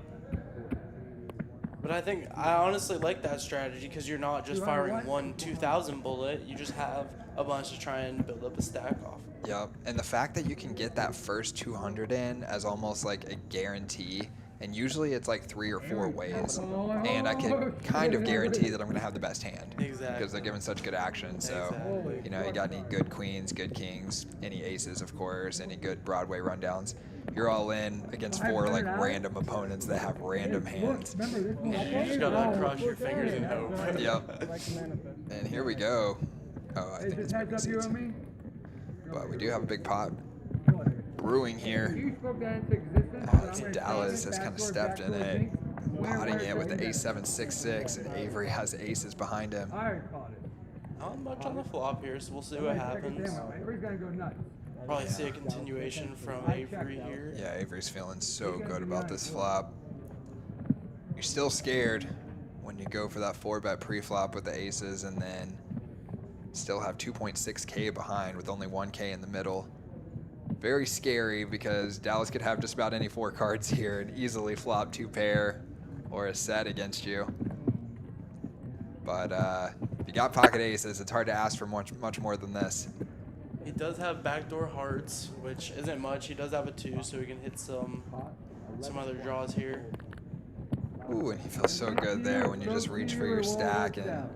But I think I honestly like that strategy because you're not just firing one 2,000 bullet. You just have a bunch to try and build up a stack off. Yep, and the fact that you can get that first 200 in as almost like a guarantee, and usually it's like 3 or 4 ways, and I can kind of guarantee that I'm going to have the best hand. Exactly. Because they're giving such good action, so, Exactly. you know, you got any good queens, good kings, any aces, of course, any good Broadway rundowns. You're all in against 4 like random opponents that have random hands. You just gotta cross your fingers and hope. Yep. And here we go. Oh, I think it's big seats. But we do have a big pot brewing here. As Dallas has kind of stepped in it, potting it with the A766, and Avery has aces behind him. Not much on the flop here, so we'll see what happens. Probably see a continuation from Avery here. Yeah, Avery's feeling so good about this flop. You're still scared when you go for that 4-bet pre-flop with the aces and then still have 2.6K behind with only 1K in the middle. Very scary because Dallas could have just about any 4 cards here and easily flop 2 pair or a set against you. But if you got pocket aces, it's hard to ask for much more than this. He does have backdoor hearts, which isn't much. He does have a 2, so he can hit some other draws here. Ooh, and he feels so good there when you just reach for your stack and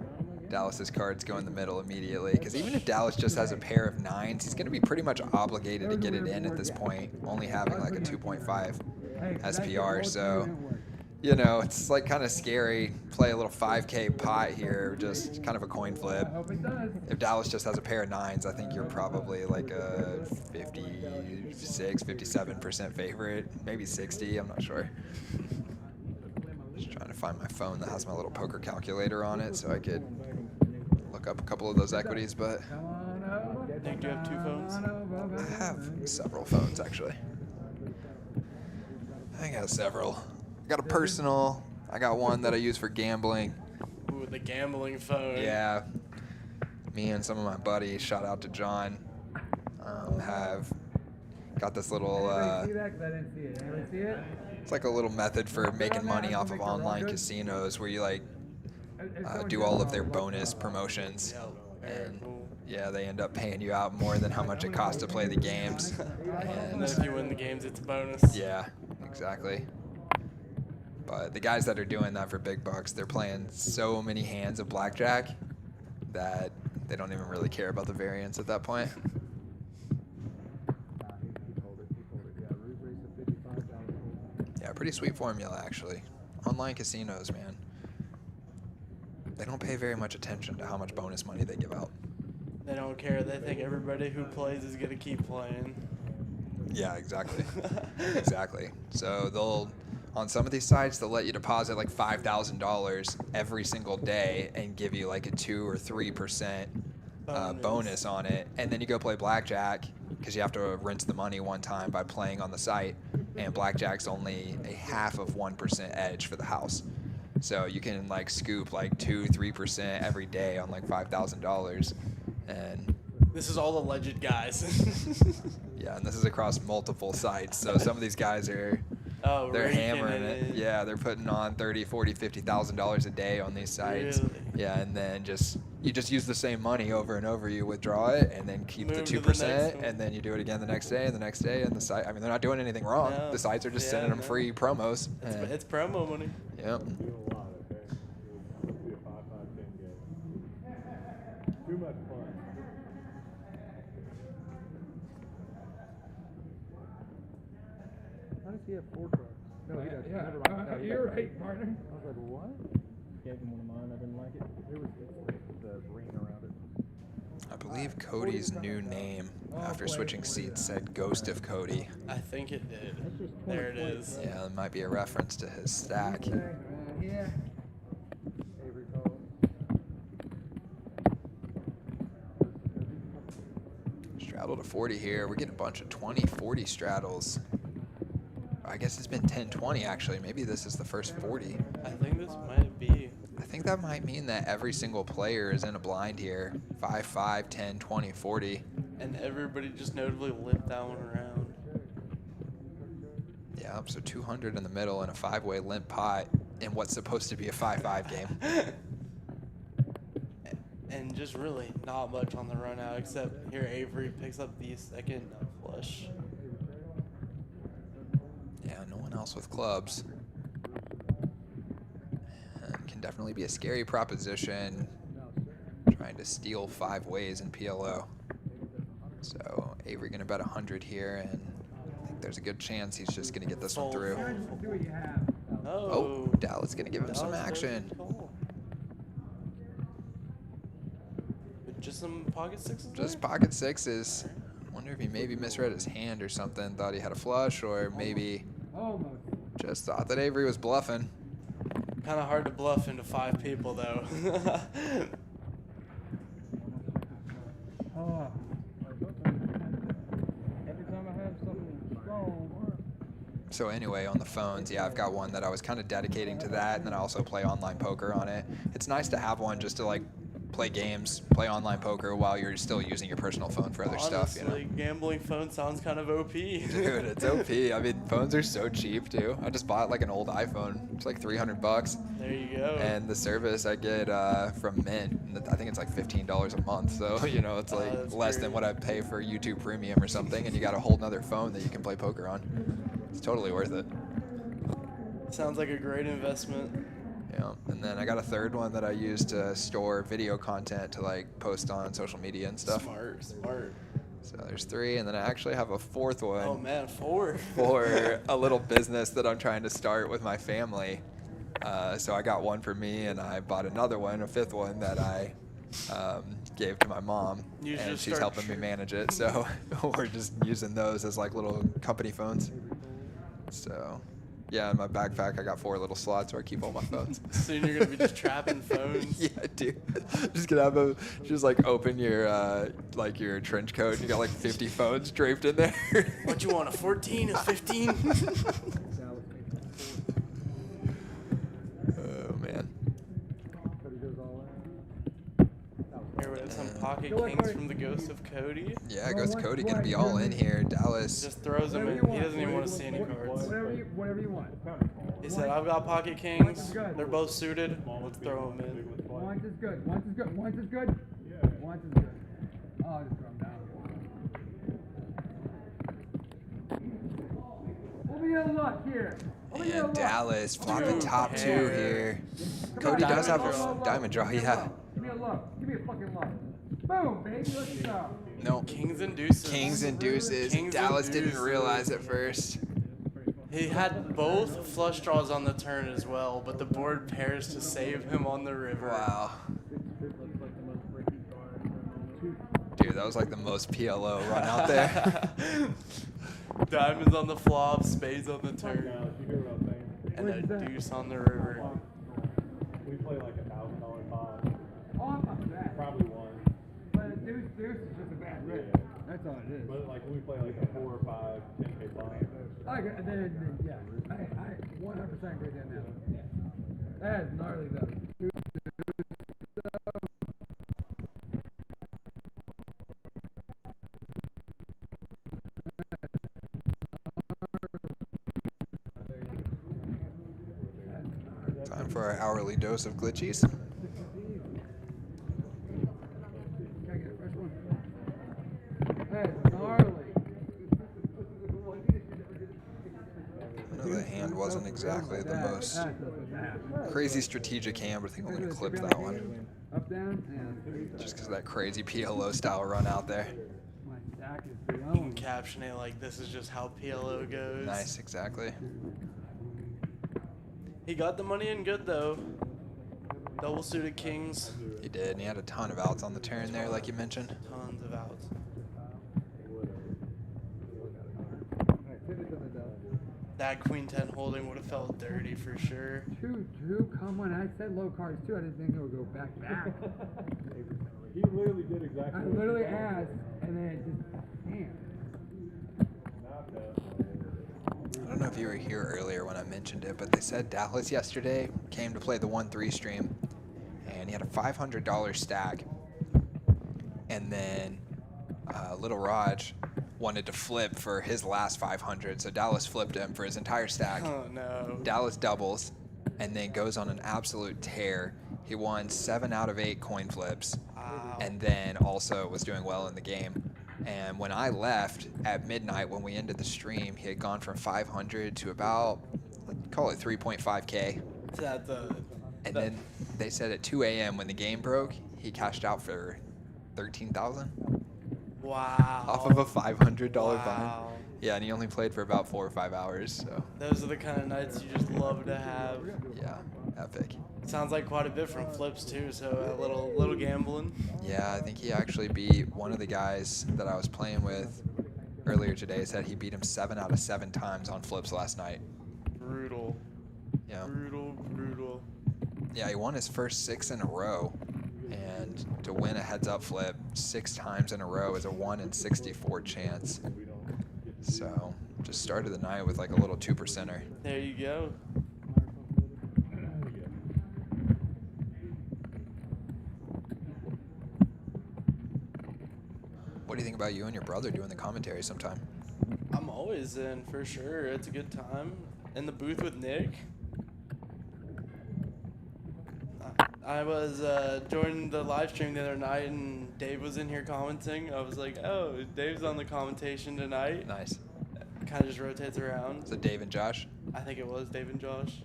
Dallas's cards go in the middle immediately. Because even if Dallas just has a pair of 9s, he's going to be pretty much obligated to get it in at this point, only having like a 2.5 SPR. So, you know, it's like kind of scary. Play a little 5K pot here, just kind of a coin flip. If Dallas just has a pair of 9s, I think you're probably like a 56, 57% favorite, maybe 60, I'm not sure. Just trying to find my phone that has my little poker calculator on it so I could look up a couple of those equities, but Nick, do you have 2 phones? I have several phones actually. I got several. I got a personal. I got one that I use for gambling. Ooh, the gambling phone. Yeah. Me and some of my buddies, shout out to John, have got this little, it's like a little method for making money off of online casinos where you like do all of their bonus promotions. And yeah, they end up paying you out more than how much it costs to play the games. And then if you win the games, it's a bonus. Yeah, exactly. But the guys that are doing that for big bucks, they're playing so many hands of blackjack that they don't even really care about the variance at that point. Yeah, pretty sweet formula actually. Online casinos, man. They don't pay very much attention to how much bonus money they give out. They don't care. They think everybody who plays is going to keep playing. Yeah, exactly. Exactly. So they'll, on some of these sites, they'll let you deposit like $5,000 every single day and give you like a 2 or 3% bonus on it. And then you go play blackjack because you have to rinse the money one time by playing on the site. And blackjack's only a 0.5% edge for the house. So you can like scoop like 2-3% every day on like $5,000. And this is all alleged guys. yeah, and this is across multiple sites. So some of these guys are they're hammering it. Yeah, they're putting on $30,000, $40,000, $50,000 a day on these sites. Really? Yeah, and then you just use the same money over and over. You withdraw it and then keep the 2%, and then you do it again the next day and the next day. And the site, I mean, they're not doing anything wrong. No. The sites are just sending them free promos. It's promo money. Yep. Too much fun. How does he have 4 trucks? No, he doesn't. Never mind. No, You're right, partner. I was like, what? Gave him one of mine. I didn't like it. It was the ring around it. I believe Cody's new name after switching seats said Ghost of Cody. I think it did. There it is. Yeah, it might be a reference to his stack. Yeah. Avery Collins. Straddle to 40 here. We're getting a bunch of 20, 40 straddles. I guess it's been 10, 20 actually. Maybe this is the first 40. I think this might be. I think that might mean that every single player is in a blind here. 5, 5, 10, 20, 40. And everybody just notably limped that one around. Yeah, so 200 in the middle and a 5-way limp pot in what's supposed to be a 5-5 game. And just really not much on the run out, except here Avery picks up the second flush. Yeah, no one else with clubs. And can definitely be a scary proposition trying to steal 5 ways in PLO. So Avery gonna bet 100 here, and I think there's a good chance he's just gonna get this one through. Oh, Dallas gonna give him some action. Just some pocket sixes? Just pocket sixes. Wonder if he maybe misread his hand or something, thought he had a flush, or maybe just thought that Avery was bluffing. Kind of hard to bluff into 5 people, though. Every time I have something strong. So anyway, on the phones, yeah, I've got one that I was kind of dedicating to that, and then I also play online poker on it. It's nice to have one just to like play games, play online poker while you're still using your personal phone for other stuff. You know? Honestly, gambling phone sounds kind of OP. Dude, it's OP. I mean, phones are so cheap too. I just bought like an old iPhone. It's like $300. There you go. And the service I get from Mint, I think it's like $15 a month. So, you know, it's like that's less great. than what I pay for YouTube Premium or something. And you got a whole nother phone that you can play poker on. It's totally worth it. Sounds like a great investment. Yeah. And then I got a third one that I use to store video content to like post on social media and stuff. Smart. So there's 3. And then I actually have a 4th one. Oh man, 4. For a little business that I'm trying to start with my family. So I got one for me, and I bought another one, a 5th one that I gave to my mom, You and just she's start helping me manage it. So we're just using those as like little company phones. So yeah, in my backpack I got 4 little slots where I keep all my phones. Soon you're gonna be just trapping phones. Yeah, dude. Just gonna have just like open your like your trench coat. And you got like 50 phones draped in there. What you want, a 14, a 15? Oh man. Here we have some pocket kings from the Ghost of Cody. Yeah, Ghost Cody gonna be all in here. Dallas. Just throws them in. He doesn't even want to see any cards. Whatever you want. He said, I've got pocket kings. They're both suited. Let's throw them in. Once is good. Once is good. Once is good. Once is good. Oh, I'll just throw them down. Let me get a look here. And Dallas flopping top 2 Hair. here. Come Cody on, does have look. a diamond draw. Yeah. Give me a look. Give me a fucking look. Boom, baby. Let's go. No. Kings and deuces. Kings and deuces. Kings and Dallas didn't deuces. realize at first. He had both flush draws on the turn as well, but the board pairs to save him on the river. Wow. Dude, that was like the most PLO run out there. Diamonds on the flop, spades on the turn, You hear what I'm saying? and a deuce on the river. We play like $1,000 pot. Oh, I'm not bad. Probably one. But a deuce is just a bad risk. Yeah. That's all it is. But like we play like a 4 or 5, 10K pot. Yeah, I 100% agree with that. That is gnarly though. Time for our hourly dose of glitchies. Can I get a fresh one? That is gnarly. I know the hand wasn't exactly the most crazy strategic hand, but I think I'm going to clip that one. Up, down, and Just because of that crazy PLO style run out there. my stack is You can blowing. caption it like this is just how PLO goes. Nice, exactly. He got the money in good though. Double suited kings, He did, and he had a ton of outs on the turn there, like you mentioned. tons of outs. Alright, pivot to the double. That queen 10 holding would have felt dirty for sure. 2-2, come on. I said low cards too. I didn't think it would go back. He literally did exactly I what literally you told him. asked, and then it just, damn. Not bad. I don't know if you were here earlier when I mentioned it, but they said Dallas yesterday came to play the 1-3 stream, and he had a $500 stack. And then Little Raj wanted to flip for his last 500, so Dallas flipped him for his entire stack. Oh no. Dallas doubles, and then goes on an absolute tear. He won 7 out of 8 coin flips, Wow. and then also was doing well in the game. And when I left at midnight, when we ended the stream, he had gone from 500 to about, let's call it 3.5K. That's And then they said at 2 a.m. when the game broke, he cashed out for $13,000 wow. off of a $500 bind. Wow. Yeah, and he only played for about 4 or 5 hours. So Those are the kind of nights you just love to have. yeah, epic. Sounds like quite a bit from flips too, so a little gambling. Yeah, I think he actually beat one of the guys that I was playing with earlier today. Said he beat him 7 out of 7 times on flips last night. Brutal. Yeah. Brutal. Yeah, he won his first 6 in a row. And to win a heads-up flip 6 times in a row is a 1 in 64 chance. So just started the night with like a little 2%er. There you go. What do you think about you and your brother doing the commentary sometime? I'm always in for sure. It's a good time. In the booth with Nick. I was joining the live stream the other night and Dave was in here commenting. I was like, oh, Dave's on the commentation tonight. Nice. Kind of just rotates around. So Dave and Josh? I think it was Dave and Josh.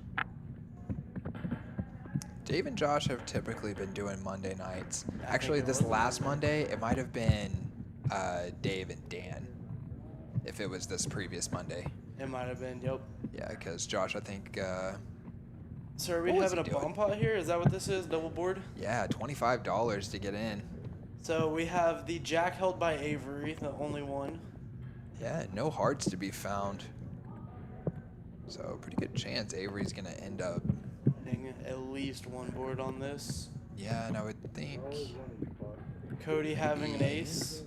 Dave and Josh have typically been doing Monday nights. I Actually, think it this was. last Monday, it might have been Dave and Dan. If it was this previous Monday. It might have been, yep. Yeah, because Josh, I think, So are we What was having a he doing? bomb pot here? Is that what this is? Double board? yeah, $25 to get in. So we have the jack held by Avery, the only one. Yeah, no hearts to be found. So pretty good chance Avery's gonna end up. Winning at least one board on this. Yeah, and I would think. Cody having an ace.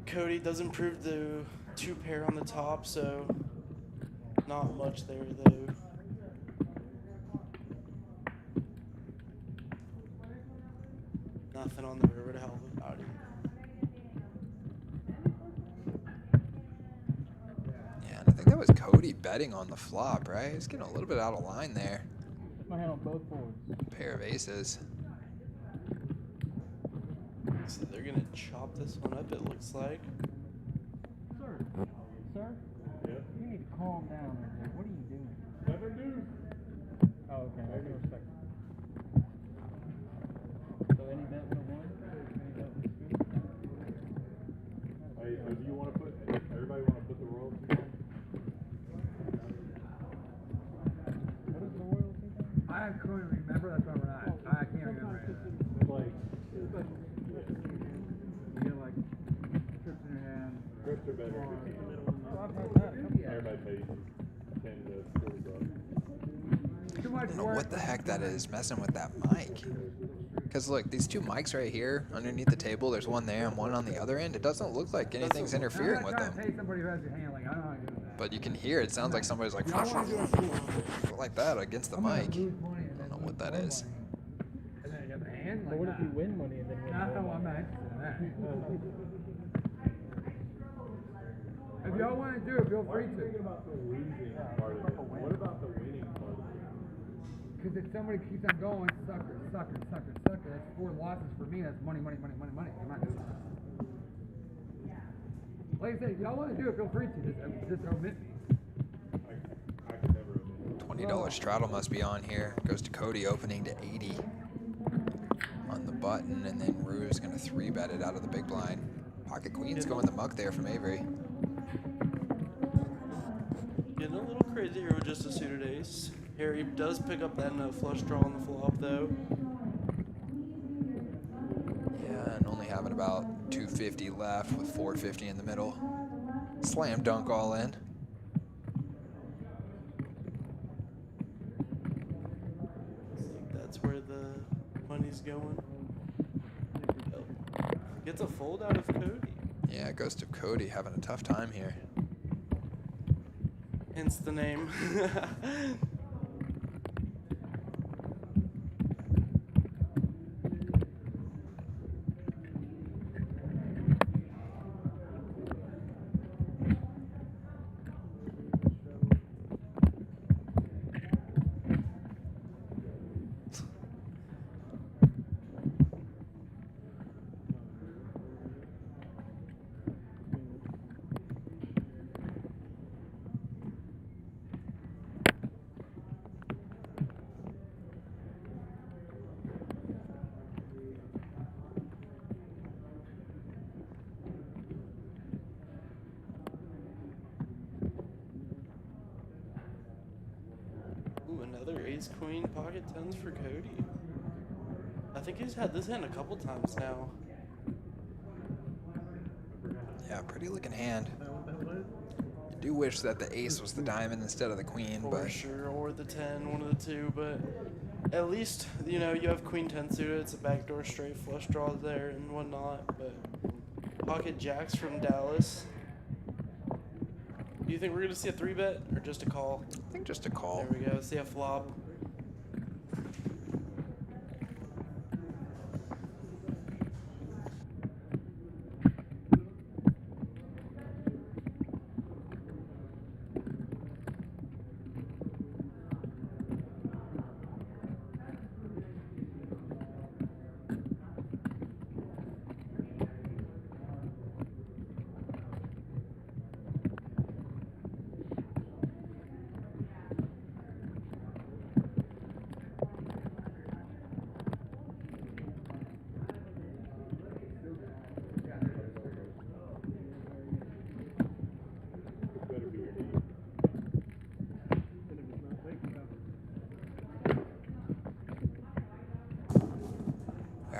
Cody does improve the 2 pair on the top, so not much there though. Nothing on the river to help him out. Yeah, and I think that was Cody betting on the flop, right? He's getting a little bit out of line there. My hand on both boards. Pair of aces. So they're gonna chop this one up, it looks like. Sir. Sir? Yeah. You need to calm down right there. What are you doing? Never do. Oh, okay. I can respect it. So any bet with a 1? Any bet with a 2? Hey, so do you want to put, everybody want to put the royalty on? What is the royalty thing? I couldn't remember. That's why we're not. I can't remember. It's like, You get like trips in your hand. trips are better. Oh, I've heard that. Everybody pays 10 to $40. Too I much don't know work. what the heck that is messing with that mic. Because look, these 2 mics right here underneath the table, there's one there and one on the other end. It doesn't look like anything's interfering I'm with not trying to them. pay somebody who has your hand. Like I don't know how to do that. But you can hear it. Sounds like somebody's like like that against the I'm gonna mic. lose money and I don't then know lose what that more is. money. And then you got the hand But like what if that. you win money and then win No, more I'm money? not interested in that. If y'all want to do it, feel Why are free you thinking to. about the losing part of it? What about the winning part of it? Because if somebody keeps on going, sucker, sucker, sucker, sucker, that's 4 losses for me. That's money, money, money, money, money. I'm not doing that. Like I said, if y'all want to do it, feel free to. Just omit me. I could never admit. $20 straddle must be on here. Goes to Cody opening to 80 on the button, and then Rue's gonna 3-bet it out of the big blind. Pocket queens going the muck there from Avery. Getting a little crazy here with just a suited ace. Here he does pick up that flush draw on the flop though. Yeah, and only having about 250 left with 450 in the middle. Slam dunk all in. That's where the money's going. Oh. Gets a fold out of Cody. Yeah, it goes to Cody having a tough time here. Hence the name. Ooh, another ace queen pocket tens for Cody. I think he's had this hand a couple times now. Yeah, pretty looking hand. I do wish that the ace was the diamond instead of the queen, For but sure, or the 10, one of the two, but at least, you know, you have queen 10 suited, it's a backdoor straight flush draw there and whatnot, but pocket jacks from Dallas. Do you think we're gonna see a 3-bet or just a call? I think just a call. There we go, see a flop.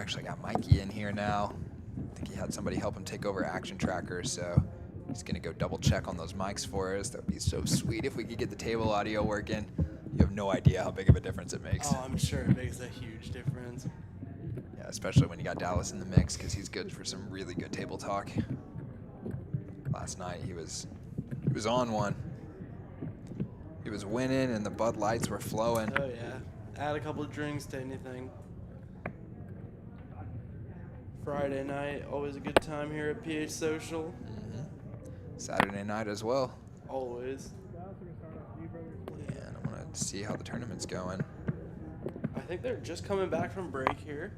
actually got Mikey in here now. I think he had somebody help him take over Action Tracker, so he's going to go double check on those mics for us. That would be so sweet if we could get the table audio working. You have no idea how big of a difference it makes. Oh, I'm sure it makes a huge difference. Yeah, especially when you got Dallas in the mix, because he's good for some really good table talk. Last night he was on one. He was winning and the Bud Lights were flowing. Oh yeah, add a couple of drinks to anything. Friday night, always a good time here at PH Social. Saturday night as well. Always. And I'm gonna see how the tournament's going. I think they're just coming back from break here.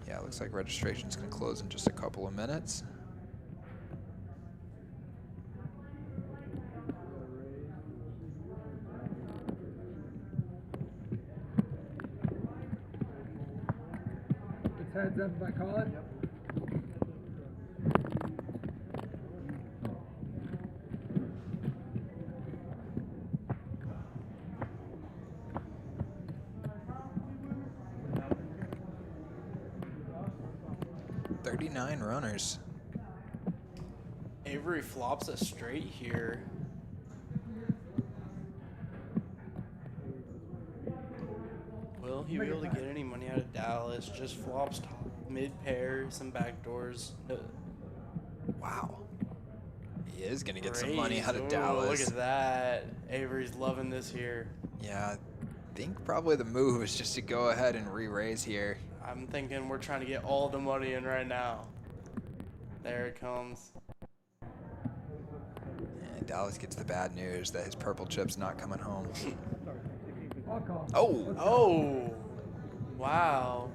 Yeah, looks like registration's gonna close in just a couple of minutes. It's heads up if I call it. Yep. Nine runners. Avery flops a straight here. Will he be able to get any money out of Dallas? Just flops top, mid pair, some backdoors. Wow. He is gonna get some money out of Ooh, Dallas. Look at that. Avery's loving this here. Yeah, I think probably the move is just to go ahead and re-raise here. I'm thinking we're trying to get all the money in right now. There it comes. And Dallas gets the bad news that his purple chip's not coming home. I'll call. Oh! Oh! Wow.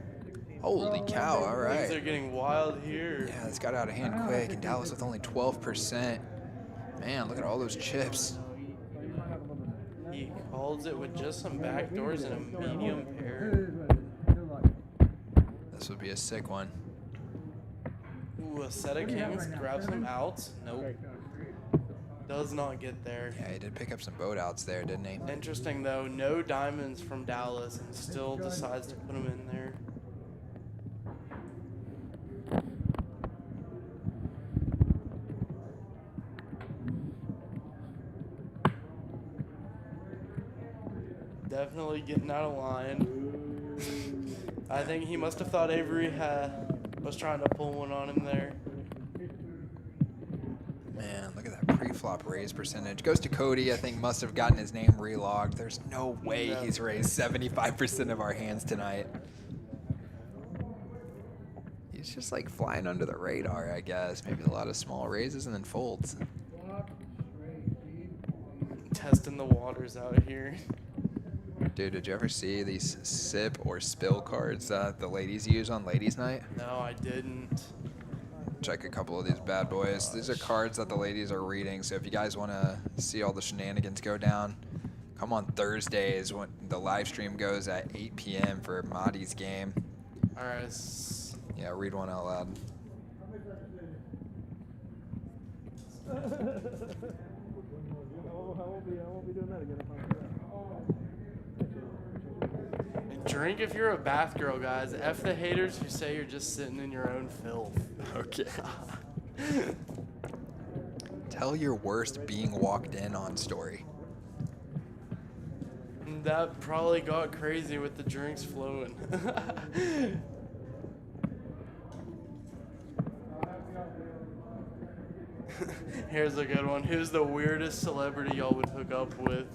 Holy cow, all Things are right. getting wild here. Yeah, this got out of hand quick, and Dallas with only 12%. Man, look at all those chips. He holds it with just some backdoors and a medium It pair. is what it is. Good luck. This would be a sick one. Ooh, a set of kings, grab some outs. Nope. Does not get there. Yeah, he did pick up some boat outs there, didn't he? Interesting though, no diamonds from Dallas and still decides to put them in there. Definitely getting out of line. I think he must have thought Avery was trying to pull one on him there. Man, look at that pre-flop raise percentage. Goes to Cody. I think must have gotten his name relogged. There's no way he's raised 75% of our hands tonight. He's just like flying under the radar, I guess. Maybe a lot of small raises and then folds. Testing the waters out here. Dude, did you ever see these sip or spill cards that the ladies use on ladies' night? No, I didn't. Check a couple of these bad boys. These are cards that the ladies are reading, so if you guys want to see all the shenanigans go down, come on Thursdays when the live stream goes at 8 p.m. for Mahdi's game. All right. Yeah, read one out loud. I won't be doing that again if I'm Drink if you're a bath girl, guys. F the haters who say you're just sitting in your own filth. Okay. Tell your worst being walked in on story. That probably got crazy with the drinks flowing. Here's a good one. Who's the weirdest celebrity y'all would hook up with?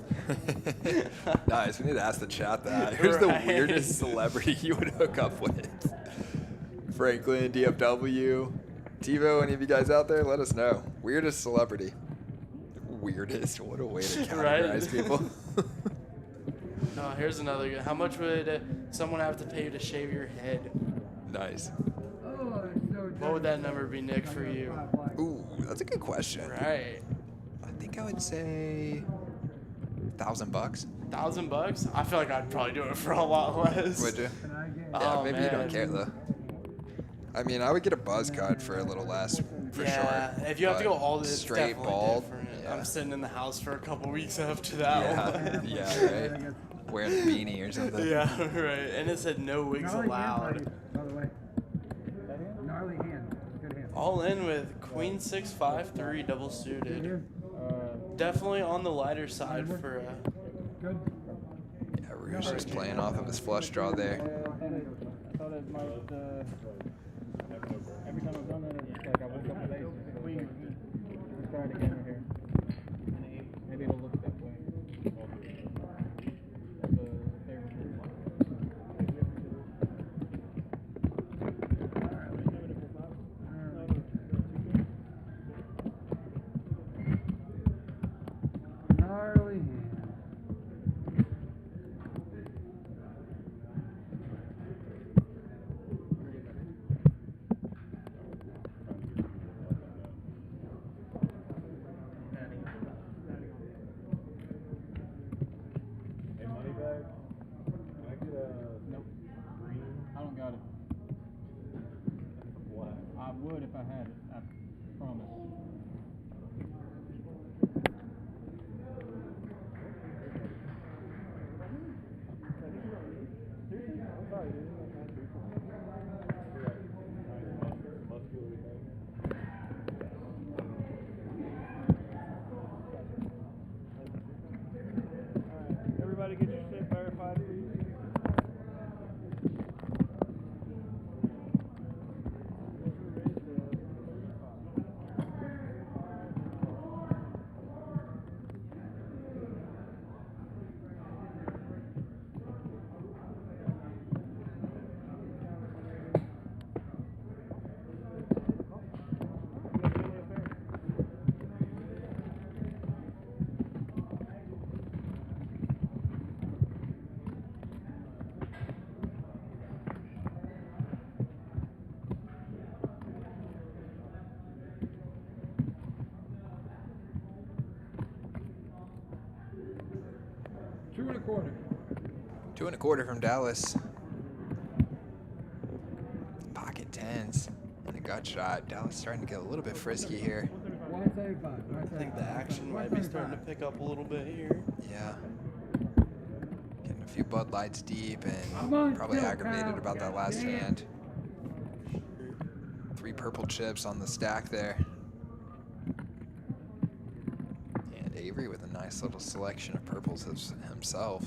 Nice. We need to ask the chat that. Who's the Right. weirdest celebrity you would hook up with? Franklin, DFW, TiVo, any of you guys out there? Let us know. Weirdest celebrity. Weirdest. What a way to categorize people. Oh, here's another good. How much would someone have to pay you to shave your head? Nice. What would that number be, Nick, for you? Ooh, that's a good question. Right. I think I would say $1,000. $1,000? I feel like I'd probably do it for a lot less. Would you? Oh, Yeah, maybe you don't man. care though. I mean, I would get a buzz cut for a little less, for Yeah, sure. if you have to but go all this, straight definitely bald, different. yeah. I'm sitting in the house for a couple weeks after that Yeah, one. yeah, right. Wearing a beanie or something. Yeah, right. And it said no wigs allowed. By the way. gnarly hand. Good hand. All in with Queen 6-5-3 double Good suited. here. Definitely on the lighter side for Good. Yeah, Rouge just playing off of his flush draw there. I thought it might, every time I've done that, it's like I woke up with aces. Let's try it again right here. Maybe it'll look that way. The favorable. Gnarly hand. Hey, money bag. Can I get a Nope. green I don't got it. black? I would if I had it. I promise. Muscular thing. Alright, everybody get your shit verified, please. Two and a quarter. 2 1/4 from Dallas. Pocket tens and a gut shot. Dallas starting to get a little bit frisky here. 175. I think the action might be starting to pick up a little bit here. Yeah. Getting a few Bud Lights deep Come and on, probably Phil, aggravated Kyle. about that last Damn it. hand. 3 purple chips on the stack there. And Avery with a nice little selection of purples himself.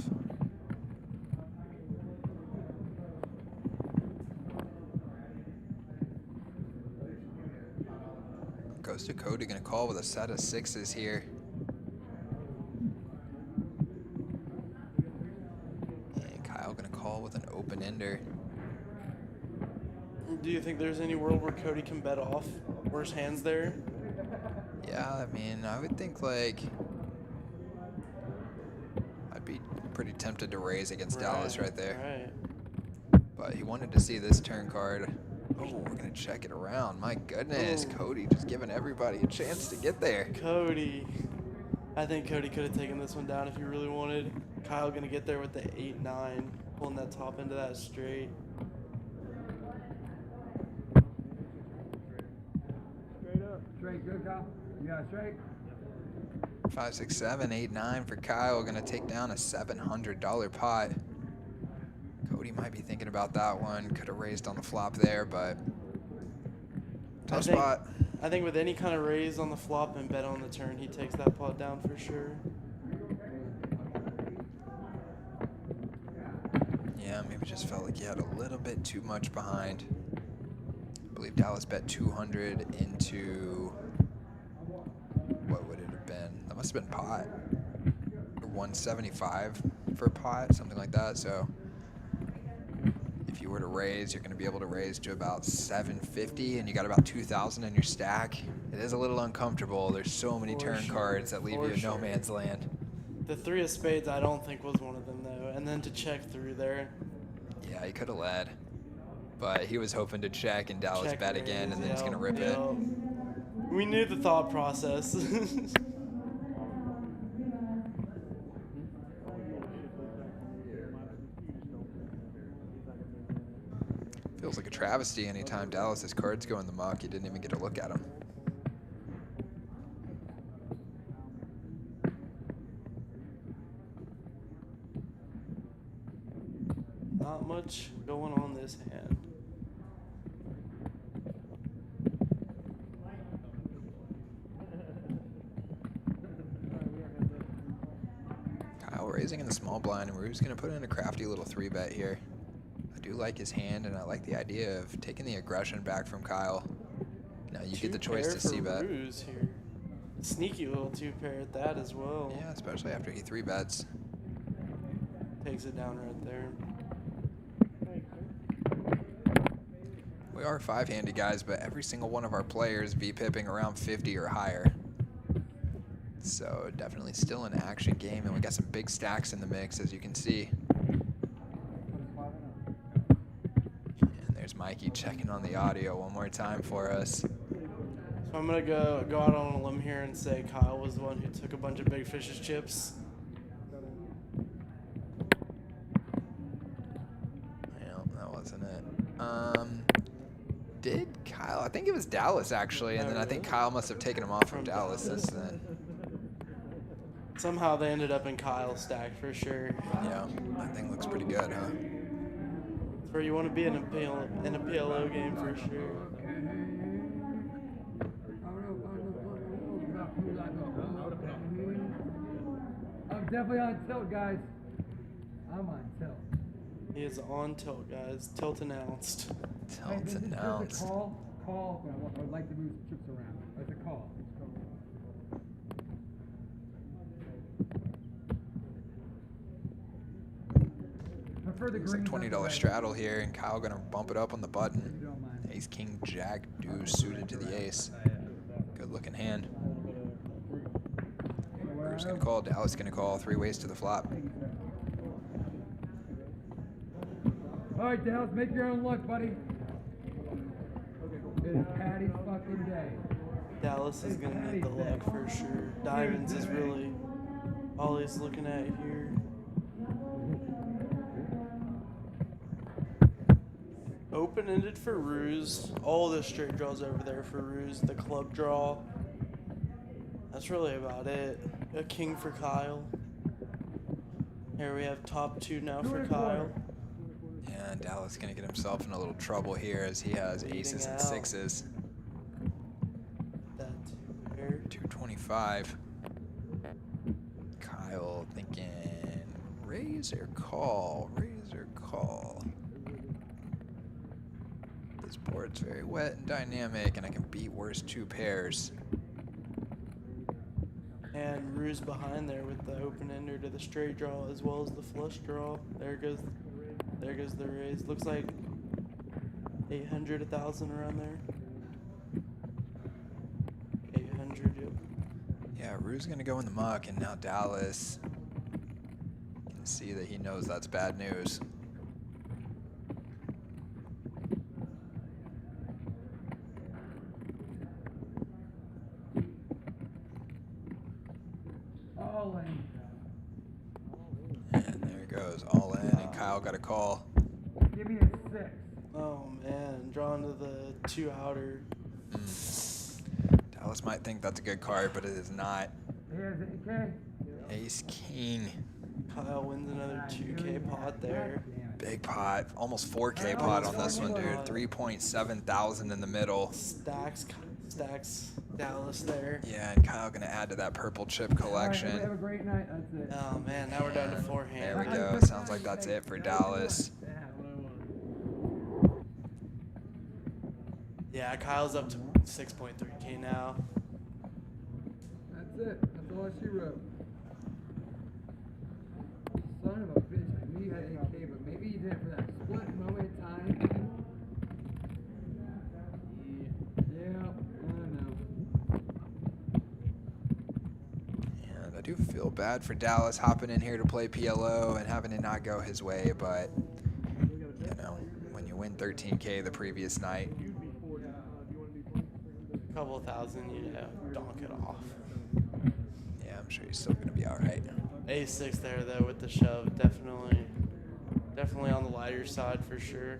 Goes to Cody, gonna call with a set of 6s here. And Kyle gonna call with an open ender. Do you think there's any world where Cody can bet off worse hands there? Yeah, I mean, I would think like I'd be pretty tempted to raise against Dallas right there. Right. But he wanted to see this turn card. Oh, we're gonna check it around. My goodness, Oh. Cody just giving everybody a chance to get there. Cody. I think Cody could have taken this one down if he really wanted. Kyle gonna get there with the 8-9, pulling that top into that straight. Straight up. Straight, good, Kyle. You got it straight? 5, 6, 7, 8, 9 for Kyle. Gonna take down a $700 pot. Cody might be thinking about that one. Could have raised on the flop there, but tough spot. I think with any kind of raise on the flop and bet on the turn, he takes that pot down for sure. Yeah, maybe just felt like he had a little bit too much behind. I believe Dallas bet 200 into, what would it have been? That must have been pot. Or 175 for pot, something like that. So if you were to raise, you're going to be able to raise to about 750, and you got about 2,000 in your stack. It is a little uncomfortable. There's so many For turn sure. cards that leave For you in no sure. man's land. The 3 of spades, I don't think was one of them though. And then to check through there. Yeah, he could have led, but he was hoping to check, and Dallas Check bet again, raise, and then he's yep, going to rip it. yep. We knew the thought process. Feels like a travesty anytime Dallas's cards go in the muck. You didn't even get a look at them. Not much going on this hand. raising in the small blind, and Rue's going to put in a crafty little 3-bet here. I do like his hand, and I like the idea of taking the aggression back from Kyle. Now you get the choice to c-bet. Ruse here. Sneaky little 2-pair at that as well. Yeah, especially after he 3-bets. Takes it down right there. We are 5-handed guys, but every single one of our players V-pipping around 50 or higher. So definitely still an action game, and we got some big stacks in the mix, as you can see. And there's Mikey checking on the audio one more time for us. So I'm gonna go out on a limb here and say Kyle was the one who took a bunch of Big Fish's chips. No, that wasn't it. Did Kyle? I think it was Dallas actually, and then I think Kyle must have taken him off from Dallas since then. Somehow they ended up in Kyle's stack for sure. Yeah, that thing looks pretty good, huh? It's where you want to be in a PLO game for sure. I'm definitely on tilt, guys. I'm on tilt. He is on tilt, guys. Tilt announced. Tilt's announced. Call, but I would like to move chips around. That's a call. Prefer the It's a green. $20 straddle here, and Kyle gonna bump it up on the button. Ace, king, jack, deuce suited to the ace. Good looking hand. Bruce gonna call, Dallas gonna call, 3 ways to the flop. All right, Dallas, make your own luck, buddy. It's Patty's fucking day. Dallas is gonna need the luck for sure. Diamonds is really all he's looking at here. Open-ended for Ruse. All the straight draws over there for Ruse. The club draw. That's really about it. A king for Kyle. Here we have top 2 now for Kyle. Yeah, and Dallas gonna get himself in a little trouble here as he has aces and 6s. That pair. 225. Kyle thinking raise or call, raise or call. This board's very wet and dynamic, and I can beat worse 2 pairs. And Ruse behind there with the open ender to the straight draw as well as the flush draw. There goes the raise. Looks like 800, 1,000 around there. 800, yep. Yeah, Rue's gonna go in the muck, and now Dallas can see that he knows that's bad news. All in. And there it goes, all in, and Kyle got a call. Give me a 6. Oh man, drawn to the 2 outer. Dallas might think that's a good card, but it is not. He has 8K. Ace, king, Kyle wins another 2K pot there. big pot, almost 4K pot on this one, dude. 3.7 thousand in the middle. Stacks Dallas there. Yeah, and Kyle gonna add to that purple chip All right, have a collection. great night. That's it. Oh man, now we're down to 4 There hands. we go. Sounds like that's it for Dallas. Yeah, Kyle's up to 6.3K now. That's it. That's all she wrote. Son of a bitch. I knew you had 8K, but maybe you did it for that split moment in time. Yeah, I know. And I do feel bad for Dallas hopping in here to play PLO and having it not go his way, but you know, when you win 13K the previous night, Couple thousand, you know, donk it off. yeah, I'm sure he's still gonna be all right. A6 there though with the shove, definitely on the lighter side for sure.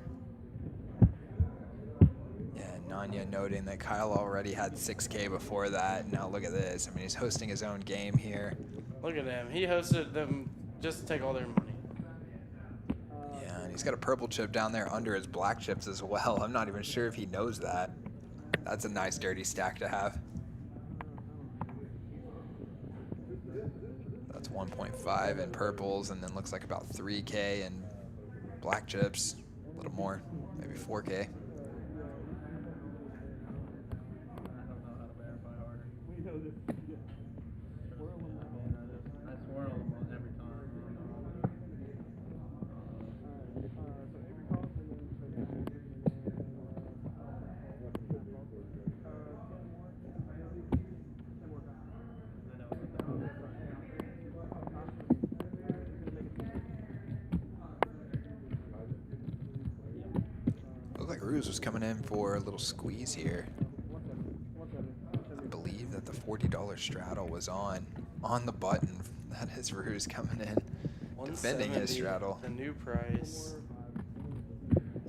Yeah, Nanya noting that Kyle already had 6K before that. Now look at this. I mean, he's hosting his own game here. Look at him. He hosted them just to take all their money. Yeah, and he's got a purple chip down there under his black chips as well. I'm not even sure if he knows that. That's a nice dirty stack to have. That's 1.5 in purples, and then looks like about 3K in black chips. A little more, maybe 4K. I don't know how to verify harder. We know this. Yeah. Swirl them out. I swirl them on every time. Alright, so every call and then Looked like Ruse was coming in for a little squeeze here. I believe that the $40 straddle was on the button. That is Ruse coming in, defending his 170, straddle. the new price.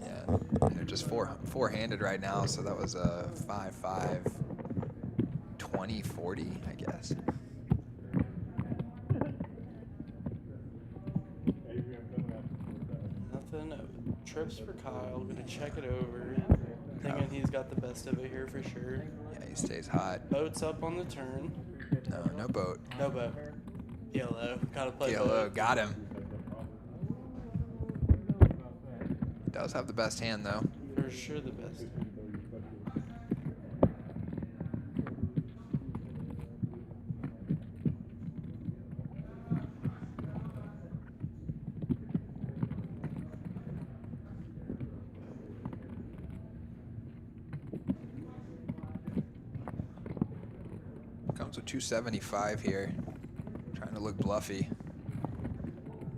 Yeah, they're just four-handed right now, so that was a 5-5, 20, 40, I guess. Nothing. Trips for Kyle. Gonna check it over. Thinking he's got the best of it here for sure. Yeah, he stays hot. Boat's up on the turn. No boat. No boat. PLO. Gotta play PLO boat. got him. Does have the best hand though. For sure the best. Comes with 275 here. Trying to look bluffy.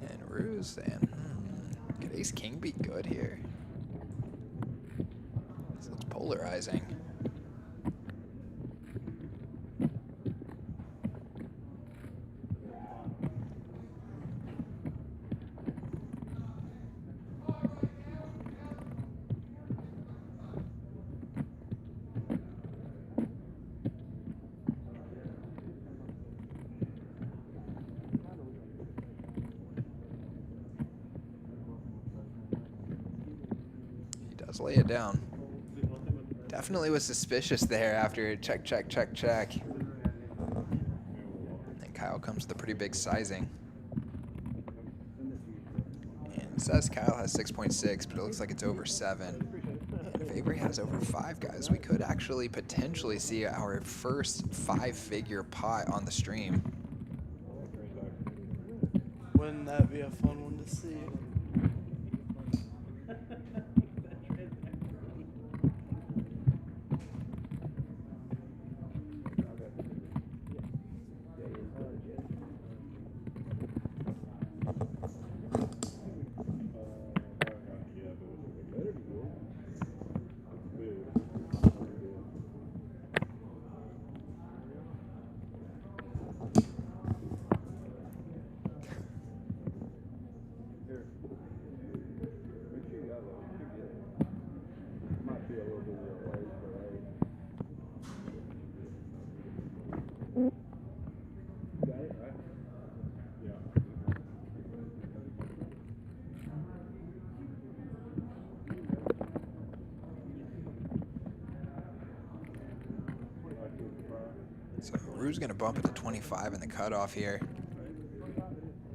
And Ruse saying, could ace king be good here? This looks polarizing. Lay it down. Definitely was suspicious there after check. And Kyle comes with a pretty big sizing. And it says Kyle has 6.6, but it looks like it's over 7. And if Avery has over 5, guys, we could actually potentially see our first 5-figure pot on the stream. Wouldn't that be a fun one to see? So Rue's going to bump it to 25 in the cutoff here.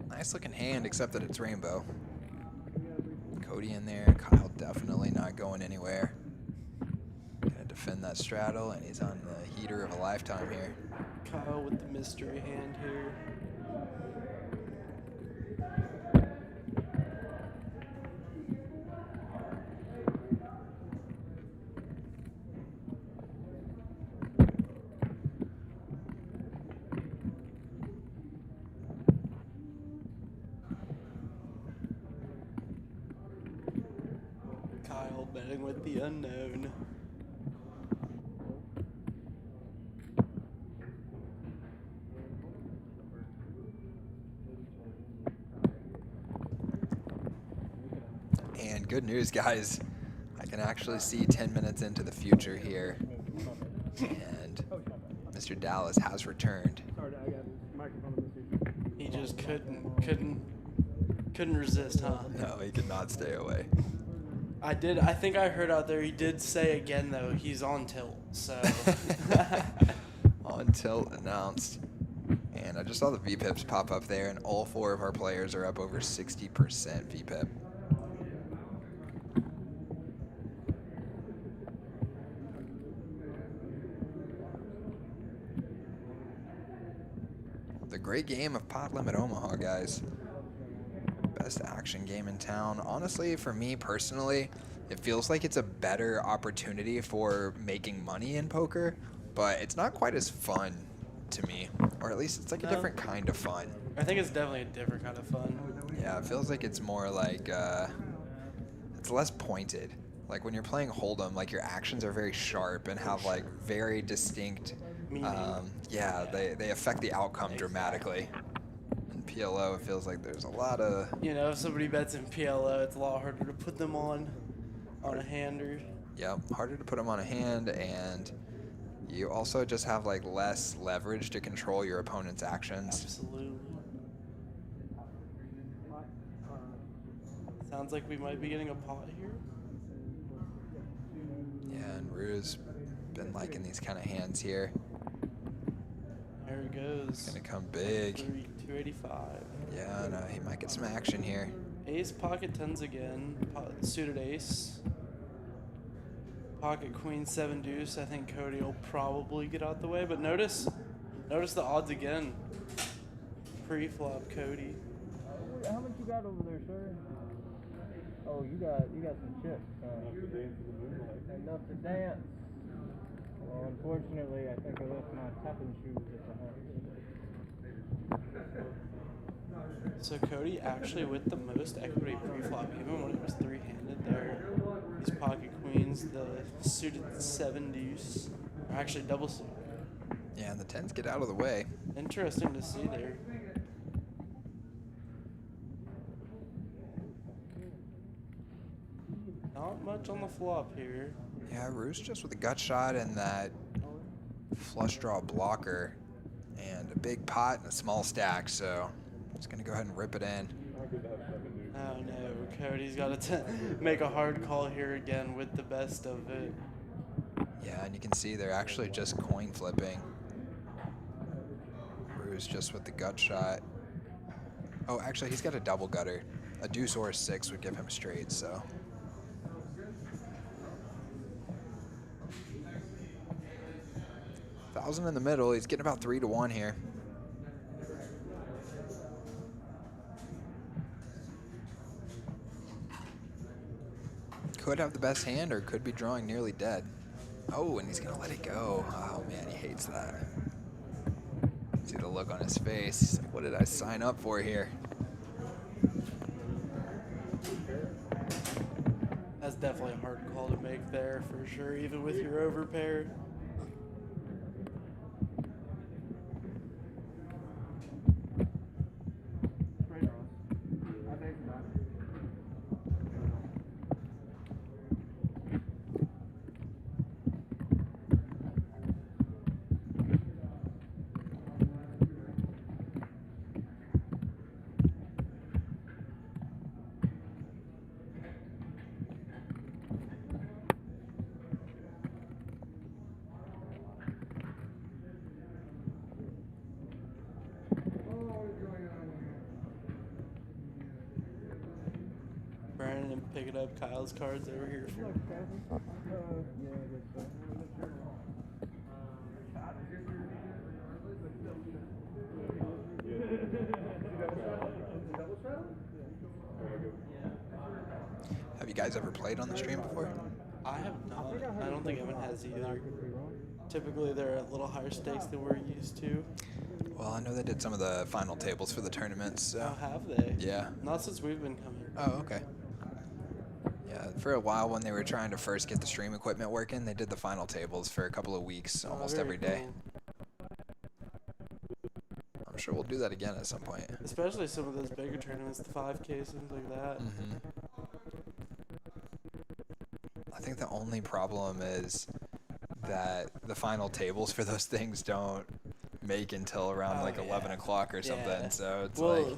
Nice looking hand, except that it's rainbow. Cody in there. Kyle definitely not going anywhere. Going to defend that straddle, and he's on the heater of a lifetime here. Kyle with the mystery hand here. Kyle betting with the unknown. And good news, guys. I can actually see 10 minutes into the future here. And Mr. Dallas has returned. Sorry, I got microphone on this dude. He just couldn't resist, huh? No, he could not stay away. I think I heard out there he did say again though he's on tilt, so On tilt announced. And I just saw the VPIPs pop up there, and all 4 of our players are up over 60% VPIP. The great game of Pot Limit Omaha, guys. Best action game in town. Honestly, for me personally, it feels like it's a better opportunity for making money in poker, but it's not quite as fun to me, or at least it's like a different kind of fun. I think it's definitely a different kind of fun. Yeah, it feels like it's more like, it's less pointed. Like when you're playing Hold'em, like your actions are very sharp and have like very distinct, yeah, they affect the outcome dramatically. In PLO, it feels like there's a lot of... You know, if somebody bets in PLO, it's a lot harder to put them on a hander. Yep, harder to put them on a hand, and you also just have like less leverage to control your opponent's actions. Absolutely. Sounds like we might be getting a pot here. Yeah, and Rue's been liking these kind of hands here. There it goes. It's gonna come big. 285. Yeah, no, he might get some action here. Ace, pocket tens again. Suited ace. Pocket queen, 7 deuce. I think Cody will probably get out the way, but notice the odds again. Pre-flop Cody. How much you got over there, sir? Oh, you got some chips. Enough to dance. Well, unfortunately, I think I left my tapping shoes at the house. So Cody actually with the most equity pre-flop, even when it was 3-handed there. These pocket queens, the suited 7 deuce, or actually double suited. Yeah, and the 10s get out of the way. Interesting to see there. Not much on the flop here. Yeah, Rue's just with a gut shot and that flush draw blocker and a big pot and a small stack, so just gonna go ahead and rip it in. Oh no, Cody's got to make a hard call here again with the best of it. Yeah, and you can see they're actually just coin flipping. Rue's just with the gut shot. Oh, actually, he's got a double gutter. A deuce or a 6 would give him straight, so. $1,000 in the middle. He's getting about 3 to 1 here. Could have the best hand or could be drawing nearly dead. Oh, and he's gonna let it go. Oh man, he hates that. See the look on his face. He's like, what did I sign up for here? That's definitely a hard call to make there for sure, even with your overpair. Brandon, picking up Kyle's cards over here for Have you guys ever played on the stream before? I have not. I don't think Evan has either. Typically, they're at a little higher stakes than we're used to. Well, I know they did some of the final tables for the tournaments, so. Oh, have they? Yeah. Not since we've been coming. Oh, okay. Yeah, for a while when they were trying to first get the stream equipment working, they did the final tables for a couple of weeks, almost every day. Cool. I'm sure we'll do that again at some point. Especially some of those bigger tournaments, the 5K, things like that. I think the only problem is that the final tables for those things don't make until around like 11 o'clock or something, Yeah. so it's Well, like...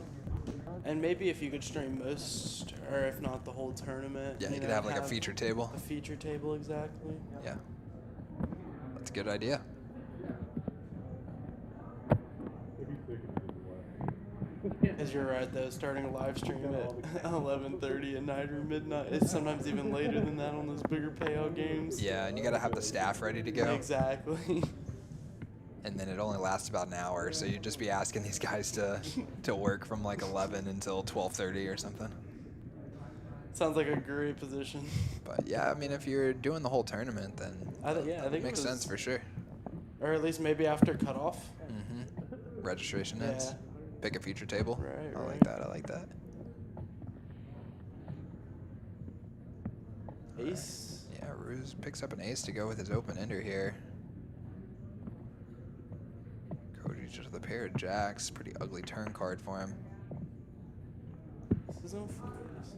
and maybe if you could stream most, or if not the whole tournament. Yeah, you could have like a feature table. A feature table, exactly. Yeah. That's a good idea. Because you're right though, starting a live stream at 11:30 at night or midnight. It's sometimes even later than that on those bigger payout games. Yeah, and you gotta have the staff ready to go. Exactly. And then it only lasts about an hour, so you'd just be asking these guys to work from like 11 until 12:30 or something. Sounds like a great position. But yeah, I mean, if you're doing the whole tournament, then I think it makes was- sense for sure. Or at least maybe after cutoff. Registration ends. Yeah. Pick a future table. Right, I like right. that. I like that. Ace. Yeah, Ruse picks up an ace to go with his open ender here. Koji just with a pair of jacks. Pretty ugly turn card for him. This is on fours.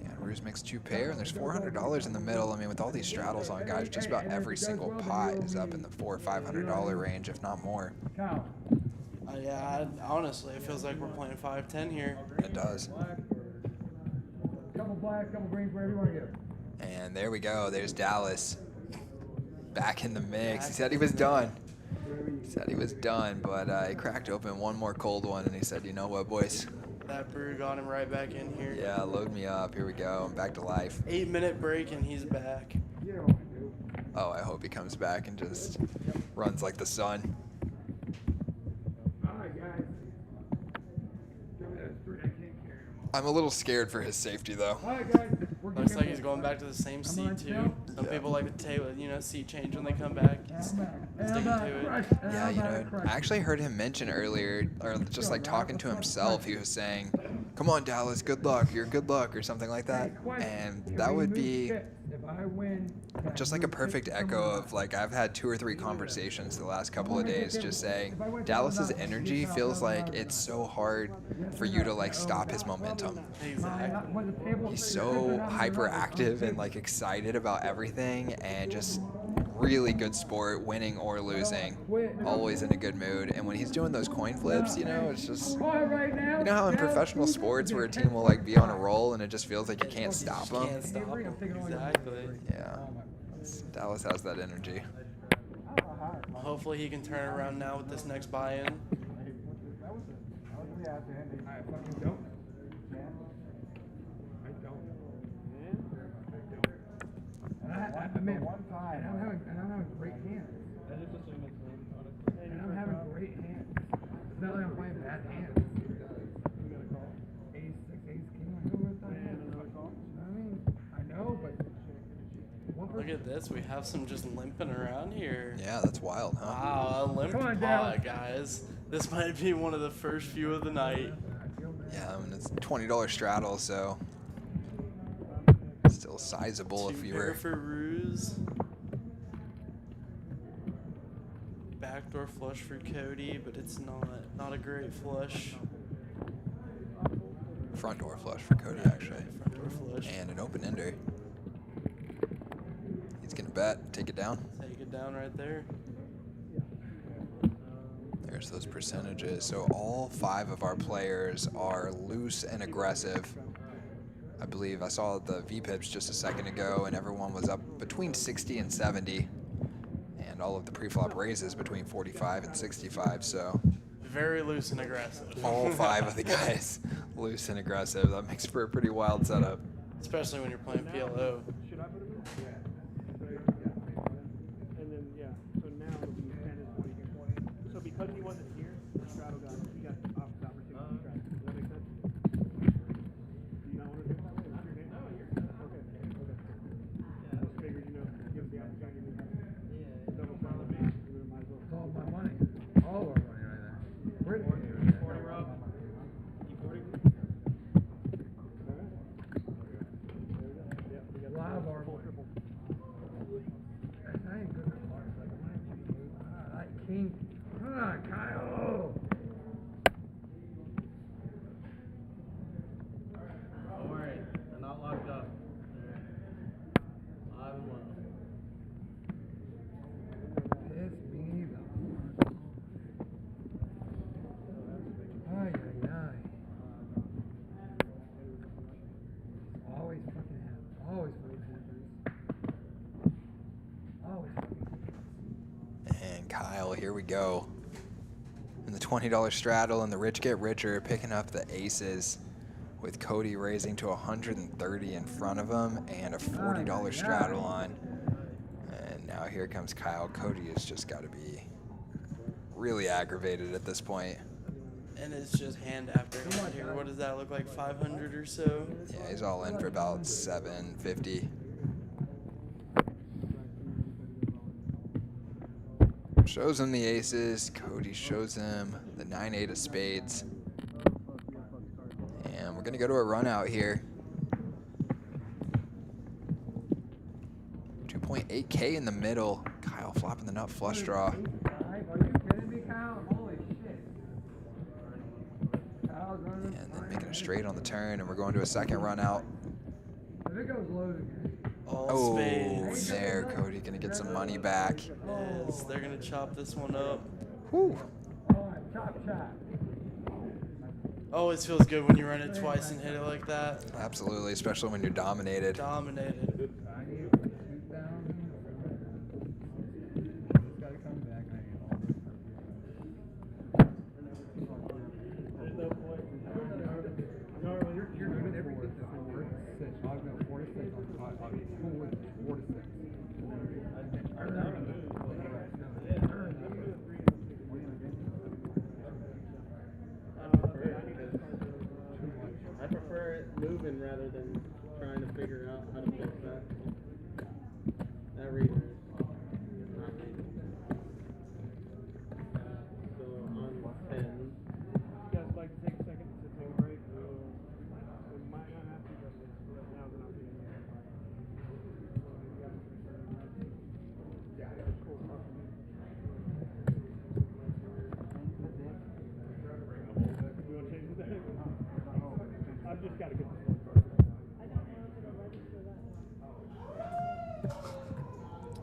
Yeah, Ruse makes 2 pair, and there's $400 in the middle. I mean, with all these straddles on, guys, just about every single pot is up in the $400 or $500 range, if not more. Kyle. Yeah, honestly, it feels like we're playing 5-10 here. It does. Couple black, couple green for everyone here. And there we go. There's Dallas. Back in the mix. He said he was done. He said he was done, but he cracked open one more cold one, and he said, you know what, boys? That brew got him right back in here. Yeah, load me up. Here we go. I'm back to life. 8-minute break and he's back. Oh, I hope he comes back and just runs like the sun. I'm a little scared for his safety, though. Alright, guys. Looks like he's going back to the same seat too. Some people like to take, seat change when they come back. He's sticking to it. Yeah, you know, I actually heard him mention earlier, or just like talking to himself, he was saying, come on, Dallas, good luck, you're good luck, or something like that. And that would be just like a perfect echo of, like, I've had 2 or 3 conversations the last couple of days just saying Dallas's energy feels like it's so hard for you to like stop his momentum. Exactly. He's so hyperactive and like excited about everything, and just really good sport, winning or losing, always in a good mood. And when he's doing those coin flips, you know, it's just, you know how in professional sports where a team will like be on a roll and it just feels like you can't stop them? Can't stop him. Exactly. Yeah, Dallas has that energy. Hopefully he can turn it around now with this next buy-in. I'm having great hands. And I'm having great hands. It's not like I'm playing bad hands. Ace 6, ace king, I go with that hand. I mean, I know, but Look at this. We have some just limping around here. Yeah, that's wild, huh? Wow, a limp Come on, pot, Dallas. guys. This might be one of the first few of the night. Yeah, I mean, it's $20 straddle, so still sizable if 2 you pair were. for Ruse. Backdoor flush for Cody, but it's not a great flush. Front door flush for Cody, actually. Front door flush. And an open ender. He's gonna bet, take it down. Take it down right there. There's those percentages. So all 5 of our players are loose and aggressive. I believe I saw the VPIPs just a second ago, and everyone was up between 60 and 70. And all of the preflop raises between 45 and 65. So Very loose and aggressive. all 5 of the guys loose and aggressive. That makes for a pretty wild setup. Especially when you're playing PLO. Should I put him in? Yeah. And then, yeah, so now it'll be 10 and 20 here. So because he wasn't here, the straddle got, he got the opportunity to straddle. Does that make sense? Do you not want to do it that way? Is your name? No, you're good. Okay, okay. I just figured, you know, give him the opportunity to double straddle. You might as well. it's all my money. All our money right there. Where did you 40 Rob. E40? Yeah, we got A lot of our full money. triple. I ain't good at cards. Like, that king. Come on, Kyle. Don't worry, they're not locked up. They're alive and well. Piss me the Ay, ay, ay. Always fucking happens. Always fucking happens. Always fucking happens. And Kyle, here we go. In the $20 straddle, and the rich get richer, picking up the aces with Cody raising to 130 in front of him and a $40 straddle on. And now here comes Kyle. Cody has just got to be really aggravated at this point. And it's just hand after hand here. What does that look like, 500 or so? Yeah, he's all in for about 750. Shows him the aces. Cody shows him the 9-8 of spades. And we're going to go to a run out here. 2.8K in the middle. Kyle flopping the nut flush draw. Are you kidding me, Kyle? Holy shit. Kyle's running. And then making a straight on the turn, and we're going to a second run out. If it goes low again. All Oh, spades. there, Cody gonna get some money back. Yes, they're going to chop this one up. Whew. Oh, chop. Always feels good when you run it twice and hit it like that. Absolutely, especially when you're dominated. Dominated. I need to shoot down. Just gotta come back. I need all this. You're good at 4 to 6. I'll go 4 to 6 on 5. I'll get 4 to 6. I prefer it moving rather than trying to figure out how to fix that. That reader is not reading. So on 10. You guys like to take a second to take a break? We might not have to, but now they're not being We want to change the I've just got to get this one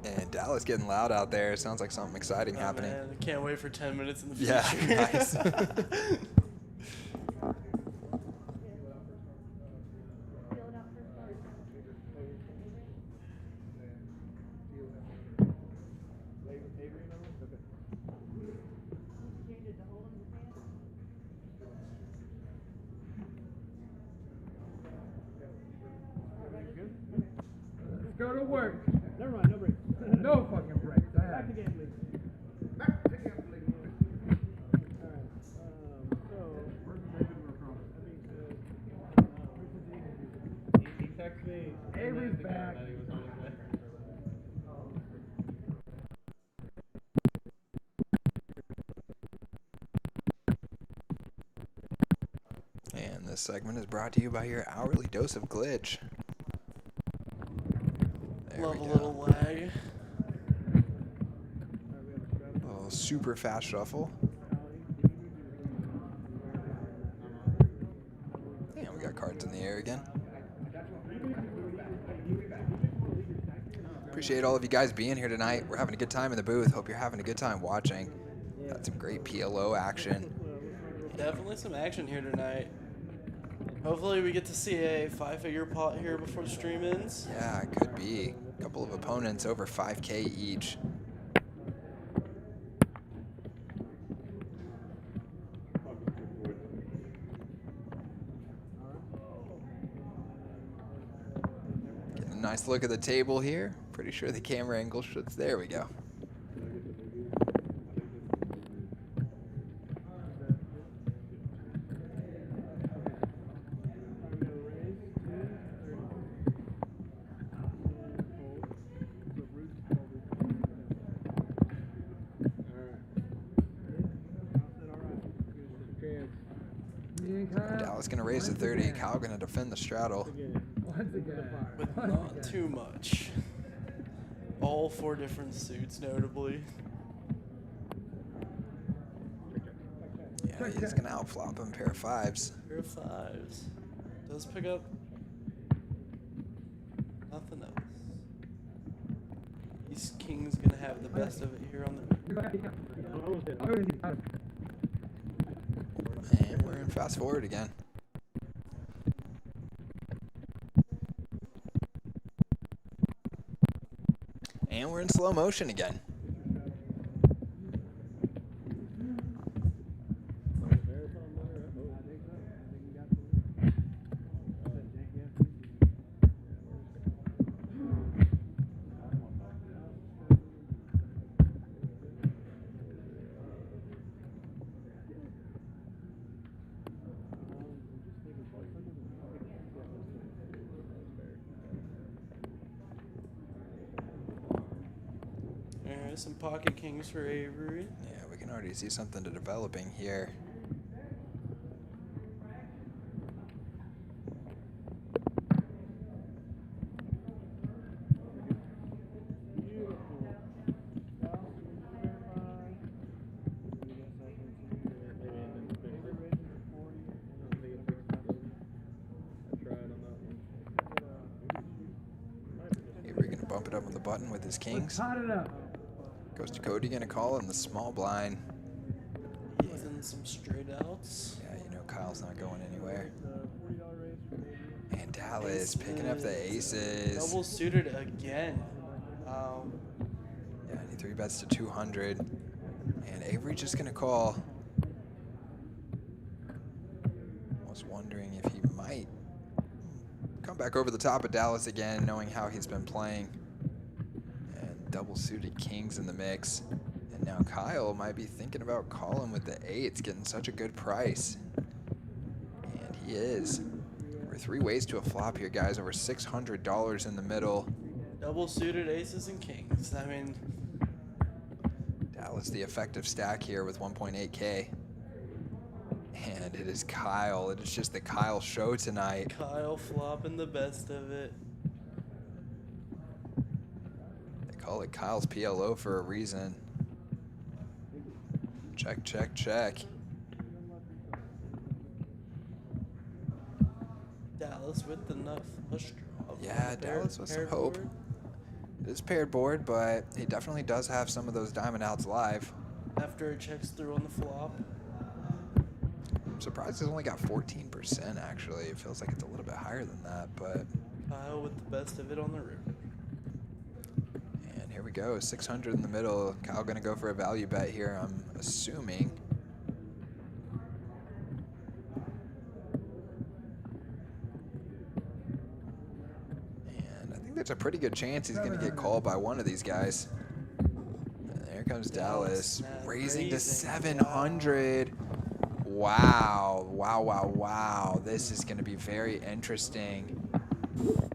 first. And Dallas getting loud out there. Sounds like something exciting happening. Man, I can't wait for 10 minutes in the future. Yeah, nice. Let's go to work. Never mind, no break. No fucking breaks. Back to gambling. Back to gambling. Alright, He texted me. Avery's back. That he was on his way. And this segment is brought to you by your hourly dose of glitch. There Love we a go. little lag. A little super fast shuffle. And we got cards in the air again. Appreciate all of you guys being here tonight. We're having a good time in the booth. Hope you're having a good time watching. Got some great PLO action. Definitely some action here tonight. Hopefully we get to see a 5-figure pot here before the stream ends. Yeah, it could be. A couple of opponents over 5K each. Getting a nice look at the table here. Pretty sure the camera angle should. There we go. Dallas gonna raise to 30. Kyle gonna defend the straddle. Once again. With not too much. All 4 different suits, notably. Yeah, he's gonna outflop him. Pair of 5s. Pair of 5s. Does pick up nothing else. East King's gonna have the best of it here on the. And we're in fast forward again. And we're in slow motion again. Alright, some pocket kings for Avery. Yeah, we can already see something developing here. Avery gonna bump it up on the button with his kings. Hot it up. Goes to Cody, gonna call in the small blind. Using some straight outs. Yeah, you know Kyle's not going anywhere. And Dallas picking up the aces. Double suited again. Yeah, and he 3-bets to 200. And Avery just gonna call. Was wondering if he might come back over the top of Dallas again, knowing how he's been playing. And double suited kings in the mix. And now Kyle might be thinking about calling with the eights, getting such a good price. And he is. We're 3 ways to a flop here, guys. Over $600 in the middle. Double suited aces and kings. I mean, Dallas, the effective stack here with 1.8K. And it is Kyle. It is just the Kyle show tonight. Kyle flopping the best of it. They call it Kyle's PLO for a reason. Check, check, check. Dallas with enough flush draw. Yeah, Dallas with some hope. It is paired board, but he definitely does have some of those diamond outs live. After it checks through on the flop. I'm surprised he's only got 14% actually. It feels like it's a little bit higher than that, but. Kyle with the best of it on the river. And here we go, 600 in the middle. Kyle gonna go for a value bet here, I'm assuming. And I think there's a pretty good chance he's gonna get called by one of these guys. And there comes Dallas, raising to 700. Wow, wow, wow, wow. This is gonna be very interesting.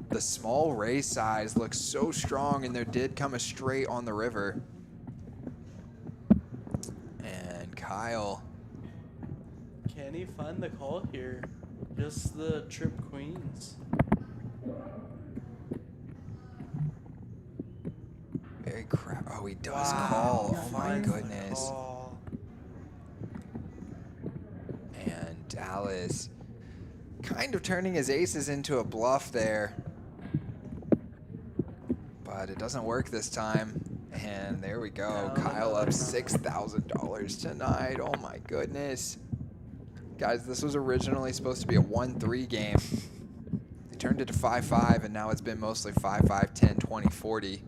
The small raise size looks so strong, and there did come a straight on the river. And Kyle. Can he find the call here? Just the trip queens. Very crap. Oh, he does Wow, call. Oh my finds the goodness. call. And Dallas kind of turning his aces into a bluff there. But it doesn't work this time. And there we go. Kyle up $6,000 tonight. Oh my goodness. Guys, this was originally supposed to be a 1-3 game. They turned it to 5-5, and now it's been mostly 5-5, 10, 20, 40.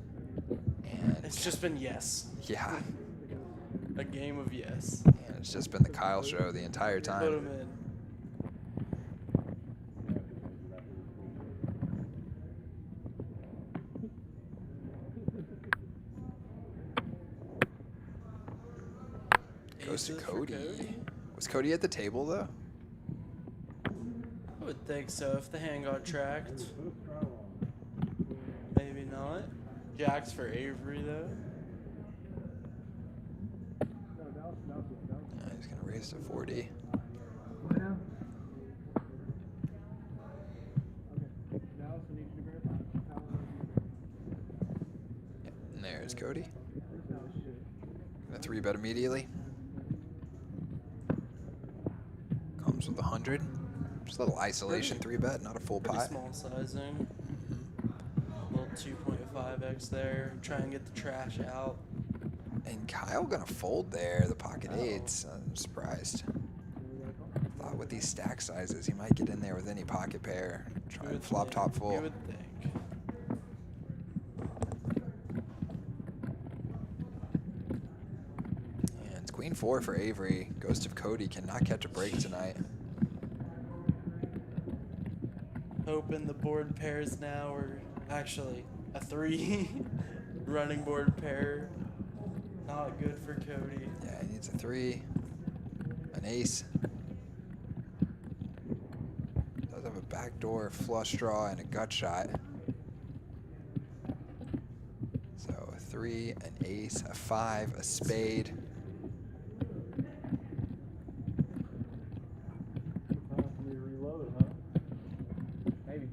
And It's just been yes. yeah, A game of yes. and it's just been the Kyle show the entire Put time. him in. Goes to Aces for Cody. Was Cody at the table though? I would think so if the hand got tracked. Maybe not. Jacks for Avery though. Yeah, he's gonna raise to 40. Yep, and there's Cody. Gonna 3-bet immediately. Comes with 100. Just a little isolation 3-bet, not a full Pretty pot. small sizing. Little 2.5x there. Try and get the trash out. And Kyle gonna fold there, the pocket eights. I'm surprised. Thought with these stack sizes, he might get in there with any pocket pair. Try You and would flop think. top full. You would think. And it's queen 4 for Avery. Ghost of Cody cannot catch a break tonight. Hoping the board pairs now, or actually a 3 running board pair. Not good for Cody. Yeah, he needs a 3, an ace. Does have a backdoor flush draw and a gut shot. So a 3, an ace, a 5, a spade. Time for me to reload, huh? Maybe.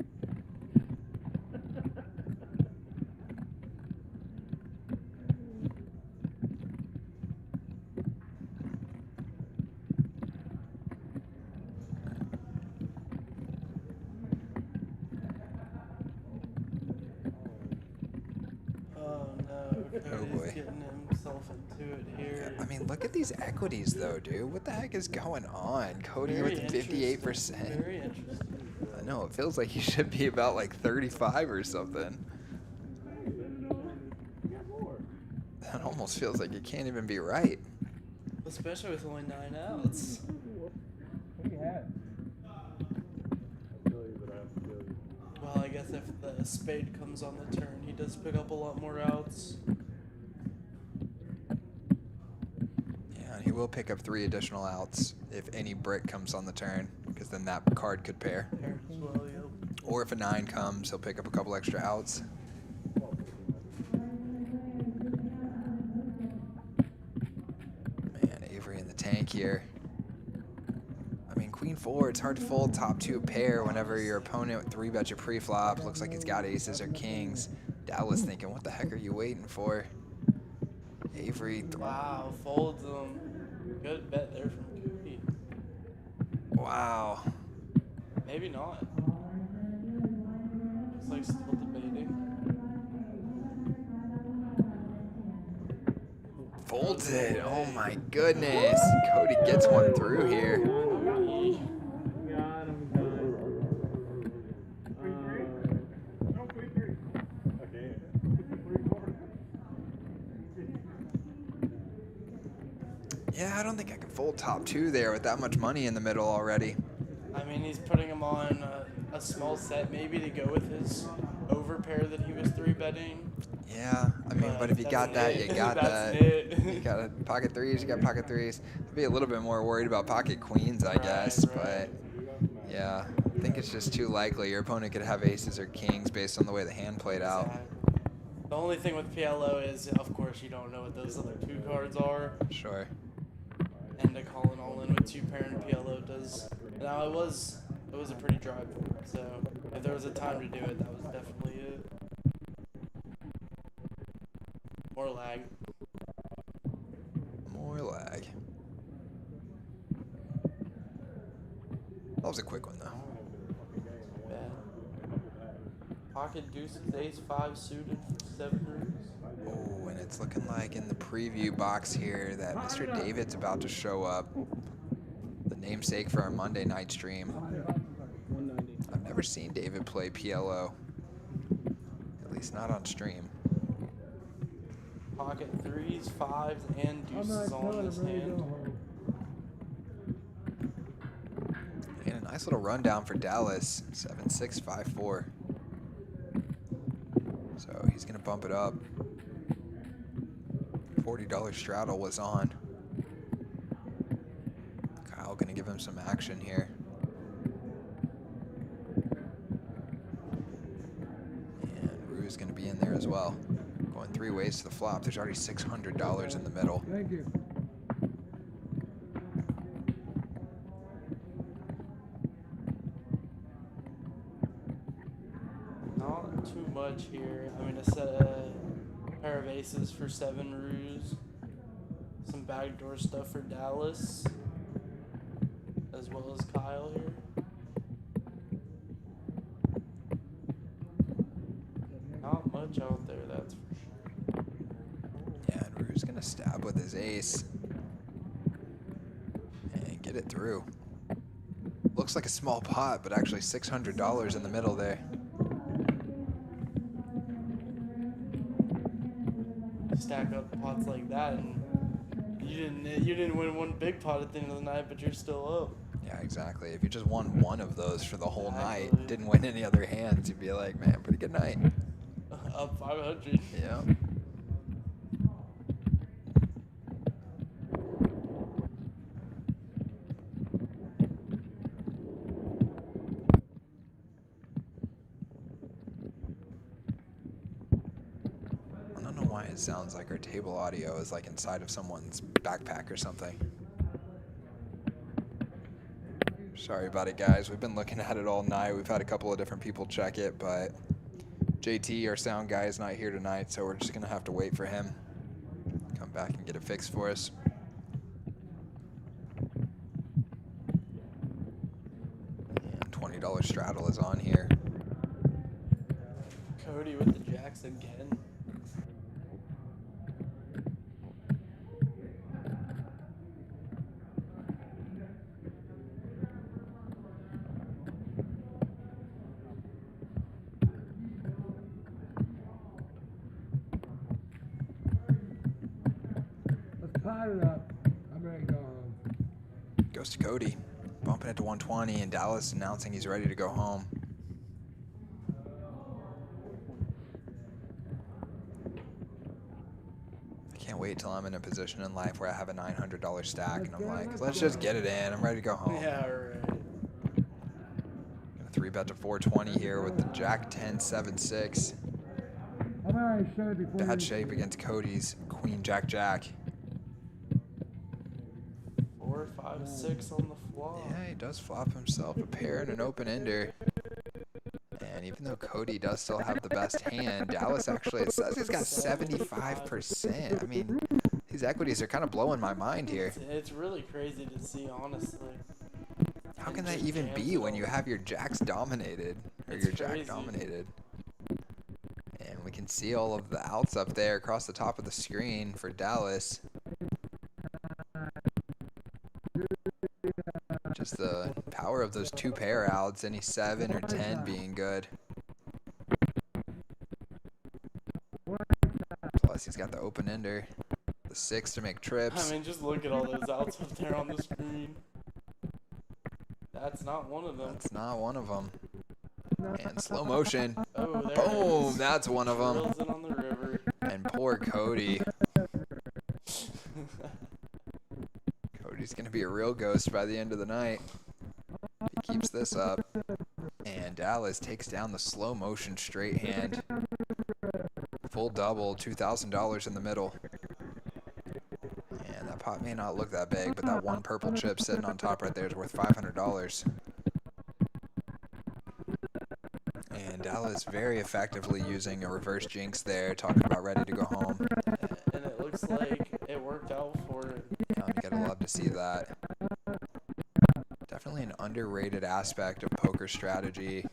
Oh no, Cody's boy. getting himself into it here. I mean, look at these equities, though, dude. What the heck is going on? Cody Very with interesting, 58%. Very interesting. I know, it feels like he should be about like 35 or something. That almost feels like it can't even be right. Especially with only 9 outs. What do you have? Well, I guess if the spade comes on the turn, he does pick up a lot more outs. Yeah, and he will pick up 3 additional outs if any brick comes on the turn, because then that card could pair. Pair as well, yep. Or if a 9 comes, he'll pick up a couple extra outs. Man, Avery in the tank here. I mean, Queen 4, it's hard to fold top 2 pair whenever your opponent 3-bets your pre-flop. Looks like he's got aces or kings. Dallas thinking, what the heck are you waiting for? Avery, Wow, folds him. Good bet there from Cody. wow. Maybe not. Looks like still debating. Folds it. Oh my goodness. Cody gets one through here. Got him, Yeah, I don't think I can fold top 2 there with that much money in the middle already. I mean, he's putting him on a small set maybe to go with his overpair that he was 3-betting. Yeah, I mean, but if you got that, you got that. That's it. You got a pocket 3s, you got pocket 3s. I'd be a little bit more worried about pocket queens, I guess, right. but yeah, I think it's just too likely your opponent could have aces or kings based on the way the hand played out. Exactly. The only thing with PLO is, of course, you don't know what those other 2 cards are. Sure. And to call it all in with 2 pair in PLO does. Now, it was a pretty dry board, so if there was a time to do it, that was definitely it. More lag. More lag. That was a quick one, though. Bad. Pocket deuces, ace 5 suited for 7 roots. Oh, and it's looking like in the preview box here that Mr. David's about to show up. The namesake for our Monday night stream. 190. I've never seen David play PLO. At least not on stream. Pocket 3s, 5s, and deuces all in this hand. And a nice little rundown for Dallas. 7-6, 5-4. So he's going to bump it up. $40 straddle was on. Kyle going to give him some action here. And Rue's going to be in there as well. Going 3 ways to the flop. There's already $600 in the middle. Thank you. Not too much here. I mean, a pair of aces for 7 roos. Some backdoor stuff for Dallas. As well as Kyle here. Not much out there, that's for sure. Yeah, and Rue's going to stab with his ace. And get it through. Looks like a small pot, but actually $600 in the middle there. Stack up pots like that, and you didn't win one big pot at the end of the night, but you're still up. Yeah, exactly. If you just won one of those for the whole Exactly. night, didn't win any other hands, you'd be like, man, pretty good night. Up 500. Yeah. I don't know why it sounds like our table audio is like inside of someone's backpack or something. Sorry about it, guys. We've been looking at it all night. We've had a couple of different people check it, but JT, our sound guy, is not here tonight, so we're just going to have to wait for him. Come back and get it fixed for us. And $20 straddle is on here. Cody with the jacks again. Let's pot it up. I'm ready to go home. Goes to Cody, bumping it to 120, and Dallas announcing he's ready to go home. I can't wait till I'm in a position in life where I have a $900 stack, and I'm like, let's just get it in. I'm ready to go home. Yeah, right. Gonna 3-bet to 420 here with the Jack 10 7 6. I'm already showed before. Bad shape against Cody's Queen Jack Jack. 4, 5, 6 on the flop. Yeah, he does flop himself a pair and an open ender. And even though Cody does still have the best hand, Dallas actually, it says he's got 75%. I mean, these equities are kind of blowing my mind here. It's really crazy to see, honestly. How can that even be when you have your jacks dominated, or your jack dominated? And we can see all of the outs up there across the top of the screen for Dallas. Just the power of those two pair outs, any 7 or 10 being good. Plus he's got the open ender, the 6 to make trips. I mean, just look at all those outs up there on the screen. That's not one of them. That's not one of them. And slow motion. Oh, there it Boom, is. that's one of them. Drills it on the river. And poor Cody. Cody's going to be a real ghost by the end of the night if he keeps this up. And Dallas takes down the slow motion straight hand. Full double, $2,000 in the middle. And that pot may not look that big, but that one purple chip sitting on top right there is worth $500. And Dallas very effectively using a reverse jinx there, talking about ready to go home. And it looks like it worked out for him. You gotta love to see that. Definitely an underrated aspect of poker strategy.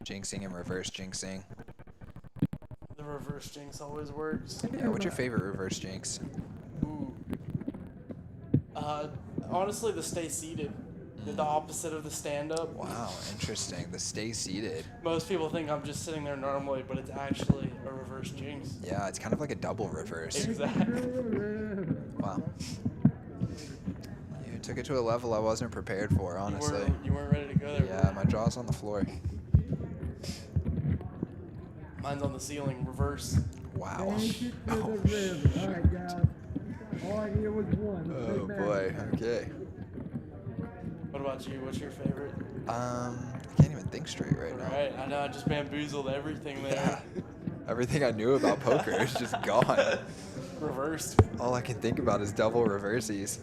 Jinxing and reverse jinxing. The reverse jinx always works. Yeah, what's your favorite reverse jinx? Ooh. Honestly, the stay seated. The opposite of the stand-up. Wow, interesting. The stay seated. Most people think I'm just sitting there normally, but it's actually a reverse jinx. Yeah, it's kind of like a double reverse. Exactly. Wow. You took it to a level I wasn't prepared for, honestly. You weren't ready to go there. Yeah, my jaw's on the floor. Mine's on the ceiling, reverse. Wow. Oh, alright, guys. All I needed was one. Oh boy, okay. What about you? What's your favorite? I can't even think straight right now. Alright, I know I just bamboozled everything there. Yeah. Everything I knew about poker is just gone. Reversed. All I can think about is double reversies.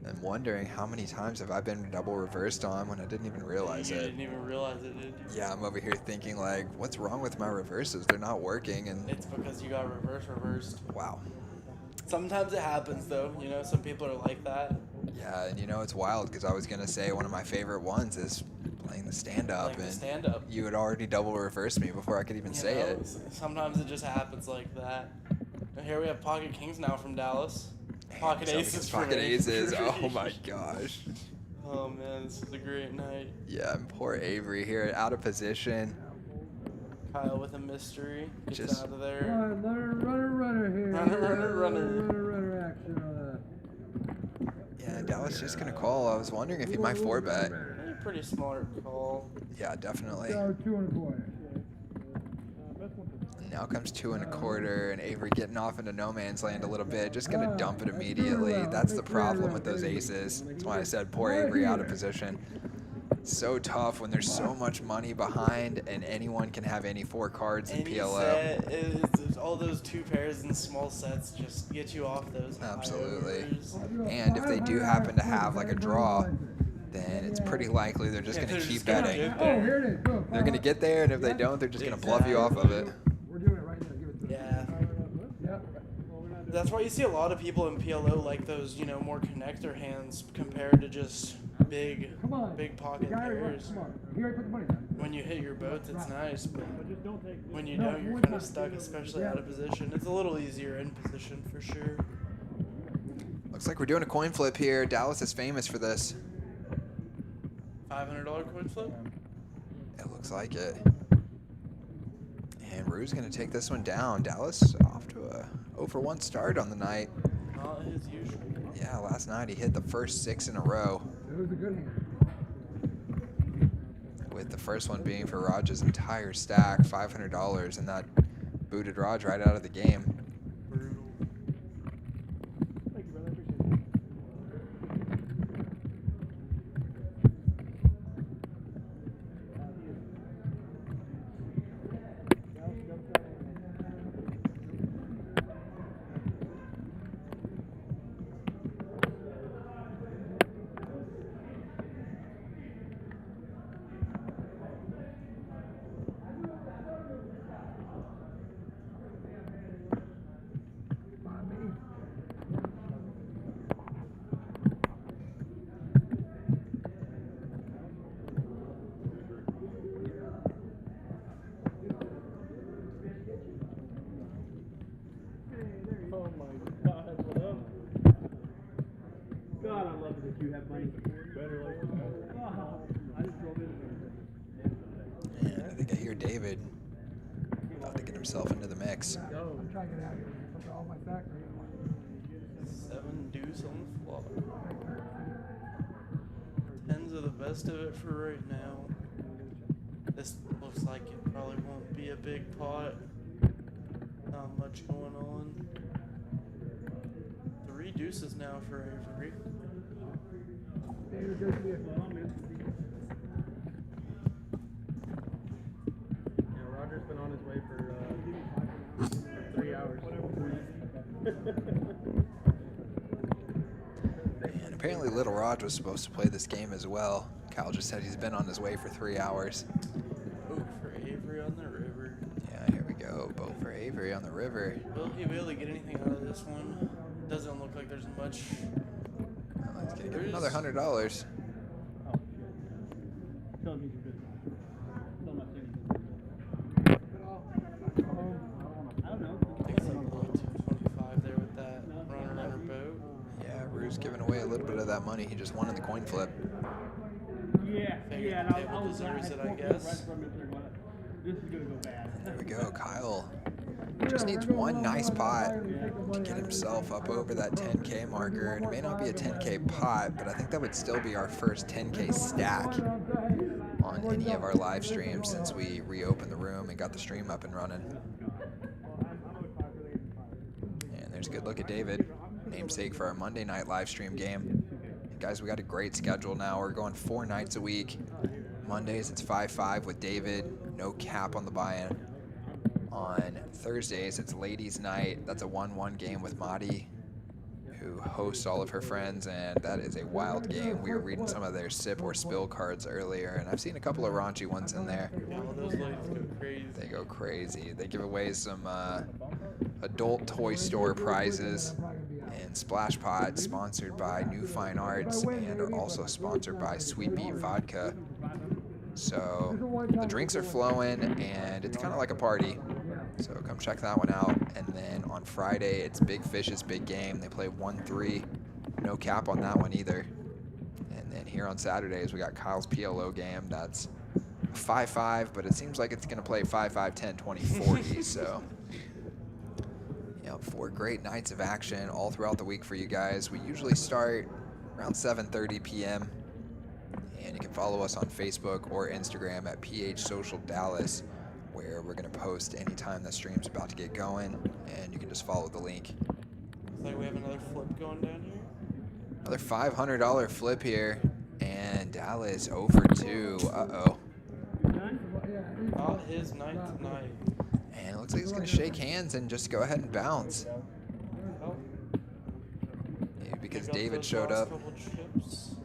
I'm wondering how many times have I been double reversed on when I didn't even realize You it. didn't even realize it, did you? Yeah, I'm over here thinking like, what's wrong with my reverses? They're not working, and It's because you got reversed. wow. Sometimes it happens though, you know, some people are like that. Yeah, and you know, it's wild because I was going to say one of my favorite ones is playing the stand-up, Like the and stand-up. you had already double reversed me before I could even say it. Sometimes it just happens like that. And here we have pocket kings now from Dallas. Man, Pocket he's up aces against for pocket me. aces. Oh my gosh. Oh man, this is a great night. Yeah, and poor Avery here, out of position. Kyle with a mystery. Gets Just- out of there. Runner here. Runner action on Yeah, Dallas just gonna call. I was wondering if he might 4-bet. Pretty smart call. Yeah, definitely. So 2 1/4. And now comes 2 1/4, and Avery getting off into no man's land a little bit. Just gonna dump it immediately. That's the problem with those aces. That's why I said poor Avery out of position. It's so tough when there's so much money behind and anyone can have any 4 cards in Any PLO. set is all those 2 pairs and small sets just get you off those high Absolutely. overs. And if they do happen to have like a draw, then it's pretty likely they're just Yeah, going they're to keep just gonna betting. get Oh, there. here it is. Boom. They're going to get there, and if they don't, they're just going to bluff you off of it. We're doing it right now. Give it to Yeah. Yep. That's why you see a lot of people in PLO like those, more connector hands compared to just big Come on. pocket The guy right, pairs. come on. Here I put the money down. When you hit your boats, it's nice, but Just don't take. when you No, know you're one kind of time. stuck, especially out of position, it's a little easier in position for sure. Looks like we're doing a coin flip here. Dallas is famous for this. $500 coin flip? It looks like it. And Rue's going to take this one down. Dallas off to a 0-for-1 start on the night. Not his usual. Yeah, last night he hit the first 6 in a row, It was a good hand. with the first one being for Raj's entire stack, $500, and that booted Raj right out of the game. Brutal. Thank you, brother. Appreciate it. Oh my God, what up? God, I love it if you have money. Better like I just drove in. And I think I hear David about to get himself into the mix. I'm trying to get out of here. I took all my stack. 7 deuce on the flop. 10s are the best of it for right now. This looks like it probably won't be a big pot. Not much going on. 3 deuces now for Avery. David, there's me a phone, man. Yeah, Roger's been on his way for 3 hours. And apparently Little Raj was supposed to play this game as well. Kyle just said he's been on his way for 3 hours. Oh, for Avery on the river. Yeah, here we go. Boat for Avery on the river. Will he be able to get anything out of this one? Doesn't look like there's much. Well, he's gonna get another $100. Tell him he's your business. Tell him I don't know. I think it's like a little 225 there with that runner boat. Yeah, Rue's giving away a little bit of that money he just won in the coin flip. Yeah, Figured yeah. the table deserves it, I guess. This is gonna go bad. There we go. Kyle just needs one nice pot to get himself up over that 10K marker. And it may not be a 10K pot, but I think that would still be our first 10K stack on any of our live streams since we reopened the room and got the stream up and running. And there's a good look at David, namesake for our Monday night live stream game. And guys, we got a great schedule now. We're going 4 nights a week. Mondays, it's 5-5 with David, no cap on the buy-in. On Thursdays, it's ladies' night. That's a 1-1 game with Madi, who hosts all of her friends, and that is a wild game. We were reading some of their sip or spill cards earlier, and I've seen a couple of raunchy ones in there. Yeah, all those ladies go crazy. They go crazy. They give away some adult toy store prizes, and Splash Pod, sponsored by New Fine Arts, and are also sponsored by Sweet Beet Vodka. So the drinks are flowing, and it's kind of like a party. So come check that one out. And then on Friday, it's Big Fish's Big Game. They play 1-3. No cap on that one either. And then here on Saturdays, we got Kyle's PLO game. That's 5-5, but it seems like it's going to play 5-5, 10, 20, 40. So, 4 great nights of action all throughout the week for you guys. We usually start around 7:30 p.m. And you can follow us on Facebook or Instagram at PH Social Dallas, where we're going to post anytime the stream's about to get going, and you can just follow the link. Looks like we have another flip going down here. Another $500 flip here. And Dallas 0 for 2. Uh-oh. Not his night tonight. And it looks like he's going to shake hands and just go ahead and bounce. Maybe because Pick up David those showed last up. couple chips.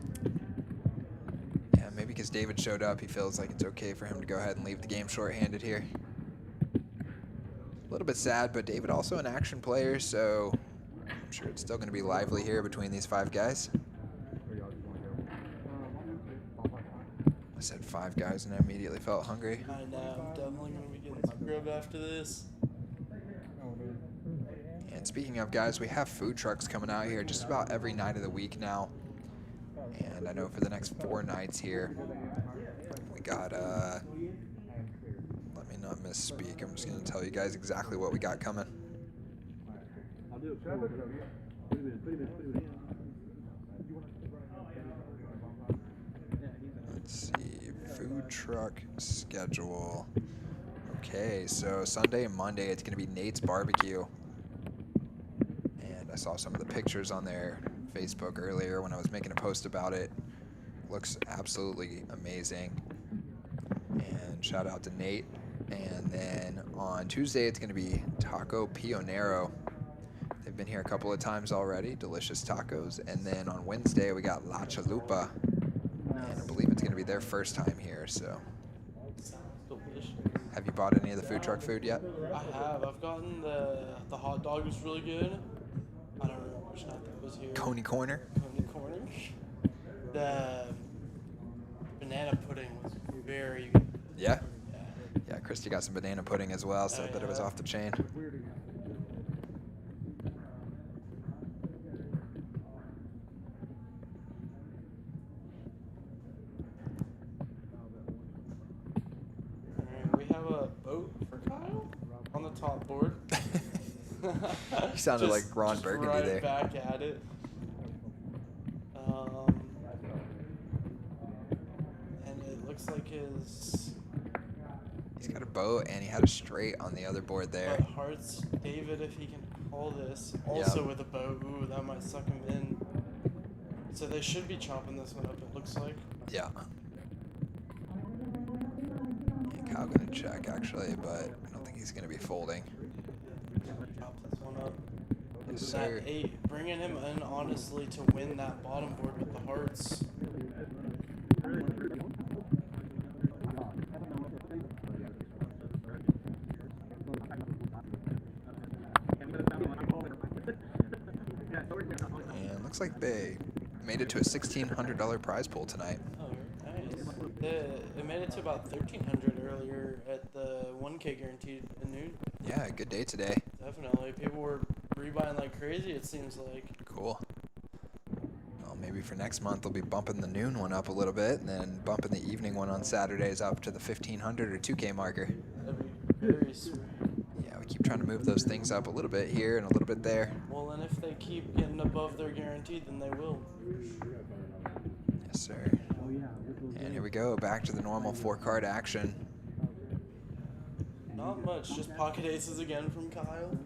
Yeah, maybe because David showed up, he feels like it's okay for him to go ahead and leave the game shorthanded here. A little bit sad, but David also an action player, so I'm sure it's still going to be lively here between these 5 guys. I said 5 guys and I immediately felt hungry. I know, I'm definitely going to be getting some grub after this. And speaking of guys, we have food trucks coming out here just about every night of the week now. And I know for the next 4 nights here, we got, let me not misspeak. I'm just going to tell you guys exactly what we got coming. I'll do it. Put him in. Let's see, food truck schedule. Okay, so Sunday and Monday, it's going to be Nate's Barbecue. And I saw some of the pictures on their Facebook earlier when I was making a post about it. Looks absolutely amazing. And shout out to Nate. And then on Tuesday, it's going to be Taco Pionero. They've been here a couple of times already. Delicious tacos. And then on Wednesday, we got La Chalupa. And I believe it's going to be their first time here, so. Sounds delicious. Have you bought any of the food truck food yet? I have. I've gotten the hot dog was really good. I don't remember which night that was here. Coney Corner? Coney Corner. The banana pudding was very good. Yeah? Yeah. Yeah, Christy got some banana pudding as well, said that it was off the chain. Alright, we have a boat for Kyle on the top board. You sounded like Ron Burgundy right there. Back at it. And it looks like He's got a boat and he had a straight on the other board there. Hearts David, if he can call this, also Yep. with a boat. Ooh, that might suck him in. So they should be chopping this one up, it looks like. Yeah. Kyle gonna check actually, but I don't think he's gonna be folding. Chop this one up. Yes, That sir. 8, bringing him in honestly to win that bottom board with the hearts. And looks like they made it to a $1,600 prize pool tonight. Oh, nice. It made it to about 1,300 earlier at the 1K guaranteed at noon. Yeah, good day today. Definitely. People were rebuying like crazy, it seems like. Cool. Well, maybe for next month we'll be bumping the noon one up a little bit and then bumping the evening one on Saturdays up to the 1,500 or 2K marker. That'd be very sweet. Yeah, we keep trying to move those things up a little bit here and a little bit there. Well, and if they keep getting above their guarantee, then they will. Yes, sir. And here we go, back to the normal 4-card action. Not much, just pocket aces again from Kyle.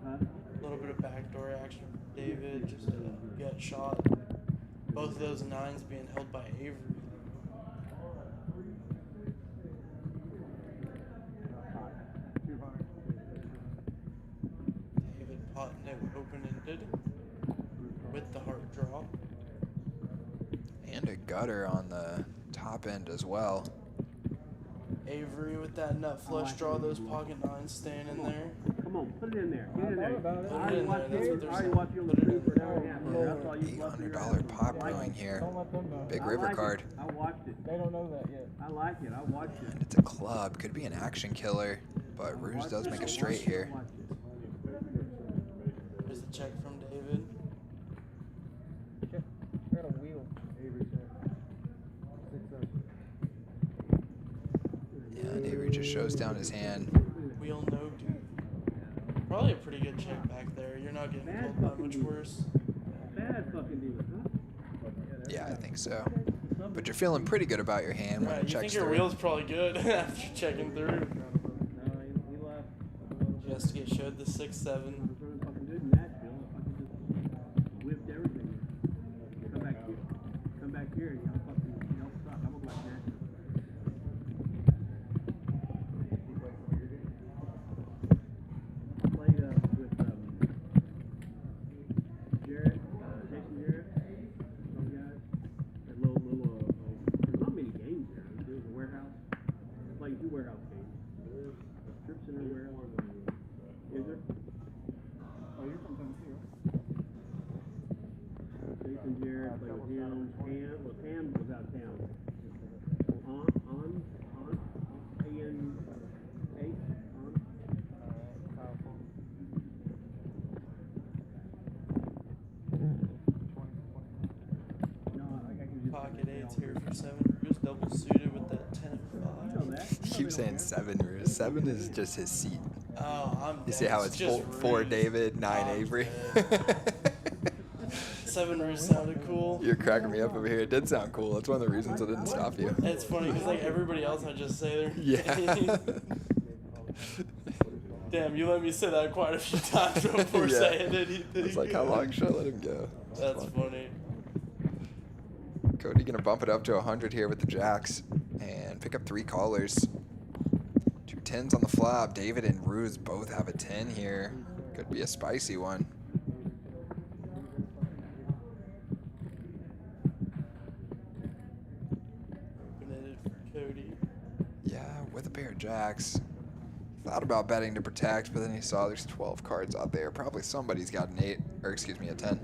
A little bit of backdoor action from David, just a gut shot. Both of those 9s being held by Avery. David potting it open-ended with the heart draw. And a gutter on the top end as well. Avery with that nut flush draw, those pocket 9s staying in there. Come on, put it in there. Get in there. Put it in there, that's what they're I already saying. watched you on Put the it screen in for an there. hour and a half. bro. That's all you love for your $800 ass. pop going here. Don't let them know. Big I river like it. card. I watched it. They don't know that yet. I like it. I watched it. And it's a club. Could be an action killer, but Ruse does make a straight here. There's the check from David. Check. Got a wheel. Yeah, and Avery just shows down his hand. Wheel no dude. Probably a pretty good check back there. You're not getting called by much worse. Bad fucking dealer, huh? Yeah, I think so. But you're feeling pretty good about your hand when Right, it you think checks your through. wheel's probably good after checking through. No, he left. Just get showed the 6-7. Fucking good in Nashville. I fucking just whipped everything. got two warehouse games. Strip center warehouse. Is there? Oh, you're from Tennessee, right? Jason Jarrett played with him. Pam was out of town. Pocket 8's here for 7 roos, double suited with that 10 and 5. He keeps saying 7 roos. 7 is just his seat. Oh, I'm You dead. see how it's just 4 roos. David, 9 I'm Avery? dead. 7 roos sounded cool. You're cracking me up over here. It did sound cool. That's one of the reasons I didn't stop you. It's funny because like everybody else I just say their Yeah. Damn, you let me say that quite a few times before Yeah. saying anything. It's like, how long should I let him go? That's fun. funny. Cody gonna bump it up to 100 here with the jacks and pick up 3 callers. 2 10s on the flop. David and Ruse both have a 10 here. Could be a spicy one. Open-ended for Cody. Yeah, with a pair of jacks. Thought about betting to protect, but then he saw there's 12 cards out there. Probably somebody's got an 8, or excuse me, a 10.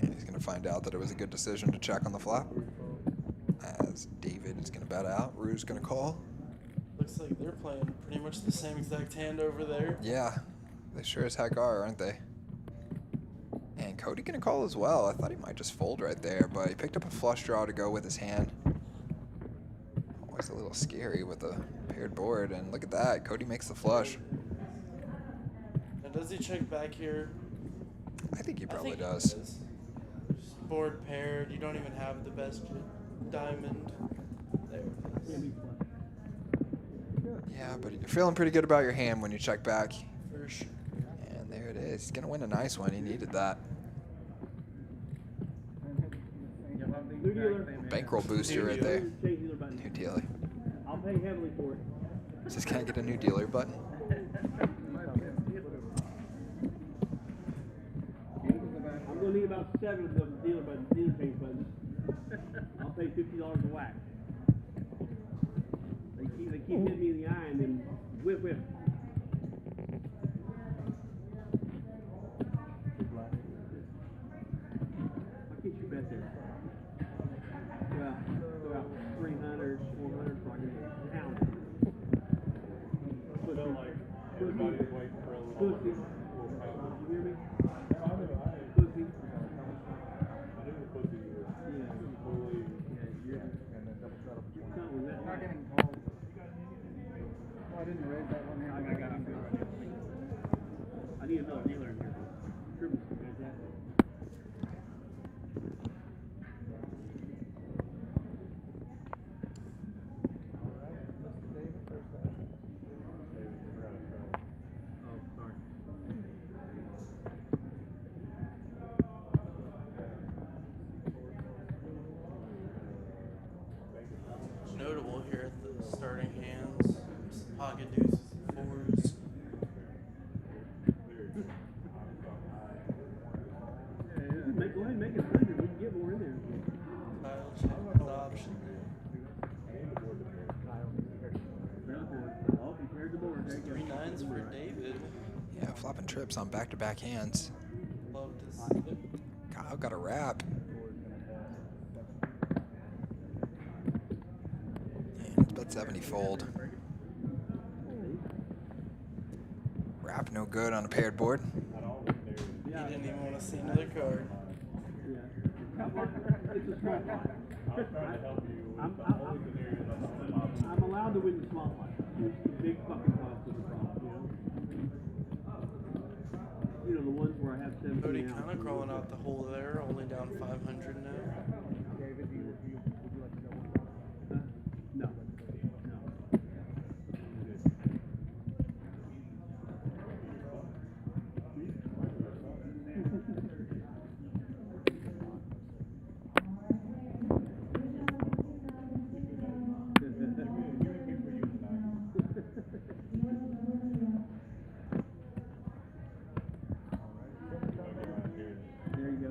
And he's going to find out that it was a good decision to check on the flop. As David is going to bet out, Rue's going to call. Looks like they're playing pretty much the same exact hand over there. Yeah, they sure as heck are, aren't they? And Cody going to call as well. I thought he might just fold right there, but he picked up a flush draw to go with his hand. Always a little scary with a paired board, and look at that. Cody makes the flush. And does he check back here? I think he probably I think does. He does. Just board paired. You don't even have the best diamond. There it is. Yeah, but you're feeling pretty good about your hand when you check back. For sure. And there it is. He's going to win a nice one. He needed that. New dealer. Bankroll booster right there. Change dealer button. New dealer. I'll pay heavily for it. Just can't get a new dealer button. I'm gonna need about 7 of those dealer change buttons. I'll pay $50 a whack. They keep hitting me in the eye and then whip. I'll get you bet there. About 300, 400, so I can pound it. So like everybody's waiting for a little Pussy. little pound. You hear me? I do the Pussy. pussy fully. And then double shot up to 20. Something like I'm not that. getting called. Oh, I didn't raise that one hand. I got it. I need another dealer in here. Triple fantastic. Oh, sorry. Notable here at the starting hands. Pocket deuces and 4s. Go ahead and make it 100. We can get more in there. Kyle check with option. All compared to board. There you go. 3 9s for David. Yeah, flopping trips on back-to-back hands. Love to see it. Kyle got a wrap. And it's bet 70 fold. Wrap no good on a paired board. He didn't even want to see another card. Yeah. It's a small pot. I was trying to help you with the only scenarios I'm allowed to win the small pot. The big fucking pots is the problem, you know? The ones where I have 17 Cody out. kind of crawling out the hole there, only down 500 now. David, would you like to go one? No. There you go.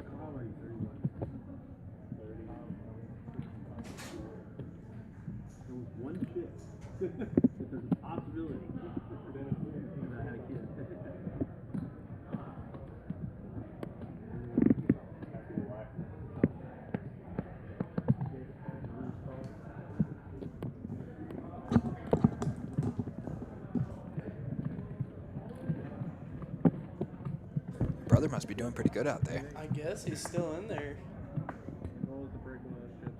How about you, 30 bucks? 30. There was one shit. It's a possibility. That I had a kid. Brother must be doing pretty good out there. I guess he's still in there. What was the break on those chips?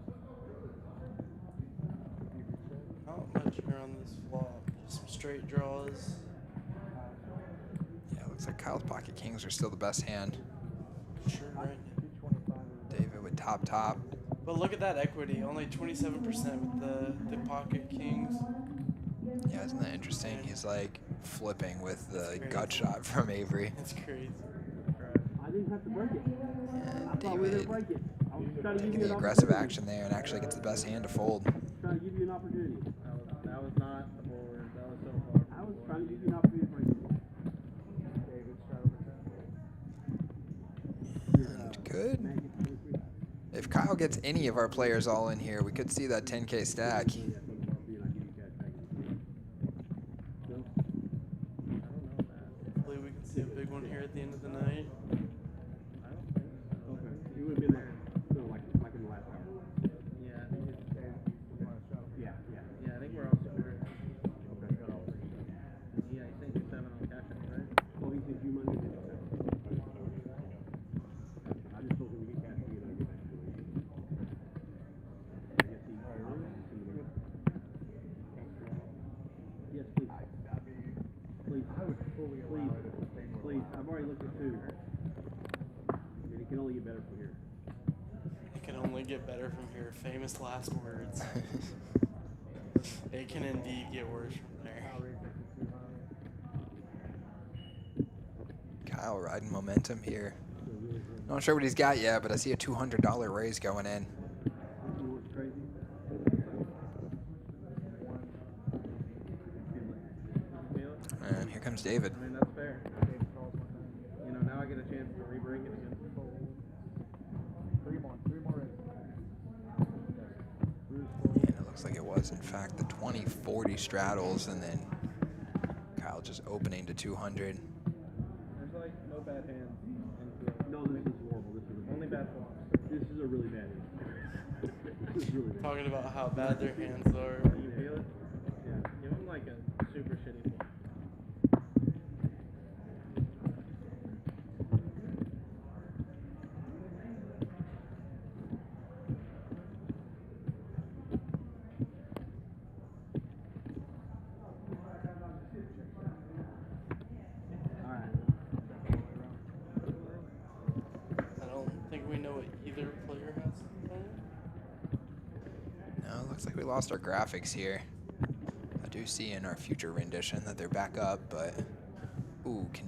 Not much here on this flop. Just some straight draws. Yeah, looks like Kyle's pocket kings are still the best hand. Sure, right. David with top. But look at that equity. Only 27% with the pocket kings. Yeah, isn't that interesting? He's like flipping with the crazy. gut shot from Avery. That's crazy. I didn't have to break it. And I thought we were David going to break it. I was trying to give taking you the an aggressive opportunity. action there and actually gets the best hand to fold. Trying to give you an opportunity. That was not the board. That was so far. I was trying to give you an opportunity to break it. And good. If Kyle gets any of our players all in here, we could see that 10K stack. Hopefully we can see a big one here at the end of the night. Okay. You would have been like in the last hour. Yeah, I think it's Yeah. yeah, I think we're all secure. Okay. Yeah, I think it's 7 on cash out, right? Well, he said you Monday. I just told him to get cash for you and I get back to you. I guess he Yes, please. Please. I would fully please. I've already looked at 2. And it can only get better from here. It can only get better from here. Famous last words. It can indeed get worse from there. Kyle riding momentum here. Not sure what he's got yet, but I see a $200 raise going in. You know what's crazy? Feel it? And here comes David. I mean, that's fair. You know, now I get a chance to re-break it again. Three more raises. And it looks like it was, in fact, the 20-40 straddles, and then Kyle just opening to 200. There's like no bad hands in field. No, this is horrible. This is Only bad flops. This is a really bad hand. This is really bad. Talking about how bad their hands are. You feel it? Yeah. Give him like a super shitty flop. I don't think we know what either player has. No, it looks like we lost our graphics here. I do see in our future rendition that they're back up, but ooh, can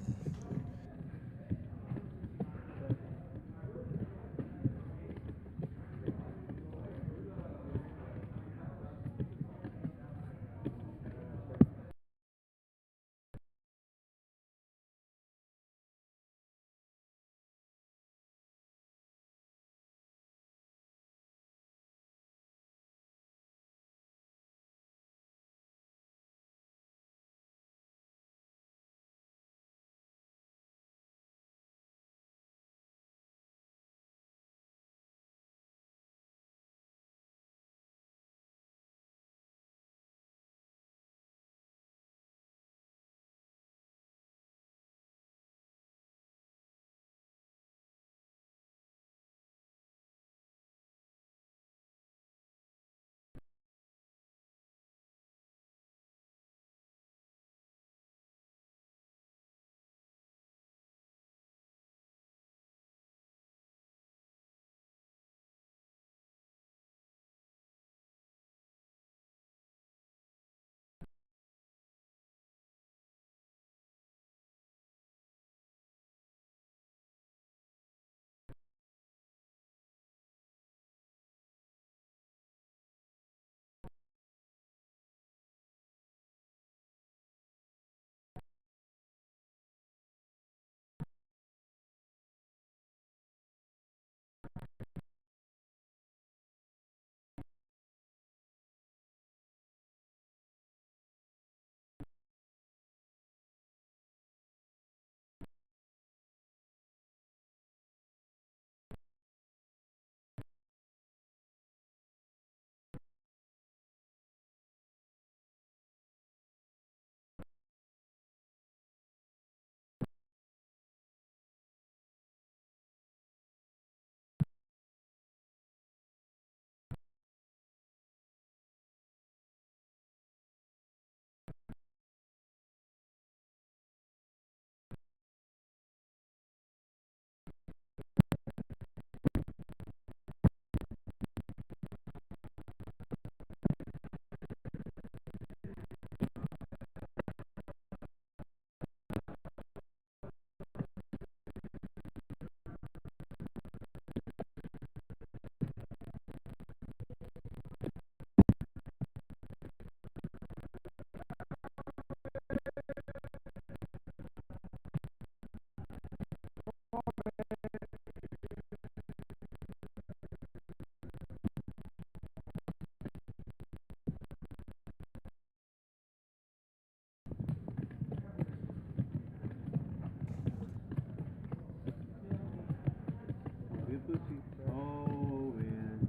pussy. Oh, man.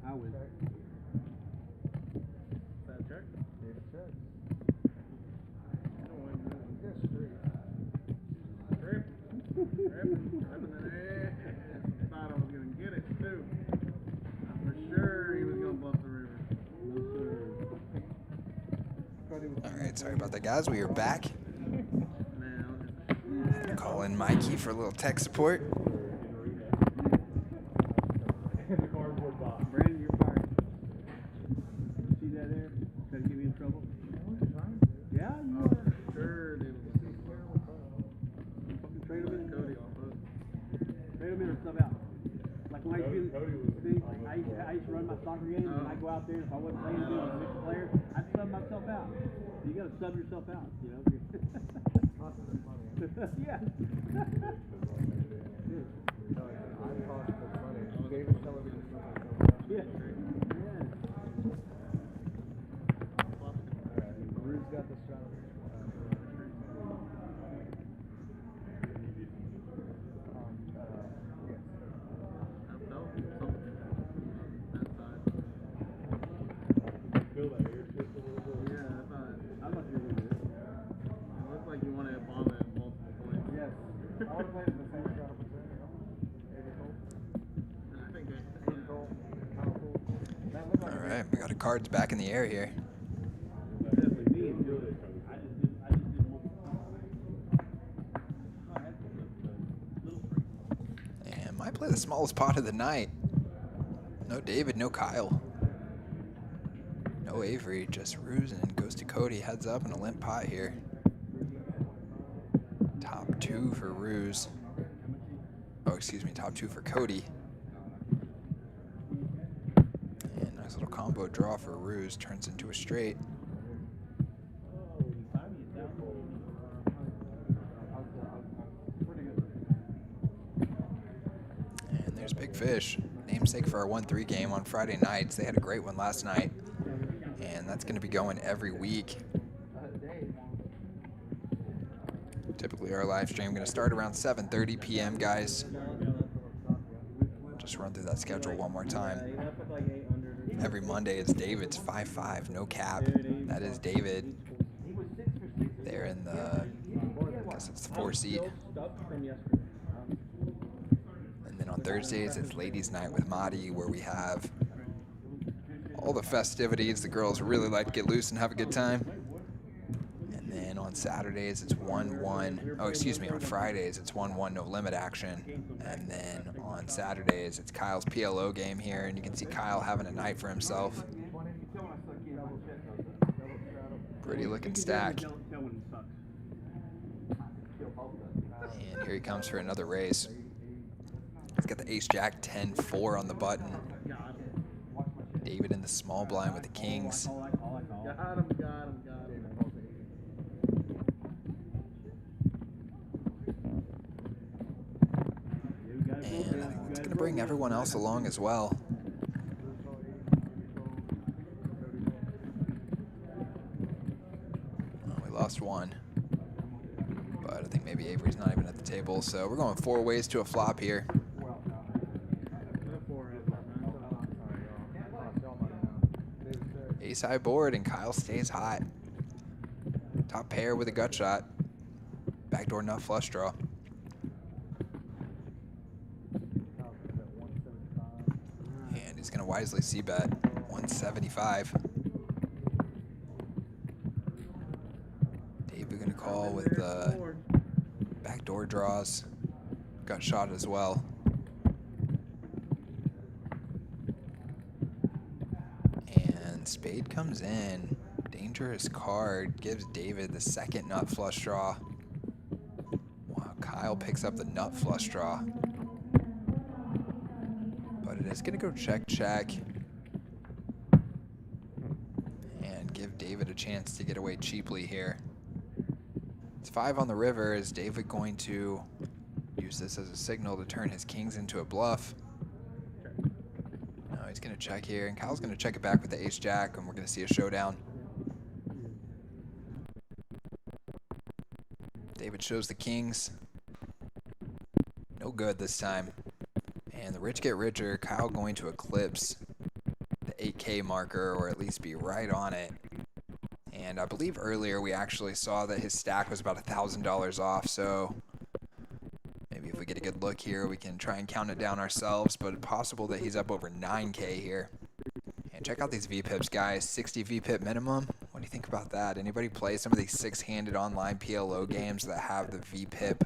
I win. That check? David check. I don't win. Yes, straight. Rip. Thought I was going to get it, too. For sure he was going to bluff the river. No, sir. All right, sorry about that, guys. We are back. Man, Had to call in Mikey for a little tech support. The cardboard box. Brandon, you're fired. See that there? Trying to get me in trouble? Yeah, you are. Sure, dude. Fucking trade him in. Cody off hook. Trade him in or sub out. Like when I used to, I used to run my soccer games and I'd go out there and if I wasn't playing good with a mixed player, I'd sub myself out. You gotta sub yourself out, you know? Yeah. Yeah. Rue's got the shot. Feel that air shift a little bit. Yeah, I thought you were gonna do it. It looked like you wanted to bomb it at multiple points. Yes. I want to play the same shot with I think that, All right, we got our cards back in the air here. definitely me and good. I just did multiple points. And might play the smallest pot of the night. No David, no Kyle. No Avery, just Ruse and goes to Cody. Heads up in a limp pot here. Top 2 for Ruse. Oh, excuse me, top 2 for Cody. And nice little combo draw for Ruse. Turns into a straight. And there's Big Fish. Namesake for our 1-3 game on Friday nights. They had a great one last night. And that's going to be going every week. Typically our live stream going to start around 7:30 p.m. guys. Just run through that schedule one more time. Every Monday it's David's 5-5, no cap. That is David. There in the, I guess it's the 4 seat. And then on Thursdays it's ladies night with Madi, where we have all the festivities. The girls really like to get loose and have a good time. And then on Saturdays it's 1-1. Oh, excuse me, on Fridays it's 1-1 no limit action. And then on Saturdays it's Kyle's PLO game here, and you can see Kyle having a night for himself. Pretty looking stack. And here he comes for another race. He's got the ace-jack 10-4 on the button. David in the small blind with the kings. Got him. And I think that's going to bring everyone else along as well. Well, we lost one. But I think maybe Avery's not even at the table. So we're going 4 ways to a flop here. Ace high board, and Kyle stays hot. Top pair with a gut shot. Backdoor nut flush draw. And he's going to wisely c-bet 175. David going to call with backdoor draws. Gut shot as well. And spade comes in. Dangerous card. Gives David the second nut flush draw. Wow, Kyle picks up the nut flush draw. But it is going to go check, check. And give David a chance to get away cheaply here. It's 5 on the river. Is David going to use this as a signal to turn his kings into a bluff? No, he's going to check here. And Kyle's going to check it back with the ace-jack, and we're going to see a showdown. David shows the kings. No good this time. And the rich get richer. Kyle going to eclipse the 8K marker, or at least be right on it. And I believe earlier we actually saw that his stack was about $1,000 off, so maybe if we get a good look here, we can try and count it down ourselves, but possible that he's up over 9K here. And check out these VPIPs, guys. 60 VPIP minimum. What do you think about that? Anybody play some of these six-handed online PLO games that have the VPIP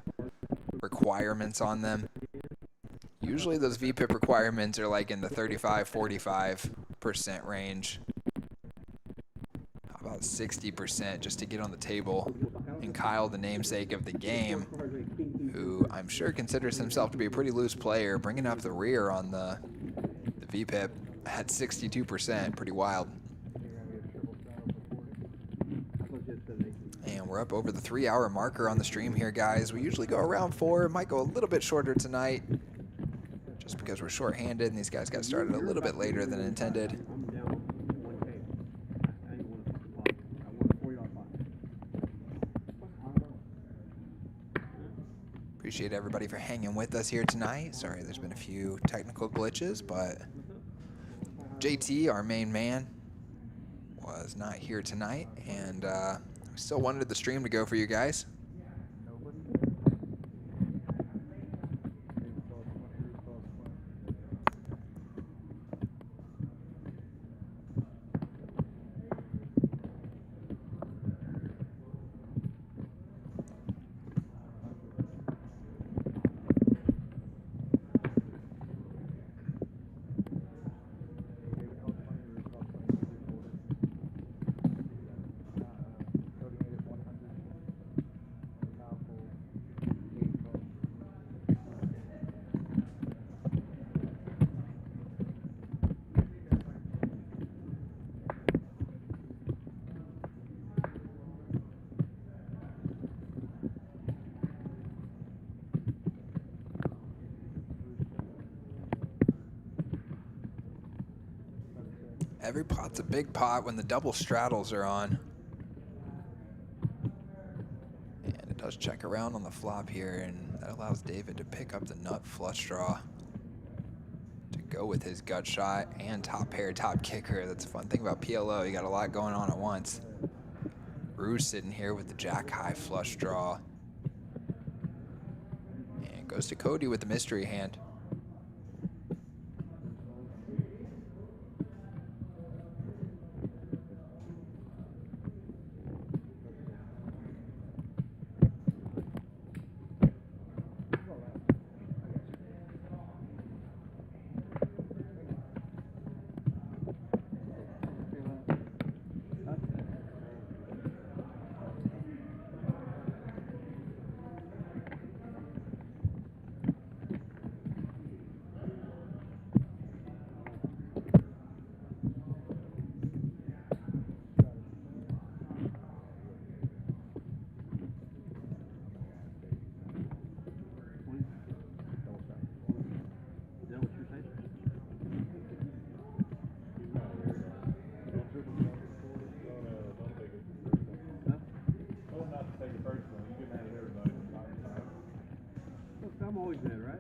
requirements on them? Usually those VPIP requirements are like in the 35-45% range. How about 60% just to get on the table? And Kyle, the namesake of the game, who I'm sure considers himself to be a pretty loose player, bringing up the rear on the VPIP at 62%. Pretty wild. And we're up over the 3-hour marker on the stream here, guys. We usually go around 4. Might go a little bit shorter tonight, just because we're short-handed and these guys got started a little bit later than intended. Appreciate everybody for hanging with us here tonight. Sorry, there's been a few technical glitches, but JT, our main man, was not here tonight, and we still wanted the stream to go for you guys. Every pot's a big pot when the double straddles are on. And it does check around on the flop here, and that allows David to pick up the nut flush draw to go with his gut shot and top pair, top kicker. That's a fun thing about PLO. You got a lot going on at once. Bruce sitting here with the jack high flush draw. And goes to Cody with the mystery hand. I'm always mad, right?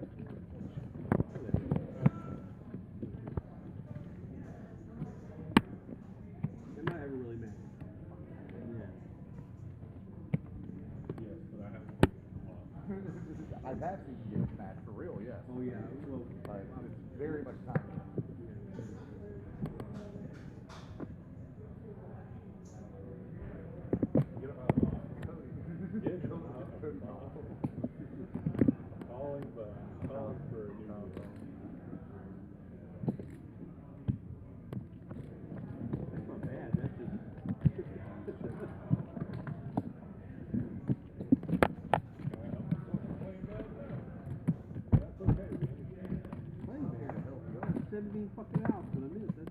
I'm not ever really mad. Yeah. Yes, but I have. I've actually get mad for real, yes. Oh yeah. Well, Like, it's very much time. Get him out of the Get him out of the calling for a new that's not bad. That's just. That's okay. Playing bad. 17 fucking outs in a minute. That's.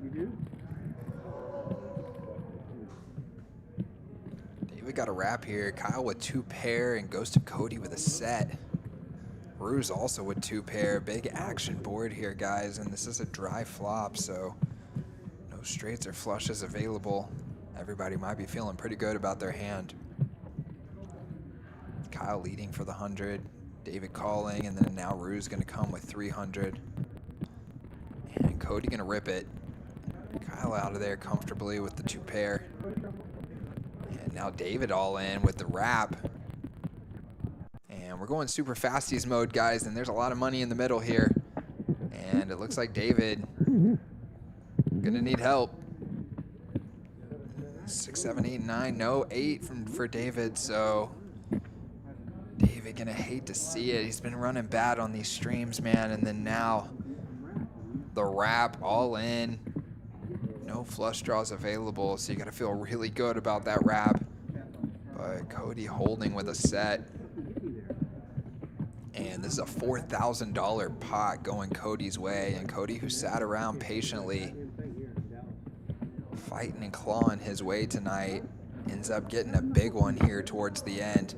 You do? David got a wrap here. Kyle with 2 pair and goes to Cody with a set. Ruse also with 2 pair. Big action board here, guys, and this is a dry flop, so no straights or flushes available. Everybody might be feeling pretty good about their hand. Kyle leading for the 100. David calling, and then now Rue's going to come with 300. And Cody going to rip it. Kyle out of there comfortably with the 2 pair. And now David all in with the wrap. And we're going super fasties mode, guys, and there's a lot of money in the middle here. And it looks like David gonna need help. 6, 7, 8, 9, no 8 for David, so David gonna hate to see it. He's been running bad on these streams, man, and then now the wrap all in. No flush draws available, so you gotta feel really good about that wrap. But Cody holding with a set. And this is a $4,000 pot going Cody's way, and Cody, who sat around patiently fighting and clawing his way tonight, ends up getting a big one here towards the end.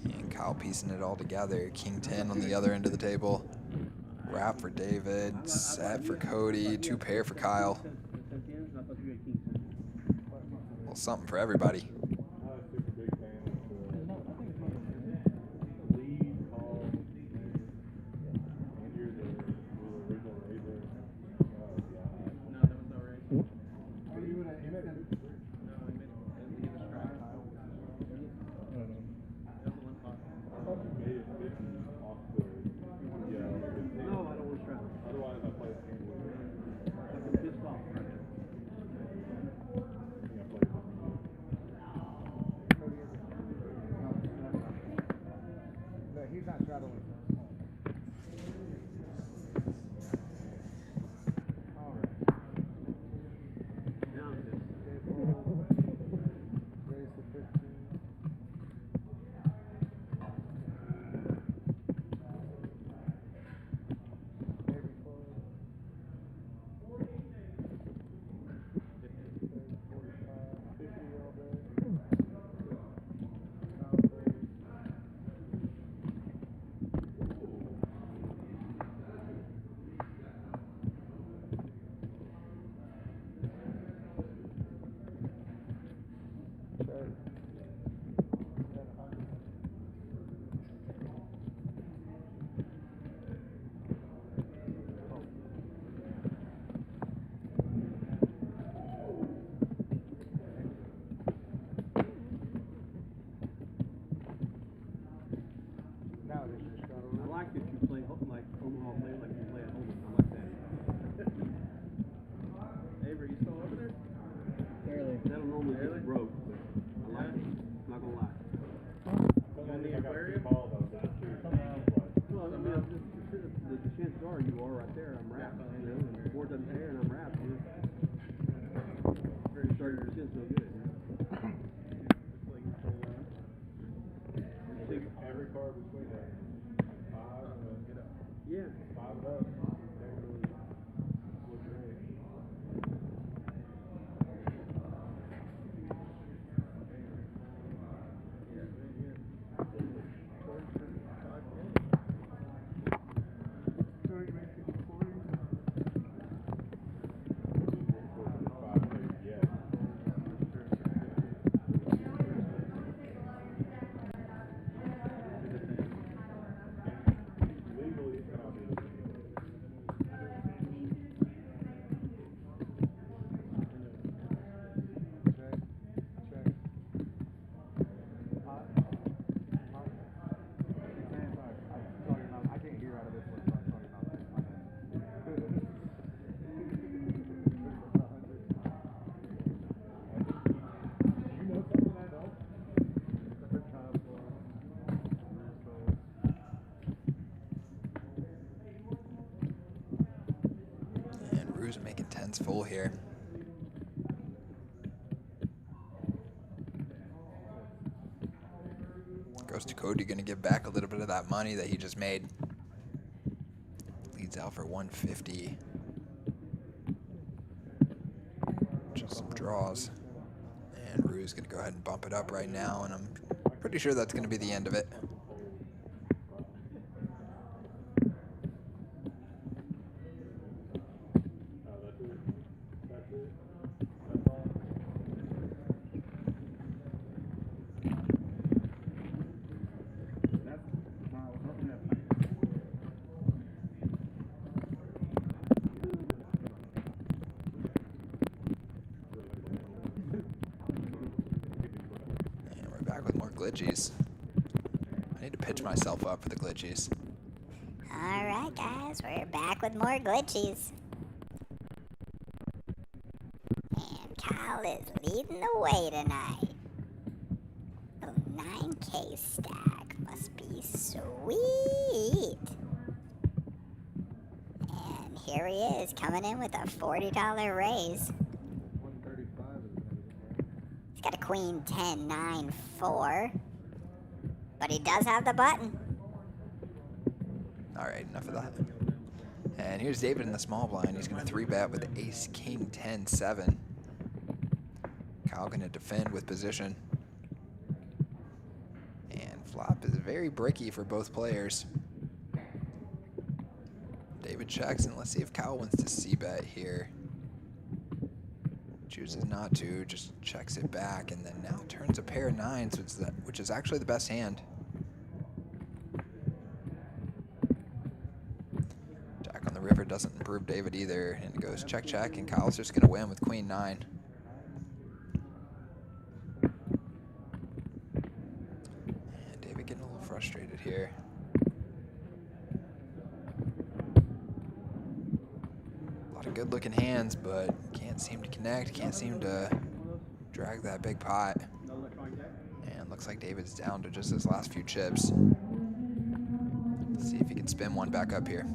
And Kyle piecing it all together. King 10 on the other end of the table. Wrap for David, set for Cody, 2 pair for Kyle. Well, something for everybody. Making tens full here. Goes to Cody, gonna give back a little bit of that money that he just made. Leads out for 150. Just some draws. And Rue's gonna go ahead and bump it up right now, and I'm pretty sure that's gonna be the end of it. glitchies. I need to pitch myself up for the glitchies. Alright guys, we're back with more glitchies. And Kyle is leading the way tonight. The 9K stack must be sweet. And here he is, coming in with a $40 raise. 135 is He's got a queen 10, 9, 4. But he does have the button. All right, enough of that. And here's David in the small blind. He's going to 3-bet with ace, king, 10, 7. Kyle going to defend with position. And flop is very bricky for both players. David checks, and let's see if Kyle wants to c-bet here. Chooses not to, just checks it back, and then now turns a pair of 9s, which is actually the best hand. Jack on the river doesn't improve David either, and it goes check, check, and Kyle's just going to win with queen 9. And David getting a little frustrated here. A lot of good looking hands, but can't seem to connect, can't seem to drag that big pot. And looks like David's down to just his last few chips. Let's see if he can spin one back up here.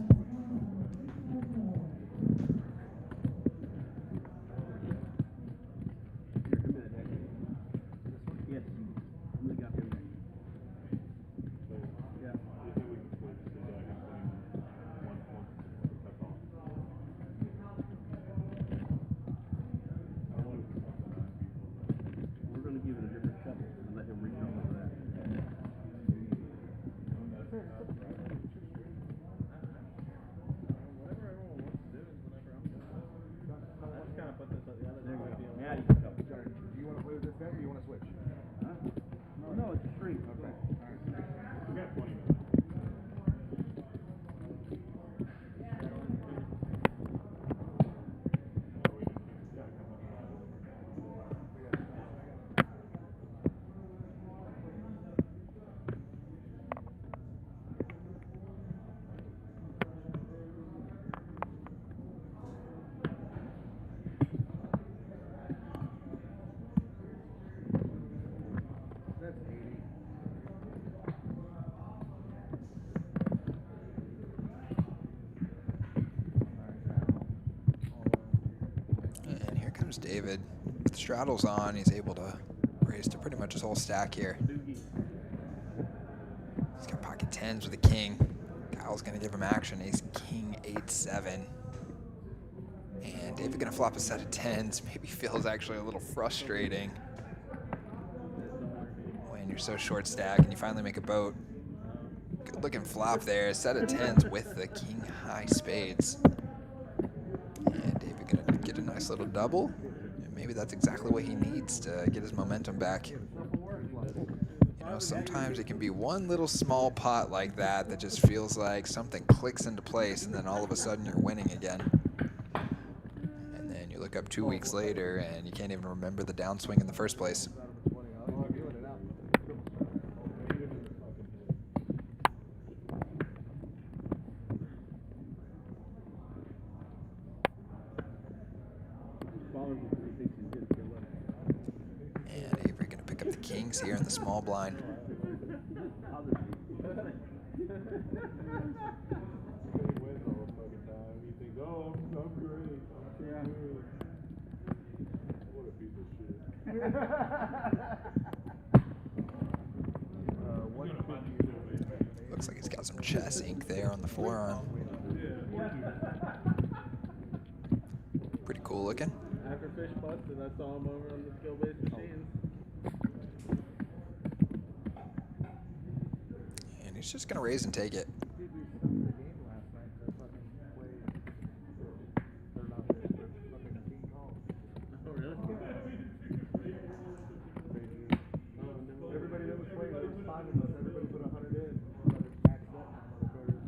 David, with the straddles on, he's able to raise to pretty much his whole stack here. He's got pocket 10s with a king. Kyle's going to give him action. He's king 8, 7. And David going to flop a set of 10s. Maybe feels actually a little frustrating when you're so short stack and you finally make a boat. Good looking flop there. A set of 10s with the king high spades. And David going to get a nice little double. And maybe that's exactly what he needs to get his momentum back. You know, sometimes it can be one little small pot like that that just feels like something clicks into place and then all of a sudden you're winning again. And then you look up 2 weeks later and you can't even remember the downswing in the first place. And Avery going to pick up the kings here in the small blind. Looks like he's got some chess ink there on the forearm. Pretty cool looking. After fish busted, I saw him over on the skill-based machines. And he's just going to raise and take it. Oh, really? Everybody that was playing, there was 5 of us. Everybody put 100 in. Maxed up.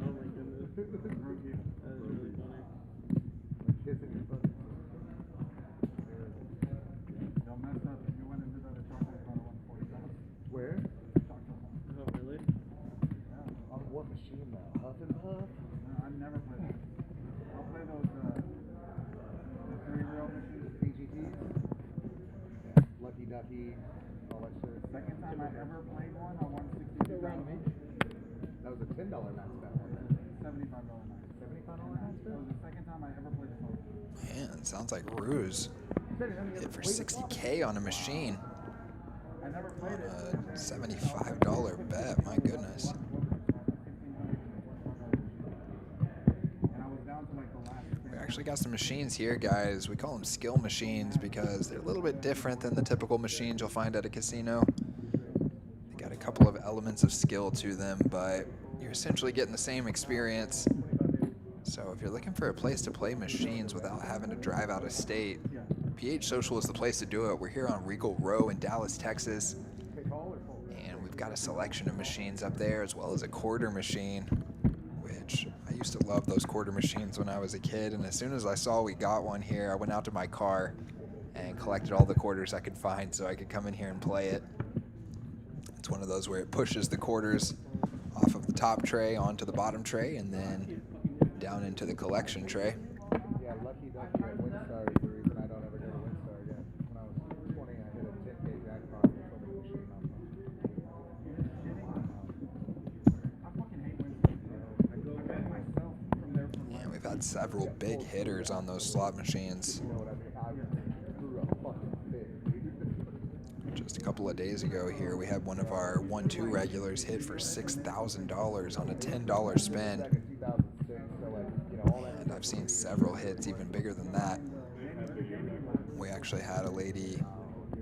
Oh my goodness. That is really funny. Kissing your foot. Don't mess up. You went into the chocolate on 145. Where? it was a $10 max bet. wasn't it? $75 max. $75 max That was the second time I ever played the solo. Man, it sounds like Ruse hit for 60K on a machine. I never On played it. a $75 bet, my goodness. And I was down to like the last We actually got some machines here, guys. We call them skill machines because they're a little bit different than the typical machines you'll find at a casino. They got a couple of elements of skill to them, but you're essentially getting the same experience. So if you're looking for a place to play machines without having to drive out of state, PH Social is the place to do it. We're here on Regal Row in Dallas, Texas. And we've got a selection of machines up there as well as a quarter machine, which I used to love those quarter machines when I was a kid. And as soon as I saw we got one here, I went out to my car and collected all the quarters I could find so I could come in here and play it. It's one of those where it pushes the quarters off of the top tray onto the bottom tray and then down into the collection tray. Yeah, lucky ducky at Windstar is the reason I don't ever go to Windstar again. When I was 20, I hit a 10K jackpot and sold the machine off. I fucking hate Winston. I bet myself from there for And we've had several big hitters on those slot machines. You know what I mean? I grew up fucking big. Just a couple of days ago here, we had one of our 1-2 regulars hit for $6,000 on a $10 spin. Back in 2006, so like, you know, all that. And I've seen several hits even bigger than that. We actually had a lady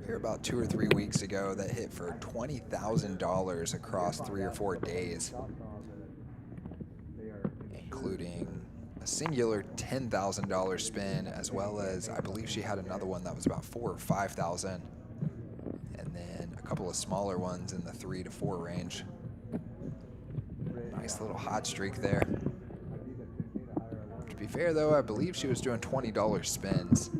here about 2 or 3 weeks ago that hit for $20,000 across 3 or 4 days, including a singular $10,000 spin, as well as I believe she had another one that was about $4,000 or $5,000, and then a couple of smaller ones in the 3 to 4 range. Nice little hot streak there. To be fair though, I believe she was doing $20 spins.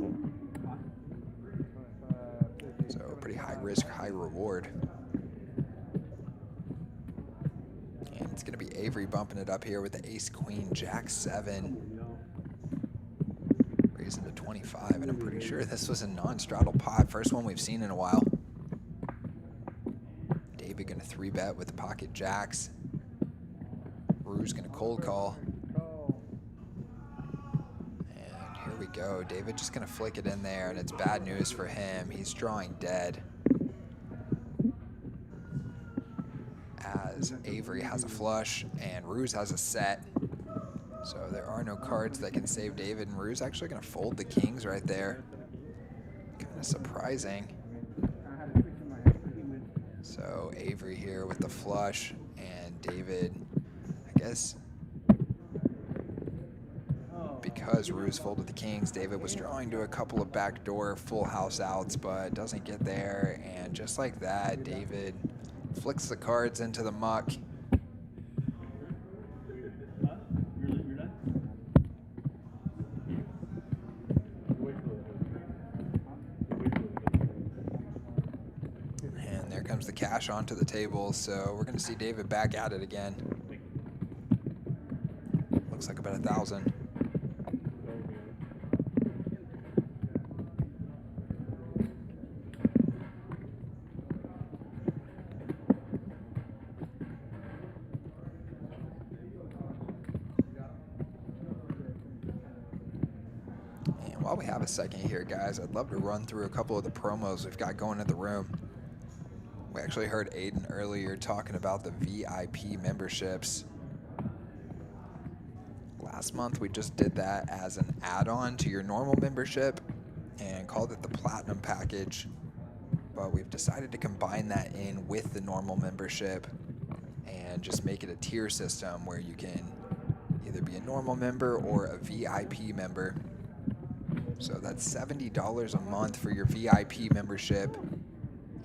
So pretty high risk, high reward. And it's gonna be Avery bumping it up here with the ace, queen, jack 7. Raising to 25, and I'm pretty sure this was a non-straddle pot. First one we've seen in a while. David gonna 3-bet with the pocket jacks. Rue's gonna cold call. And here we go. David just gonna flick it in there, and it's bad news for him. He's drawing dead. As Avery has a flush and Ruse has a set. So there are no cards that can save David, and Ruse actually gonna fold the kings right there. Kind of surprising. So Avery here with the flush, and David, I guess, because Ruse folded the kings, David was drawing to a couple of backdoor full house outs, but doesn't get there, and just like that, David flicks the cards into the muck. And there comes the cash onto the table, so we're going to see David back at it again. Looks like about 1,000. While we have a second here, guys, I'd love to run through a couple of the promos we've got going in the room. We actually heard Aiden earlier talking about the VIP memberships. Last month, we just did that as an add-on to your normal membership and called it the Platinum package. But we've decided to combine that in with the normal membership and just make it a tier system where you can either be a normal member or a VIP member. So that's $70 a month for your VIP membership,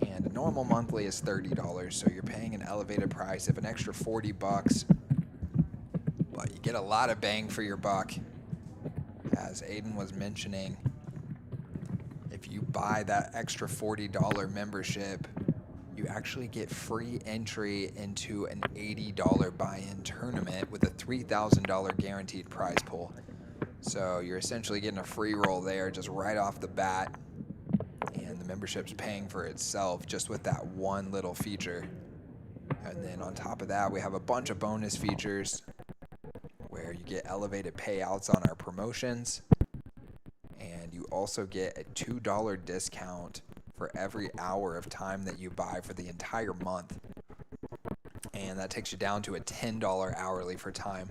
and a normal monthly is $30. So you're paying an elevated price of an extra $40, but you get a lot of bang for your buck. As Aiden was mentioning, if you buy that extra $40 membership, you actually get free entry into an $80 buy-in tournament with a $3,000 guaranteed prize pool. So you're essentially getting a free roll there just right off the bat, and the membership's paying for itself just with that one little feature. And then on top of that, we have a bunch of bonus features where you get elevated payouts on our promotions. And you also get a $2 discount for every hour of time that you buy for the entire month. And that takes you down to a $10 hourly for time.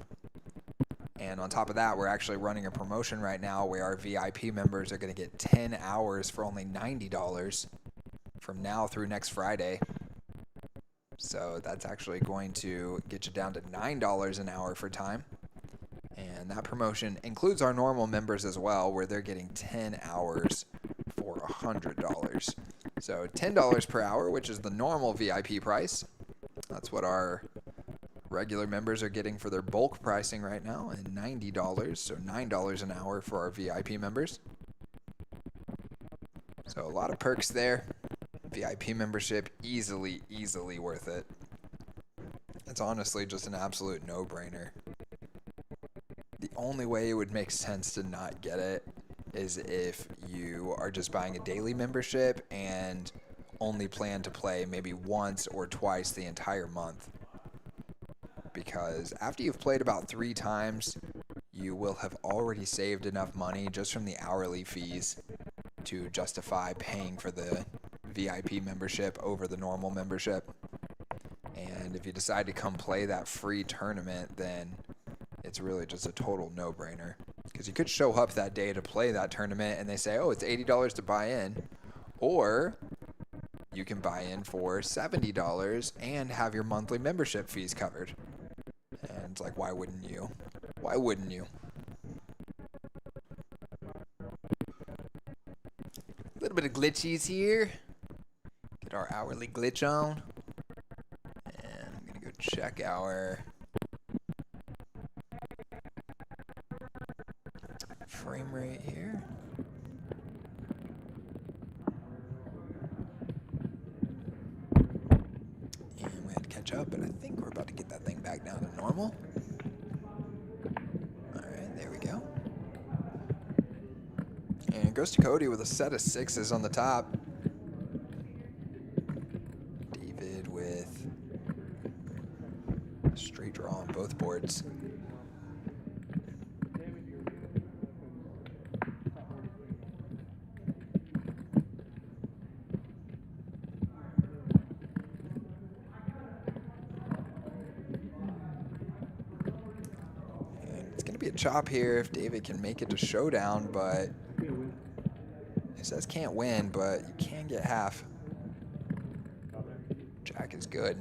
And on top of that, we're actually running a promotion right now where our VIP members are going to get 10 hours for only $90 from now through next Friday. So that's actually going to get you down to $9 an hour for time. And that promotion includes our normal members as well, where they're getting 10 hours for $100. So $10 per hour, which is the normal VIP price. That's what our regular members are getting for their bulk pricing right now, and $90, so $9 an hour for our VIP members. So a lot of perks there. VIP membership, easily worth it. It's honestly just an absolute no-brainer. The only way it would make sense to not get it is if you are just buying a daily membership and only plan to play maybe once or twice the entire month. Because after you've played about 3 times, you will have already saved enough money just from the hourly fees to justify paying for the VIP membership over the normal membership. And if you decide to come play that free tournament, then it's really just a total no-brainer. Because you could show up that day to play that tournament and they say, oh, it's $80 to buy in. Or you can buy in for $70 and have your monthly membership fees covered. And it's like, why wouldn't you? Why wouldn't you? A little bit of glitchies here. Get our hourly glitch on. And I'm going to go check our frame rate here. And we had to catch up, but I think we're about to get that thing back down to normal. Alright, there we go. And it goes to Cody with a set of 6s on the top. David with a straight draw on both boards. Be a chop here if David can make it to showdown, but he says can't win, but you can get half. Jack is good.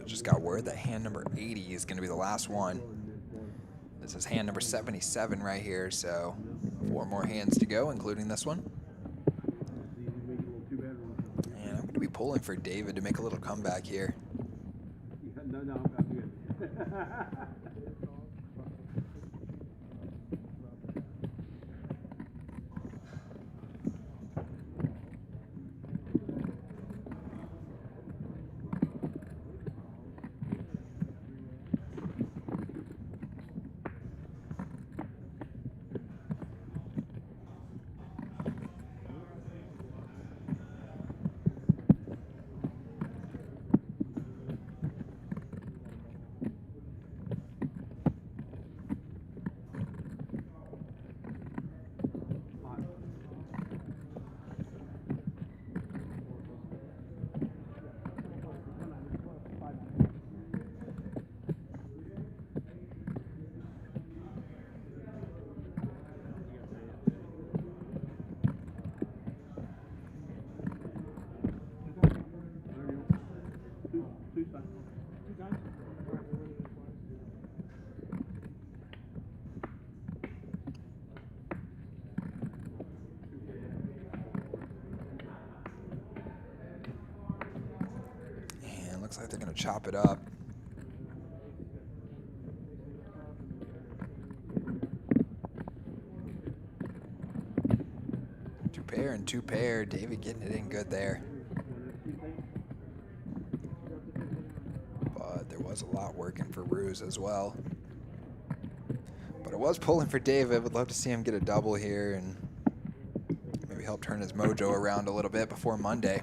Just got word that hand number 80 is going to be the last one. This is hand number 77 right here, so 4 more hands to go, including this one. And I'm going to be pulling for David to make a little comeback here. No, Looks like they're going to chop it up. Two pair and two pair. David getting it in good there. But there was a lot working for Ruse as well. But it was pulling for David. Would love to see him get a double here and maybe help turn his mojo around a little bit before Monday.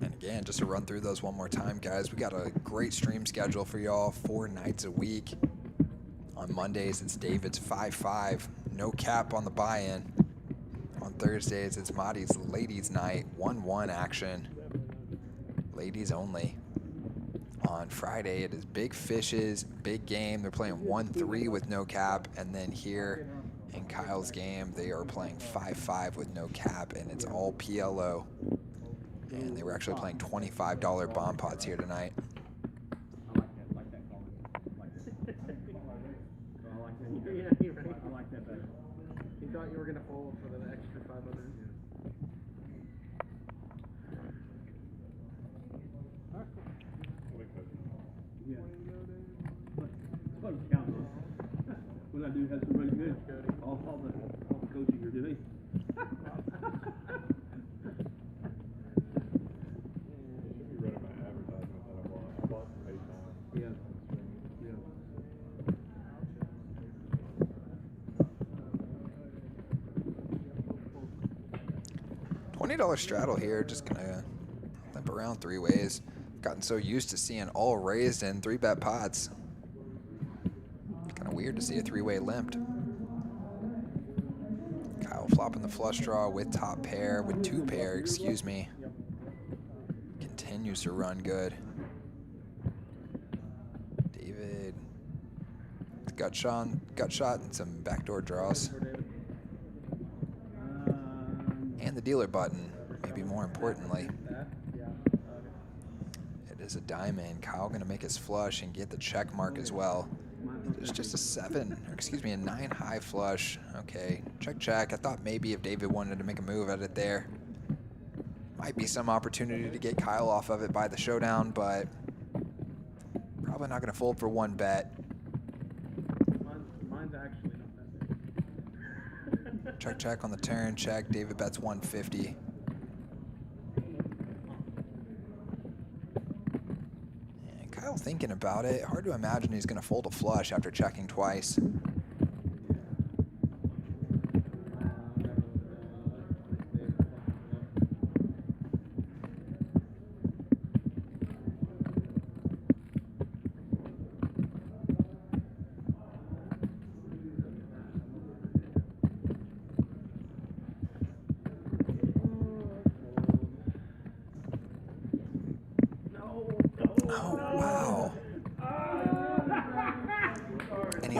And again, just to run through those one more time, guys, we got a great stream schedule for y'all, 4 nights a week. On Mondays, it's David's 5-5, no cap on the buy-in. On Thursdays, it's Marty's Ladies Night, 1-1 action, ladies only. On Friday, it is Big Fishes, Big Game. They're playing 1-3 with no cap, and then here in Kyle's game, they are playing 5-5 with no cap, and it's all PLO. And they were actually playing $25 bomb pots here tonight. Yeah, you're right. I like that better. You thought you were gonna fold for the extra 500. Yeah. What counting? What I do has some really good. All the coaching you're doing. $20 straddle here, just gonna limp around 3 ways. Gotten so used to seeing all raised in 3-bet pots. Kind of weird to see a 3-way limped. Kyle flopping the flush draw with top pair, with 2 pair, excuse me. Continues to run good. David, gut shot and some backdoor draws. And the dealer button, maybe more importantly. It is a diamond. Kyle gonna make his flush and get the check mark as well. It's just a 9 high flush. Okay, check. I thought maybe if David wanted to make a move at it there, might be some opportunity to get Kyle off of it by the showdown, but probably not gonna fold for 1 bet. Mine's actually not that big. Check on the turn, check. David bets 150. And Kyle thinking about it. Hard to imagine he's going to fold a flush after checking twice.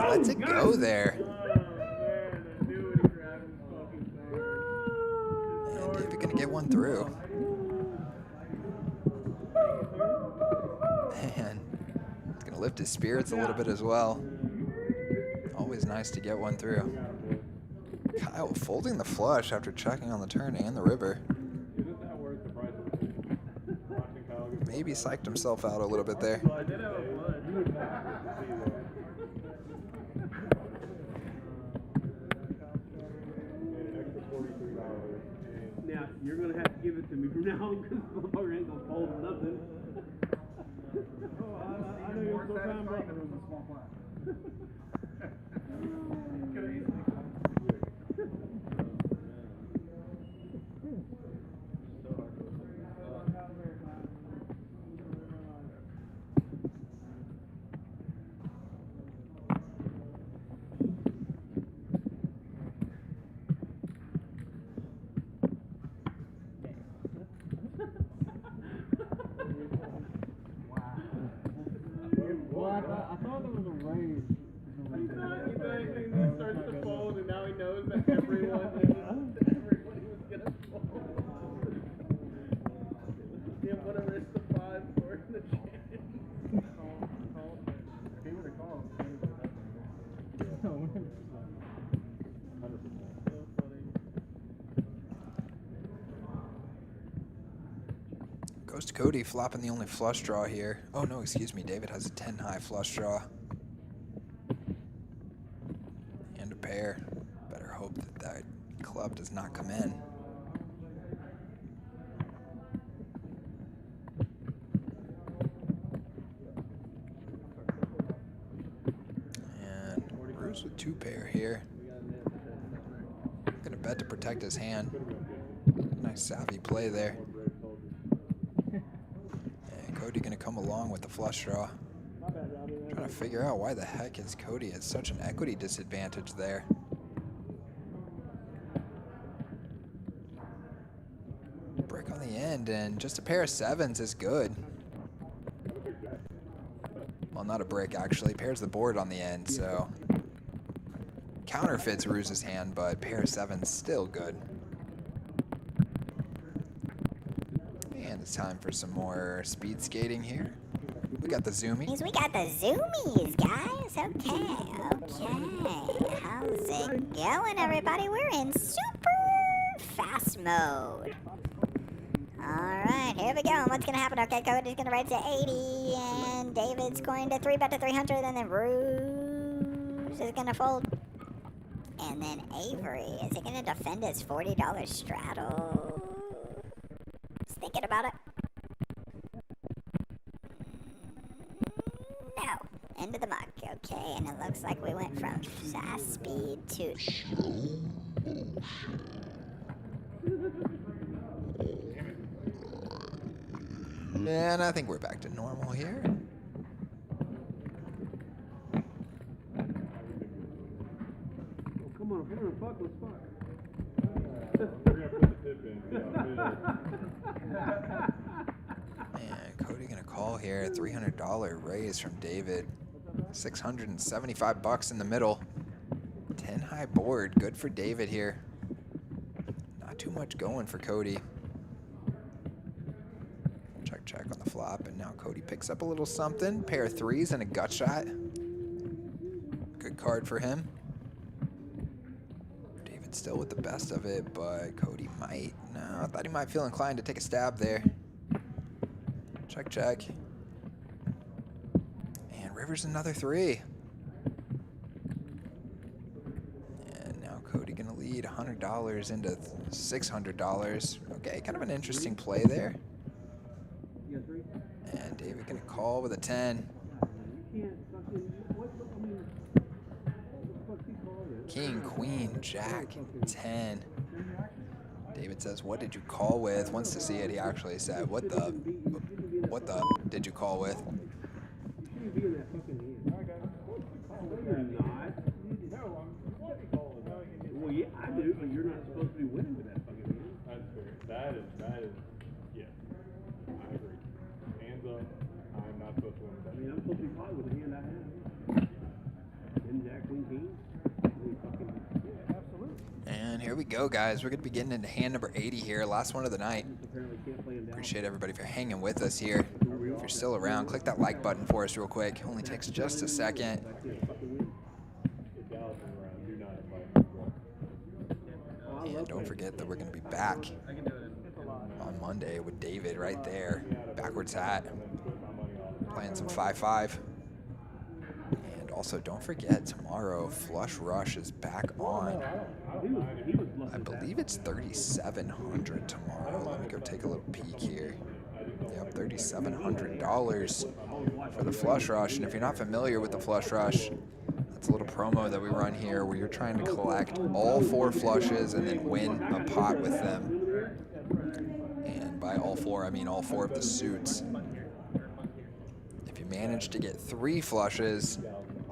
Lets it go there. And David gonna get one through. Man, it's gonna lift his spirits a little bit as well. Always nice to get one through. Kyle folding the flush after checking on the turn and the river. Maybe psyched himself out a little bit there. Now, you're going to have to give it to me from now on because the motherfucker ain't going to fold nothing. I know you're so fine, bro. I thought there was a raise. He starts to fold, and now he knows that everyone was gonna fold. Yeah, what a risk the 5 for the chance. If he would have called, so funny. Goes to Cody, flopping the only flush draw here. Oh no, excuse me, David has a 10 high flush draw. And a pair. Better hope that that club does not come in. And Bruce with 2 pair here. Gonna bet to protect his hand. Nice savvy play there. And Cody gonna come along with the flush draw. Trying to figure out why the heck is Cody at such an equity disadvantage there. Break on the end, and just a pair of 7s is good. Well, not a break actually. Pairs the board on the end, so counterfeits Ruse's hand, but pair of 7s still good. And it's time for some more speed skating here. We got the zoomies. We got the zoomies, guys. Okay. How's it going, everybody? We're in super fast mode. Alright, here we go. What's going to happen? Okay, Cody's going to raise to 80, and David's going to 3-bet to 300, and then Bruce is going to fold. And then Avery, is he going to defend his $40 straddle? Just thinking about it. No. Into the muck. Okay, and it looks like we went from fast speed to slow motion. And I think we're back to normal here. Come on, fuck, let's fuck. We're gonna put the tip in. And Cody gonna call here. $300 raise from David. $675 in the middle. 10 high board. Good for David here. Not too much going for Cody. Check on the flop, and now Cody picks up a little something. Pair of 3s and a gut shot. Good card for him. David still with the best of it, but Cody might. No, I thought he might feel inclined to take a stab there. Check. And River's another 3. And now Cody gonna lead $100 into $600. Okay, kind of an interesting play there. And David gonna call with a 10. King, Queen, Jack, 10. David says, "What did you call with?" Wants to see it. He actually said, "What the did you call with?" Well, yeah, I do, but you're not supposed to be winning with that fucking hand. That's fair. That is, yes. I agree. Hands up. I'm not supposed to win with that. I mean, I'm supposed to be fine with the hand I have. Then Jack, Queen, King. Yeah, absolutely. And here we go, guys. We're going to be getting into hand number 80 here. Last one of the night. Appreciate everybody for hanging with us here. If you're still around, click that like button for us real quick. Only takes just a second. And don't forget that we're going to be back on Monday with David right there. Backwards hat. Playing some 5-5. And also, don't forget, tomorrow, Flush Rush is back on. I believe it's 3,700 tomorrow. Let me go take a little peek here. Yep, $3,700 for the Flush Rush. And if you're not familiar with the Flush Rush, it's a little promo that we run here where you're trying to collect all 4 flushes and then win a pot with them. And by all 4, I mean all 4 of the suits. If you manage to get 3 flushes,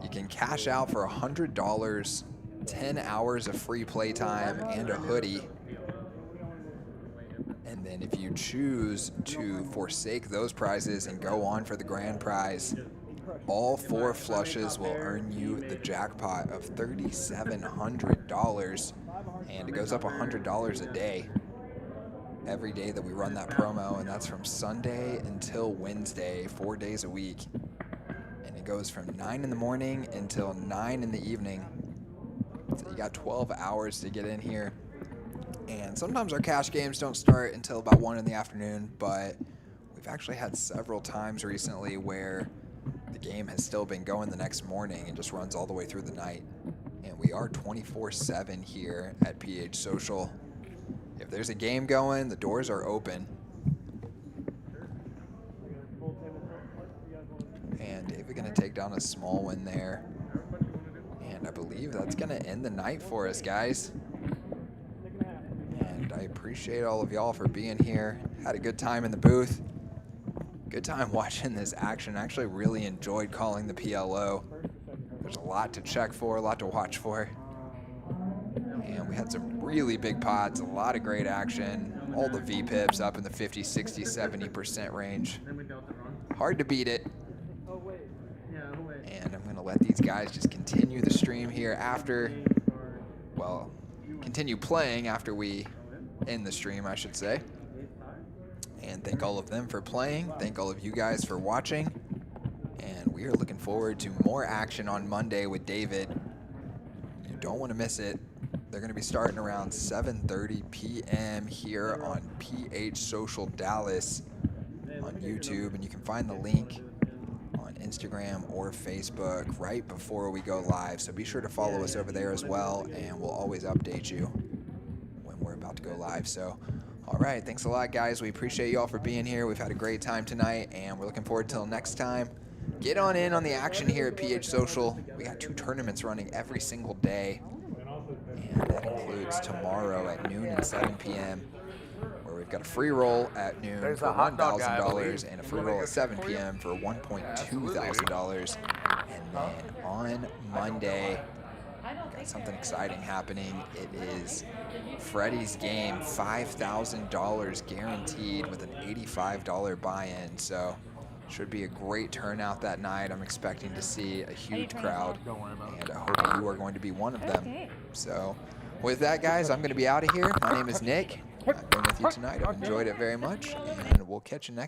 you can cash out for $100, 10 hours of free playtime, and a hoodie. And then if you choose to forsake those prizes and go on for the grand prize, all 4 flushes will earn you the jackpot of $3,700, and it goes up $100 a day every day that we run that promo, and that's from Sunday until Wednesday, 4 days a week. And it goes from 9 in the morning until 9 in the evening. So you got 12 hours to get in here. And sometimes our cash games don't start until about 1 in the afternoon, but We've actually had several times recently where the game has still been going the next morning and just runs all the way through the night. And we are 24/7 here at PH Social. If there's a game going, the doors are open. And David gonna take down a small one there. And I believe that's gonna end the night for us, guys. And I appreciate all of y'all for being here. Had a good time in the booth. Good time watching this action. Actually really enjoyed calling the PLO. There's a lot to check for, a lot to watch for. And we had some really big pots, a lot of great action. All the VPIPs up in the 50, 60, 70% range. Hard to beat it. And I'm gonna let these guys just continue the stream here after, well, continue playing after we end the stream, I should say. And thank all of them for playing. Thank all of you guys for watching. And we are looking forward to more action on Monday with David. You don't want to miss it. They're going to be starting around 7:30 p.m. here on PH Social Dallas on YouTube. And you can find the link on Instagram or Facebook right before we go live. So be sure to follow us over there as well. And we'll always update you when we're about to go live. So, all right. Thanks a lot, guys. We appreciate you all for being here. We've had a great time tonight. And we're looking forward till next time. Get on in on the action here at PH Social. We got 2 tournaments running every single day. And that includes tomorrow at noon and 7 p.m. where we've got a free roll at noon for $1,000 and a free roll at 7 p.m. for $1.2 thousand. And then on Monday, got something exciting happening. It is Freddy's game, $5,000 guaranteed with an $85 buy-in. So should be a great turnout that night. I'm expecting to see a huge crowd, and I hope you are going to be one of them. So with that, guys, I'm going to be out of here. My name is Nick. I've been with you tonight. I've enjoyed it very much, and we'll catch you next